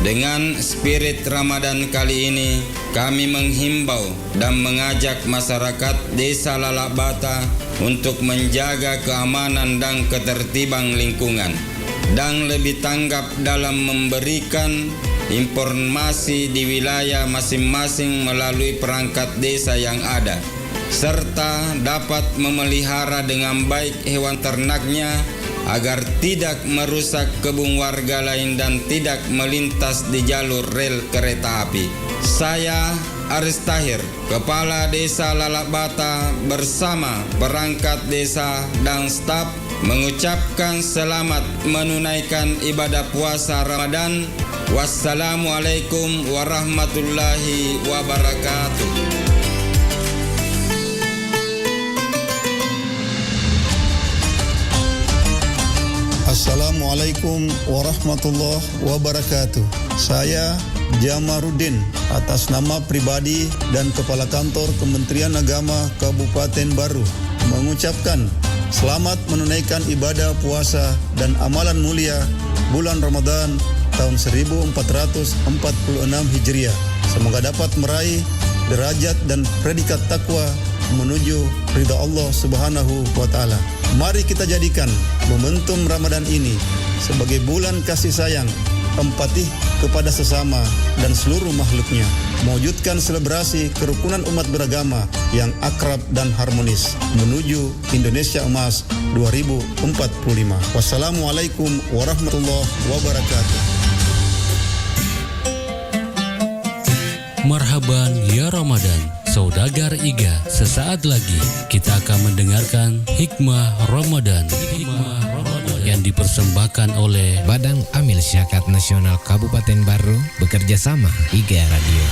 Dengan spirit Ramadan kali ini, kami menghimbau dan mengajak masyarakat Desa Lalak Bata untuk menjaga keamanan dan ketertiban lingkungan dan lebih tanggap dalam memberikan informasi di wilayah masing-masing melalui perangkat desa yang ada, serta dapat memelihara dengan baik hewan ternaknya agar tidak merusak kebun warga lain dan tidak melintas di jalur rel kereta api. Saya Aris Tahir, Kepala Desa Lalak Bata bersama perangkat desa dan staf mengucapkan selamat menunaikan ibadah puasa Ramadan. Wassalamualaikum warahmatullahi wabarakatuh. Assalamualaikum warahmatullahi wabarakatuh. Saya Jamaruddin atas nama pribadi dan Kepala Kantor Kementerian Agama Kabupaten Baru mengucapkan selamat menunaikan ibadah puasa dan amalan mulia bulan Ramadan tahun 1446 Hijriah. Semoga dapat meraih derajat dan predikat takwa menuju ridha Allah Subhanahu wa taala. Mari kita jadikan momentum Ramadan ini sebagai bulan kasih sayang, empati kepada sesama dan seluruh makhluknya, mewujudkan selebrasi kerukunan umat beragama yang akrab dan harmonis menuju Indonesia Emas 2045. Wassalamualaikum warahmatullahi wabarakatuh. Marhaban ya Ramadan, saudagar Iga. Sesaat lagi kita akan mendengarkan Hikmah Ramadan yang dipersembahkan oleh Badan Amil Syakat Nasional Kabupaten Baru bekerja sama Iga Radio.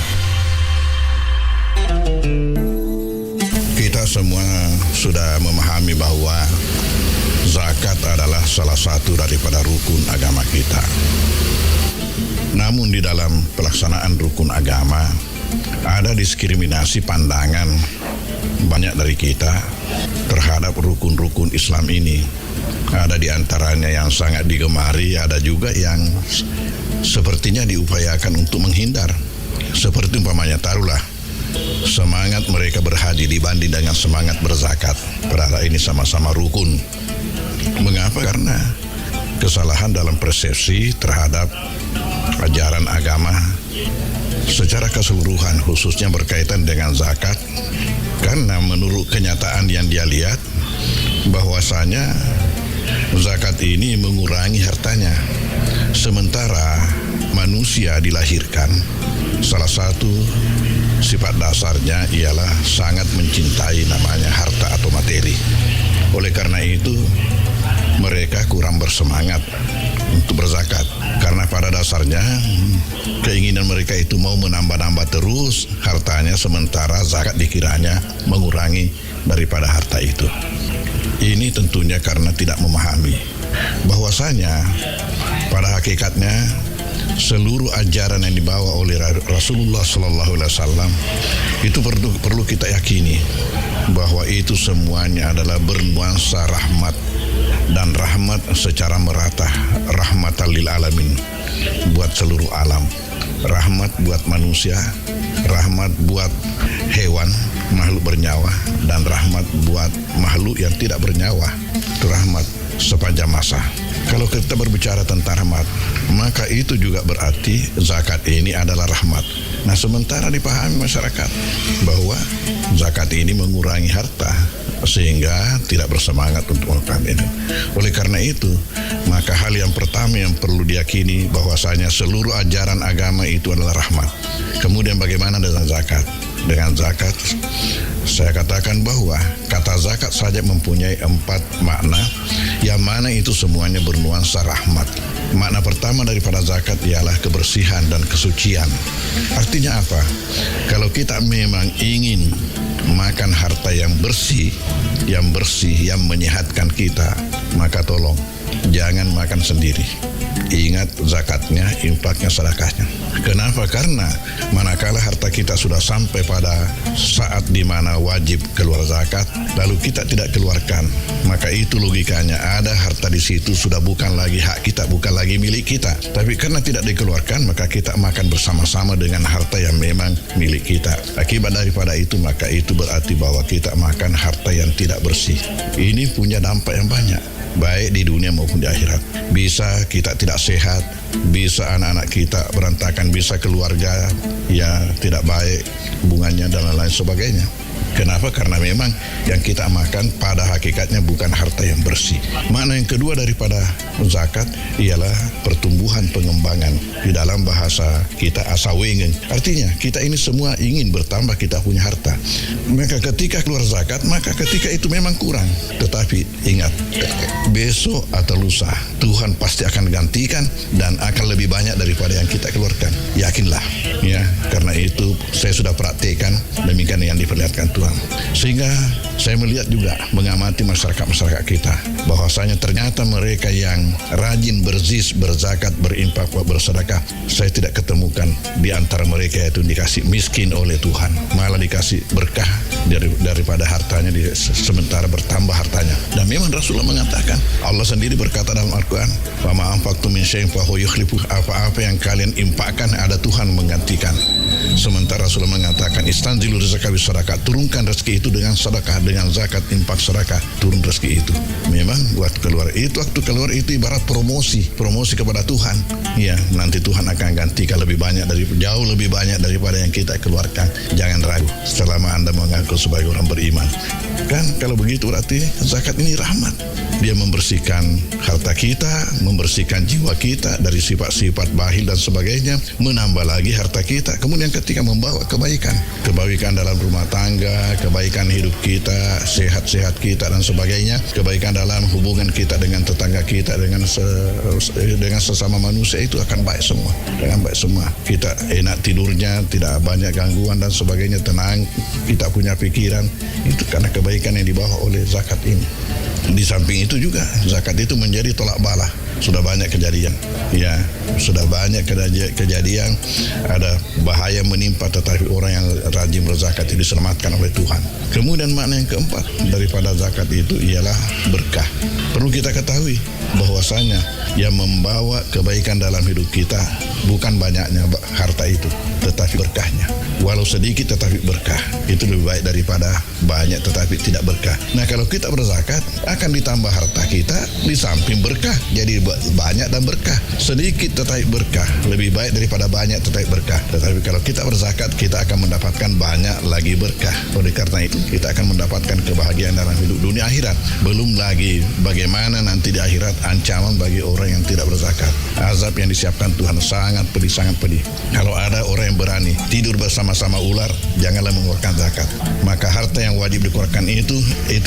Kita semua sudah memahami bahwa zakat adalah salah satu daripada rukun agama kita. Namun di dalam pelaksanaan rukun agama ada diskriminasi pandangan banyak dari kita terhadap rukun-rukun Islam ini. Ada di antaranya yang sangat digemari, ada juga yang sepertinya diupayakan untuk menghindar. Seperti umpamanya taruhlah semangat mereka berhaji dibanding dengan semangat berzakat. Padahal ini sama-sama rukun. Mengapa? Karena kesalahan dalam persepsi terhadap ajaran agama secara keseluruhan, khususnya berkaitan dengan zakat, karena menurut kenyataan yang dia lihat bahwasanya zakat ini mengurangi hartanya, sementara manusia dilahirkan salah satu sifat dasarnya ialah sangat mencintai namanya harta atau materi. Oleh karena itu mereka kurang bersemangat untuk berzakat, karena pada dasarnya keinginan mereka itu mau menambah-nambah terus hartanya, sementara zakat dikiranya mengurangi daripada harta itu. Ini tentunya karena tidak memahami bahwasanya pada hakikatnya seluruh ajaran yang dibawa oleh Rasulullah Sallallahu Alaihi Wasallam itu perlu kita yakini bahwa itu semuanya adalah bernuansa rahmat, dan rahmat secara merata, rahmatan lil alamin, buat seluruh alam, rahmat buat manusia, rahmat buat hewan, makhluk bernyawa, dan rahmat buat makhluk yang tidak bernyawa. Itu rahmat sepanjang masa. Kalau kita berbicara tentang rahmat, maka itu juga berarti zakat ini adalah rahmat. Nah, sementara dipahami masyarakat bahwa zakat ini mengurangi harta sehingga tidak bersemangat untuk melakukan itu. Oleh karena itu, maka hal yang pertama yang perlu diyakini bahwasanya seluruh ajaran agama itu adalah rahmat. Kemudian bagaimana dengan zakat? Dengan zakat, saya katakan bahwa kata zakat saja mempunyai 4 makna, yang mana itu semuanya bernuansa rahmat. Makna pertama daripada zakat ialah kebersihan dan kesucian. Artinya apa? Kalau kita memang ingin makan harta yang bersih, yang menyehatkan kita, maka tolong jangan makan sendiri. Ingat zakatnya, infaknya, sedekahnya. Kenapa? Karena manakala harta kita sudah sampai pada saat di mana wajib keluar zakat, lalu kita tidak keluarkan, maka itu logikanya ada harta di situ sudah bukan lagi hak kita, bukan lagi milik kita. Tapi karena tidak dikeluarkan, maka kita makan bersama-sama dengan harta yang memang milik kita. Akibat daripada itu, maka itu berarti bahwa kita makan harta yang tidak bersih. Ini punya dampak yang banyak, baik di dunia maupun di akhirat. Bisa kita tidak sehat, bisa anak-anak kita berantakan, bisa keluarga ya tidak baik hubungannya dan lain-lain sebagainya. Kenapa? Karena memang yang kita makan pada hakikatnya bukan harta yang bersih. Makna yang kedua daripada zakat ialah pertumbuhan pengembangan. Di dalam bahasa kita asawengen. Artinya kita ini semua ingin bertambah, kita punya harta. Maka ketika keluar zakat, maka ketika itu memang kurang. Tetapi ingat, besok atau lusa Tuhan pasti akan gantikan dan akan lebih banyak daripada yang kita keluarkan. Yakinlah ya, karena itu saya sudah praktekkan demikian yang diperlihatkan Tuhan. Sehingga saya melihat juga, mengamati masyarakat kita, bahwasanya ternyata mereka yang rajin berzis, berzakat, berinfak, bersedekah, saya tidak ketemukan di antara mereka itu dikasih miskin oleh Tuhan, malah dikasih berkah daripada hartanya, sementara bertambah hartanya. Dan memang Rasulullah mengatakan, Allah sendiri berkata dalam Al-Quran, wa ma anfaqtum min syai'in fa huwa yukhlifuh, apa-apa yang kalian infakkan ada Tuhan menggantikan. Sementara Rasulullah mengatakan, istanzilu rizqa bis sadaqah, turunkan rezeki itu dengan sedekah, dengan zakat, infak, sedekah, turun rezeki itu. Memang buat keluar itu, waktu keluar itu ibarat promosi kepada Tuhan. Ya, nanti Tuhan akan gantikan lebih banyak, jauh lebih banyak daripada yang kita keluarkan. Jangan ragu selama Anda mengaku sebagai orang beriman. Kan kalau begitu berarti zakat ini rahmat. Dia membersihkan harta kita, membersihkan jiwa kita dari sifat-sifat bakhil dan sebagainya, menambah lagi harta kita. Kemudian ketika membawa kebaikan dalam rumah tangga, kebaikan hidup kita, sehat-sehat kita dan sebagainya, kebaikan dalam hubungan kita dengan tetangga kita, dengan sesama manusia, itu akan baik semua. Dengan baik semua. Kita enak tidurnya, tidak banyak gangguan dan sebagainya, tenang, kita punya pikiran. Itu karena kebaikan yang dibawa oleh zakat ini. Di samping itu juga zakat itu menjadi tolak bala. Sudah banyak kejadian, ya, sudah banyak kejadian ada bahaya menimpa, tetapi orang yang rajin berzakat itu diselamatkan oleh Tuhan. Kemudian makna yang keempat daripada zakat itu ialah berkah. Perlu kita ketahui bahwasanya yang membawa kebaikan dalam hidup kita bukan banyaknya harta itu, tetapi berkahnya. Walau sedikit tetapi berkah. Itu lebih baik daripada banyak tetapi tidak berkah. Nah, kalau kita berzakat akan ditambah harta kita, di samping berkah jadi banyak dan berkah. Sedikit tetapi berkah lebih baik daripada banyak tetapi berkah. Tetapi kalau kita berzakat, kita akan mendapatkan banyak lagi berkah. Oleh karena itu kita akan mendapatkan kebahagiaan dalam hidup dunia akhirat. Belum lagi bagaimana nanti di akhirat ancaman bagi orang yang tidak berzakat. Azab yang disiapkan Tuhan sangat pedih, sangat pedih. Kalau ada orang yang berani tidur bersama-sama ular, janganlah mengeluarkan zakat. Maka harta yang wajib dikeluarkan itu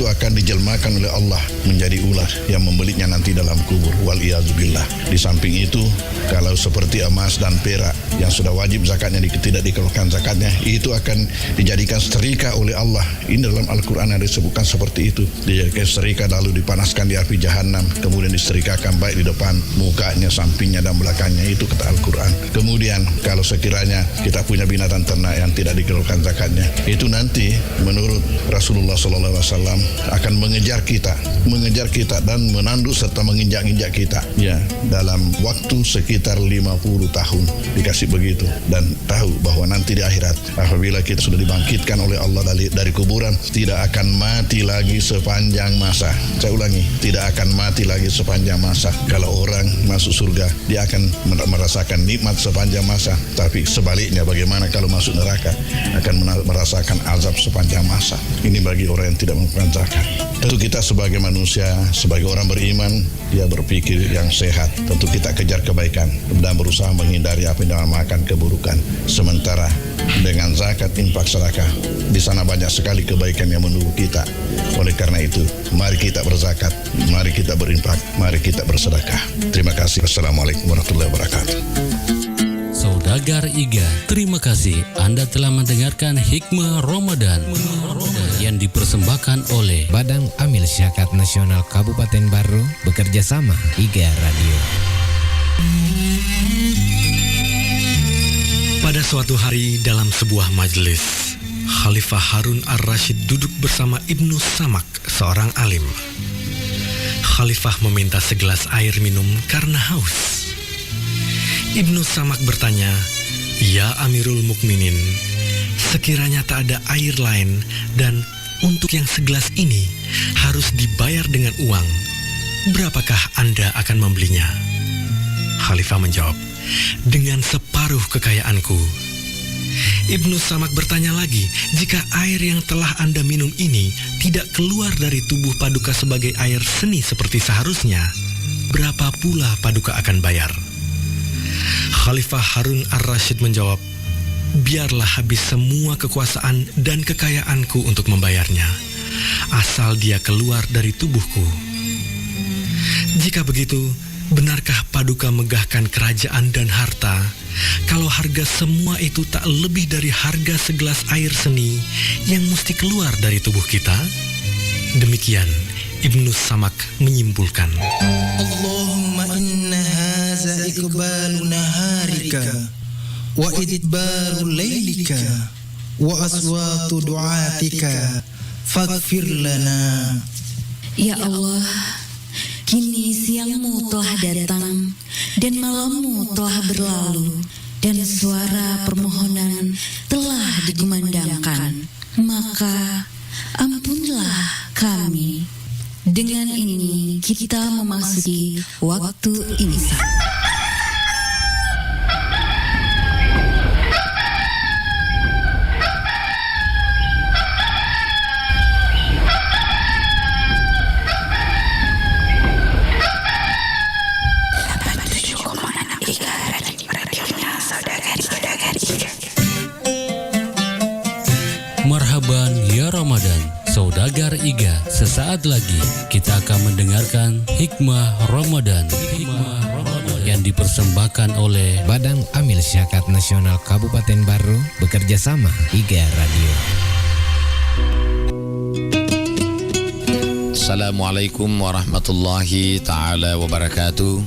akan dijelmakan oleh Allah Allah menjadi ular yang membelitnya nanti dalam kubur. Wal-iyazubillah. Di samping itu, kalau seperti emas dan perak yang sudah wajib zakatnya tidak dikeluarkan zakatnya, itu akan dijadikan setrika oleh Allah. Ini dalam Al-Quran ada disebutkan seperti itu. Dijadikan setrika lalu dipanaskan di api jahanam, kemudian disetrikakan baik di depan, mukanya, sampingnya dan belakangnya. Itu kata Al-Quran. Kemudian kalau sekiranya kita punya binatang ternak yang tidak dikeluarkan zakatnya, itu nanti menurut Rasulullah SAW akan mengejar kita dan menanduk serta menginjak-injak kita. Ya, dalam waktu sekitar 50 tahun dikasih begitu, dan tahu bahwa nanti di akhirat apabila kita sudah dibangkitkan oleh Allah dari kuburan, tidak akan mati lagi sepanjang masa. Saya ulangi, tidak akan mati lagi sepanjang masa. Kalau orang masuk surga, dia akan merasakan nikmat sepanjang masa. Tapi sebaliknya, bagaimana kalau masuk neraka, akan merasakan azab sepanjang masa. Ini bagi orang yang tidak mengeluarkan zakat. Tentu kita sebagai manusia, sebagai orang beriman, dia berpikir yang sehat. Tentu kita kejar kebaikan dan berusaha menghindari apa yang dinamakan keburukan. Sementara dengan zakat, infak, sedekah, di sana banyak sekali kebaikan yang menunggu kita. Oleh karena itu, mari kita berzakat, mari kita berinfak, mari kita bersedekah. Terima kasih. Assalamualaikum warahmatullahi wabarakatuh. Saudagar Iga, terima kasih Anda telah mendengarkan Hikmah Ramadan yang dipersembahkan oleh Badan Amil Zakat Nasional Kabupaten Baru bekerja sama Iga Radio. Pada suatu hari dalam sebuah majelis, Khalifah Harun Ar-Rasyid duduk bersama Ibnu Samak, seorang alim. Khalifah meminta segelas air minum karena haus. Ibnu Samak bertanya, "Ya Amirul Mukminin, sekiranya tak ada air lain dan untuk yang segelas ini harus dibayar dengan uang, berapakah Anda akan membelinya?" Khalifah menjawab, "Dengan separuh kekayaanku." Ibnu Samak bertanya lagi, "Jika air yang telah Anda minum ini tidak keluar dari tubuh Paduka sebagai air seni seperti seharusnya, berapa pula Paduka akan bayar?" Khalifah Harun Ar-Rasyid menjawab, "Biarlah habis semua kekuasaan dan kekayaanku untuk membayarnya, asal dia keluar dari tubuhku. Jika begitu, benarkah Paduka megahkan kerajaan dan harta, kalau harga semua itu tak lebih dari harga segelas air seni yang mesti keluar dari tubuh kita?" Demikian Ibnu Samak menyimpulkan. Allahumma inna haza iqbalu naharika wa idbaru laylika wa aswatu du'atika faghfir lana. Ya Allah, kini siangmu telah datang dan malammu telah berlalu, dan suara permohonan telah dikumandangkan. Maka ampunlah kami. Dengan ini kita memasuki waktu imsak. Marhaban ya Ramadan, Saudagar Iga. Sesaat lagi kita akan mendengarkan Hikmah Ramadan yang dipersembahkan oleh Badan Amil Zakat Nasional Kabupaten Baru bekerja sama Iga Radio. Assalamualaikum warahmatullahi ta'ala wabarakatuh.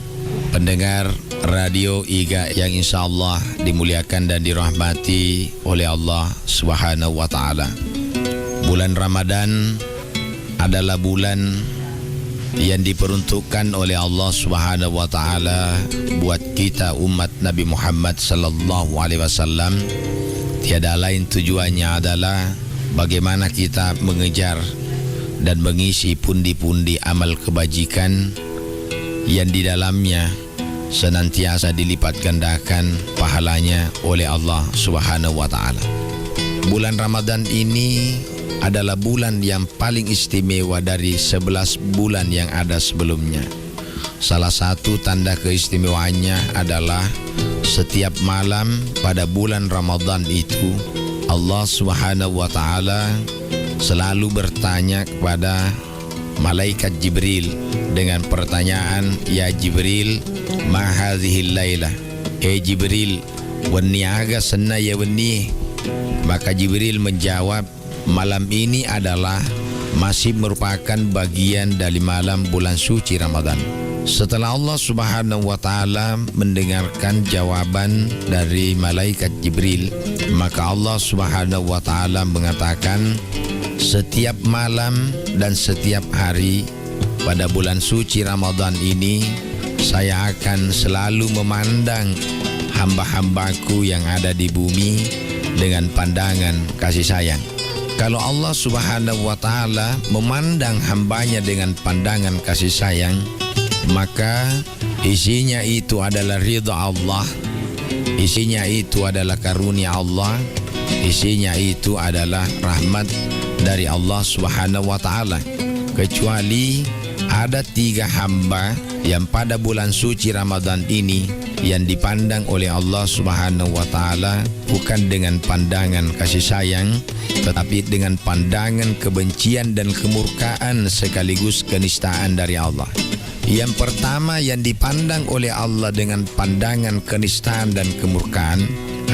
Pendengar Radio Iga yang insya Allah dimuliakan dan dirahmati oleh Allah Subhanahu wa ta'ala. Bulan Ramadan adalah bulan yang diperuntukkan oleh Allah Subhanahu wa ta'ala buat kita umat Nabi Muhammad sallallahu alaihi wasallam. Tiada lain tujuannya adalah bagaimana kita mengejar dan mengisi pundi-pundi amal kebajikan yang di dalamnya senantiasa dilipat gandakan pahalanya oleh Allah Subhanahu wa ta'ala. Bulan Ramadan ini adalah bulan yang paling istimewa dari 11 bulan yang ada sebelumnya. Salah satu tanda keistimewaannya adalah setiap malam pada bulan Ramadan itu Allah Subhanahu wa ta'ala selalu bertanya kepada malaikat Jibril dengan pertanyaan, "Ya Jibril, ma hadhil lailah?" Jibril, wenni aga senna ya wenni. Maka Jibril menjawab, malam ini adalah masih merupakan bagian dari malam bulan suci Ramadan. Setelah Allah Subhanahu wa taala mendengarkan jawaban dari malaikat Jibril, maka Allah Subhanahu wa taala mengatakan, setiap malam dan setiap hari pada bulan suci Ramadan ini, saya akan selalu memandang hamba-hambaku yang ada di bumi dengan pandangan kasih sayang. Kalau Allah Subhanahu wa taala memandang hambanya dengan pandangan kasih sayang, maka isinya itu adalah ridha Allah, isinya itu adalah karunia Allah, isinya itu adalah rahmat dari Allah Subhanahu wa taala. Kecuali ada 3 hamba yang pada bulan suci Ramadan ini yang dipandang oleh Allah Subhanahu wa taala bukan dengan pandangan kasih sayang, tetapi dengan pandangan kebencian dan kemurkaan sekaligus kenistaan dari Allah. Yang pertama yang dipandang oleh Allah dengan pandangan kenistaan dan kemurkaan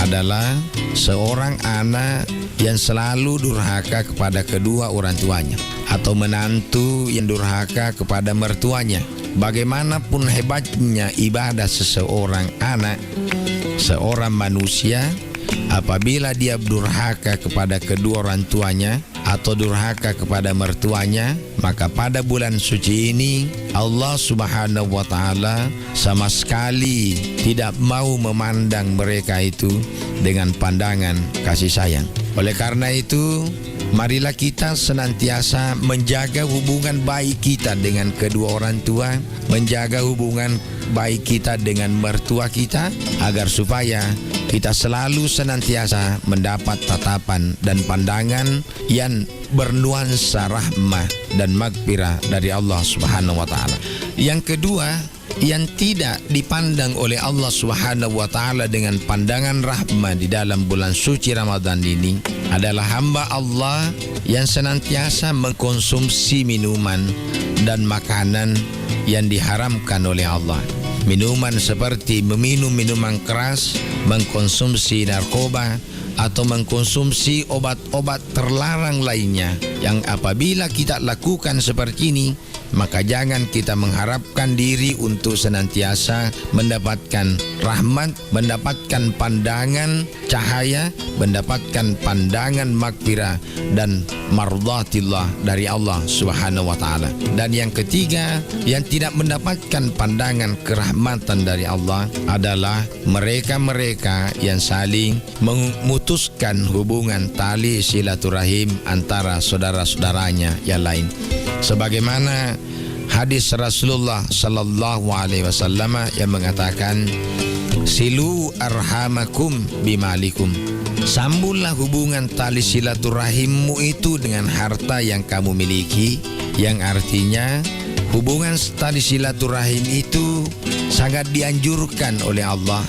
adalah seorang anak yang selalu durhaka kepada kedua orang tuanya, atau menantu yang durhaka kepada mertuanya. Bagaimanapun hebatnya ibadah seseorang anak, seorang manusia, apabila dia durhaka kepada kedua orang tuanya atau durhaka kepada mertuanya, maka pada bulan suci ini Allah Subhanahu wa taala sama sekali tidak mau memandang mereka itu dengan pandangan kasih sayang. Oleh karena itu, marilah kita senantiasa menjaga hubungan baik kita dengan kedua orang tua, menjaga hubungan baik kita dengan mertua kita, agar supaya kita selalu senantiasa mendapat tatapan dan pandangan yang bernuansa rahmah dan maghfirah dari Allah Subhanahu wa taala. Yang kedua, yang tidak dipandang oleh Allah Subhanahu wa taala dengan pandangan rahmah di dalam bulan suci Ramadan ini adalah hamba Allah yang senantiasa mengkonsumsi minuman dan makanan yang diharamkan oleh Allah. Minuman seperti meminum minuman keras, mengkonsumsi narkoba, atau mengkonsumsi obat-obat terlarang lainnya, yang apabila kita lakukan seperti ini, maka jangan kita mengharapkan diri untuk senantiasa mendapatkan rahmat, mendapatkan pandangan cahaya, mendapatkan pandangan maghfirah dan mardhatillah dari Allah Subhanahu wa taala. Dan yang ketiga, yang tidak mendapatkan pandangan kerahmatan dari Allah adalah mereka-mereka yang saling memutuskan hubungan tali silaturahim antara saudara-saudaranya yang lain. Sebagaimana hadis Rasulullah sallallahu alaihi wasallam yang mengatakan, silu arhamakum bimalikum. Sambunglah hubungan tali silaturahimmu itu dengan harta yang kamu miliki, yang artinya hubungan tali silaturahim itu sangat dianjurkan oleh Allah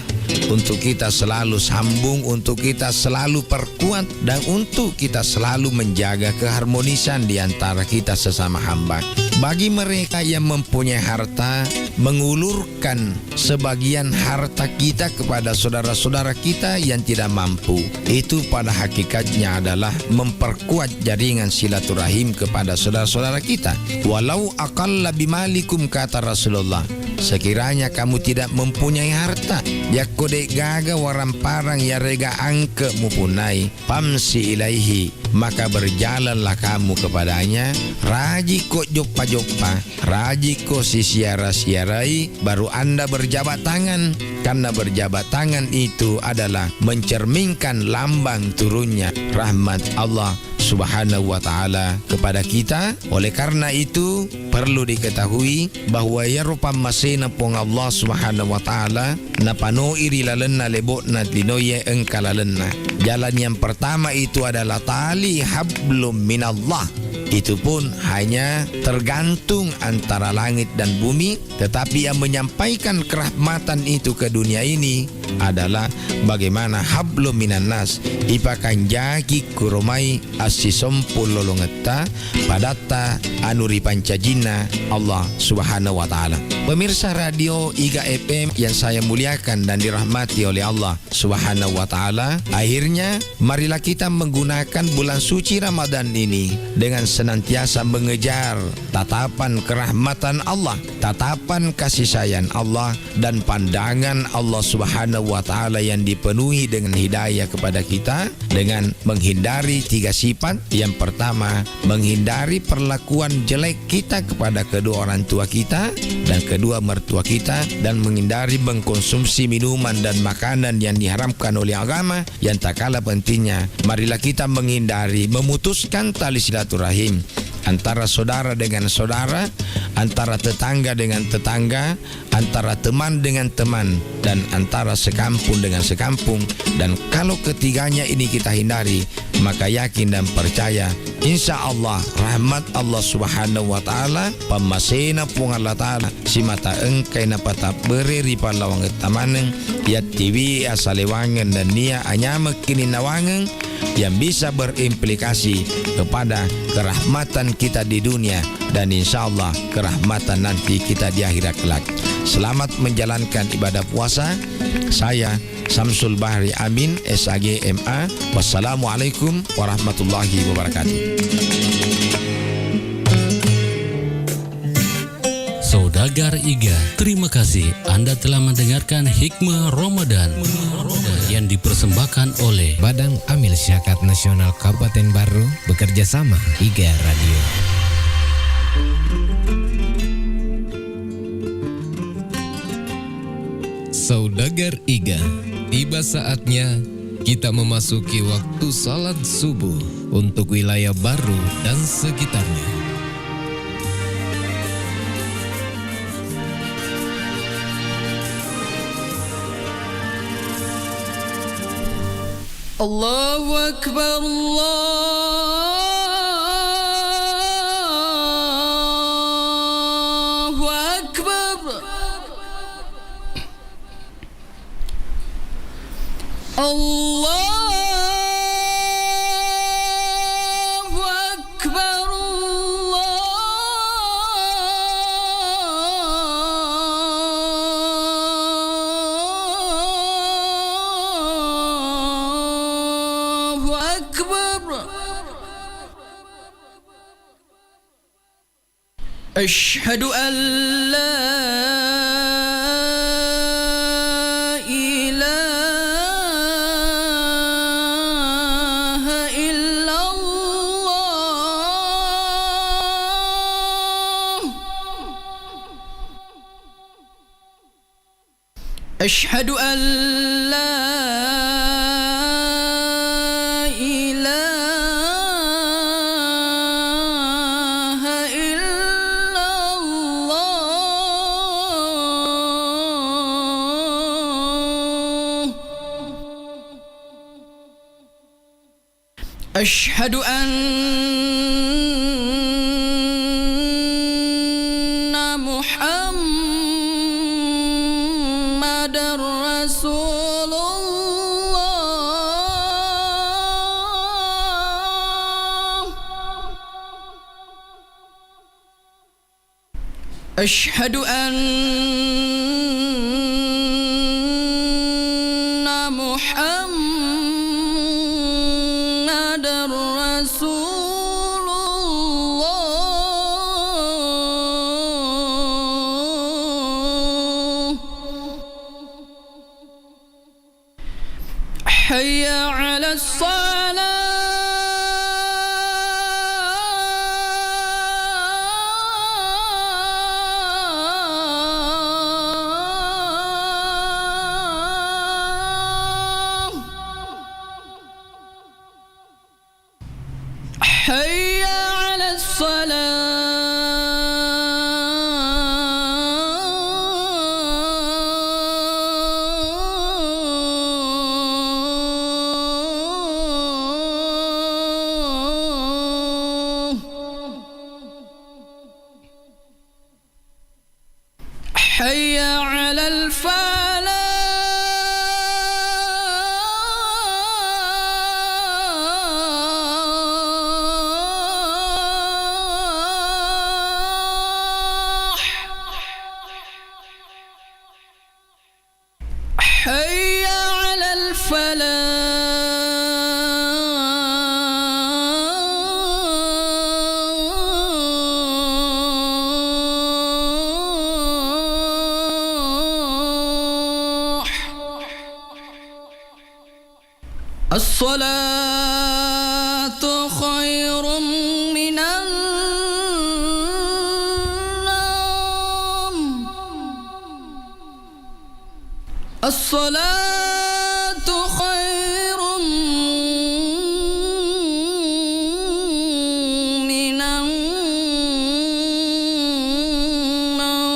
untuk kita selalu sambung, untuk kita selalu perkuat, dan untuk kita selalu menjaga keharmonisan di antara kita sesama hamba. Bagi mereka yang mempunyai harta, mengulurkan sebagian harta kita kepada saudara-saudara kita yang tidak mampu, itu pada hakikatnya adalah memperkuat jaringan silaturahim kepada saudara-saudara kita. Walau aqalla bimalikum, kata Rasulullah, sekiranya kamu tidak mempunyai harta, ya kodek gaga waram parang ya rega angke mupunai pamsi ilaihi, maka berjalanlah kamu kepadanya, raji kok joppa-joppa, raji kok sisiara-siarai, baru anda berjabat tangan, karena berjabat tangan itu adalah mencerminkan lambang turunnya rahmat Allah Subhanahu wa ta'ala kepada kita. Oleh karena itu perlu diketahui bahwa ya rupa masina pong Allah Subhanahu wa ta'ala na pano iri lalenna lebok na tinoye engkalalenna. Jalan yang pertama itu adalah tali hablum minallah. Itu pun hanya tergantung antara langit dan bumi, tetapi yang menyampaikan kerahmatan itu ke dunia ini adalah bagaimana hablum minan nas ipakan jagi kurumai asisompul lolongeta padatta anuri pancajina Allah Subhanahu wa taala. Pemirsa radio IGA FM yang saya muliakan dan dirahmati oleh Allah Subhanahu wa taala, akhirnya marilah kita menggunakan bulan suci Ramadan ini dengan senantiasa mengejar tatapan kerahmatan Allah, tatapan kasih sayang Allah, dan pandangan Allah Subhanahu wa taala yang dipenuhi dengan hidayah kepada kita dengan menghindari 3 sifat. Yang pertama, menghindari perlakuan jelek kita kepada kedua orang tua kita dan kedua mertua kita, dan menghindari mengkonsumsi minuman dan makanan yang diharamkan oleh agama. Yang tak kalah pentingnya, marilah kita menghindari memutuskan tali silaturahim antara saudara dengan saudara, antara tetangga dengan tetangga, antara teman dengan teman, dan antara sekampung dengan sekampung. Dan kalau ketiganya ini kita hindari, maka yakin dan percaya insya Allah rahmat Allah Subhanahu wa taala pamasena pung Allah taala si mata engkai na pata bereri palawang tamaneng ya tiwi asalewangen dan nia anyama kini nawangen yang bisa berimplikasi kepada kerahmatan kita di dunia dan insya Allah kerahmatan nanti kita di akhirat kelak. Selamat menjalankan ibadah puasa. Saya Samsul Bahri Amin, SAG MA. Wassalamualaikum warahmatullahi wabarakatuh. Saudagar IGA, terima kasih Anda telah mendengarkan Hikmah Ramadan yang dipersembahkan oleh Badan Amil Syakat Nasional Kabupaten Baru bekerja sama IGA Radio. Saudagar IGA, tiba saatnya kita memasuki waktu salat subuh untuk wilayah Baru dan sekitarnya. Allahu Akbar, Allahu Akbar, Allahu Akbar, Allahu Akbar. Ashhadu an la أشهد أن لا إله إلا الله أشهد أن محمد رسول الله أشهد أن محمد رسول الله حي على الصلاة حي على الصلاة حي على الفلاح حي على الفلاح الصلاة خير من النوم الصلاة خير من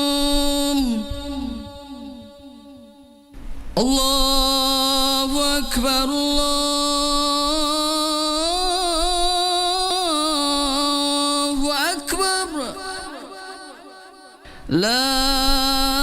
النوم الله أكبر الله أكبر لا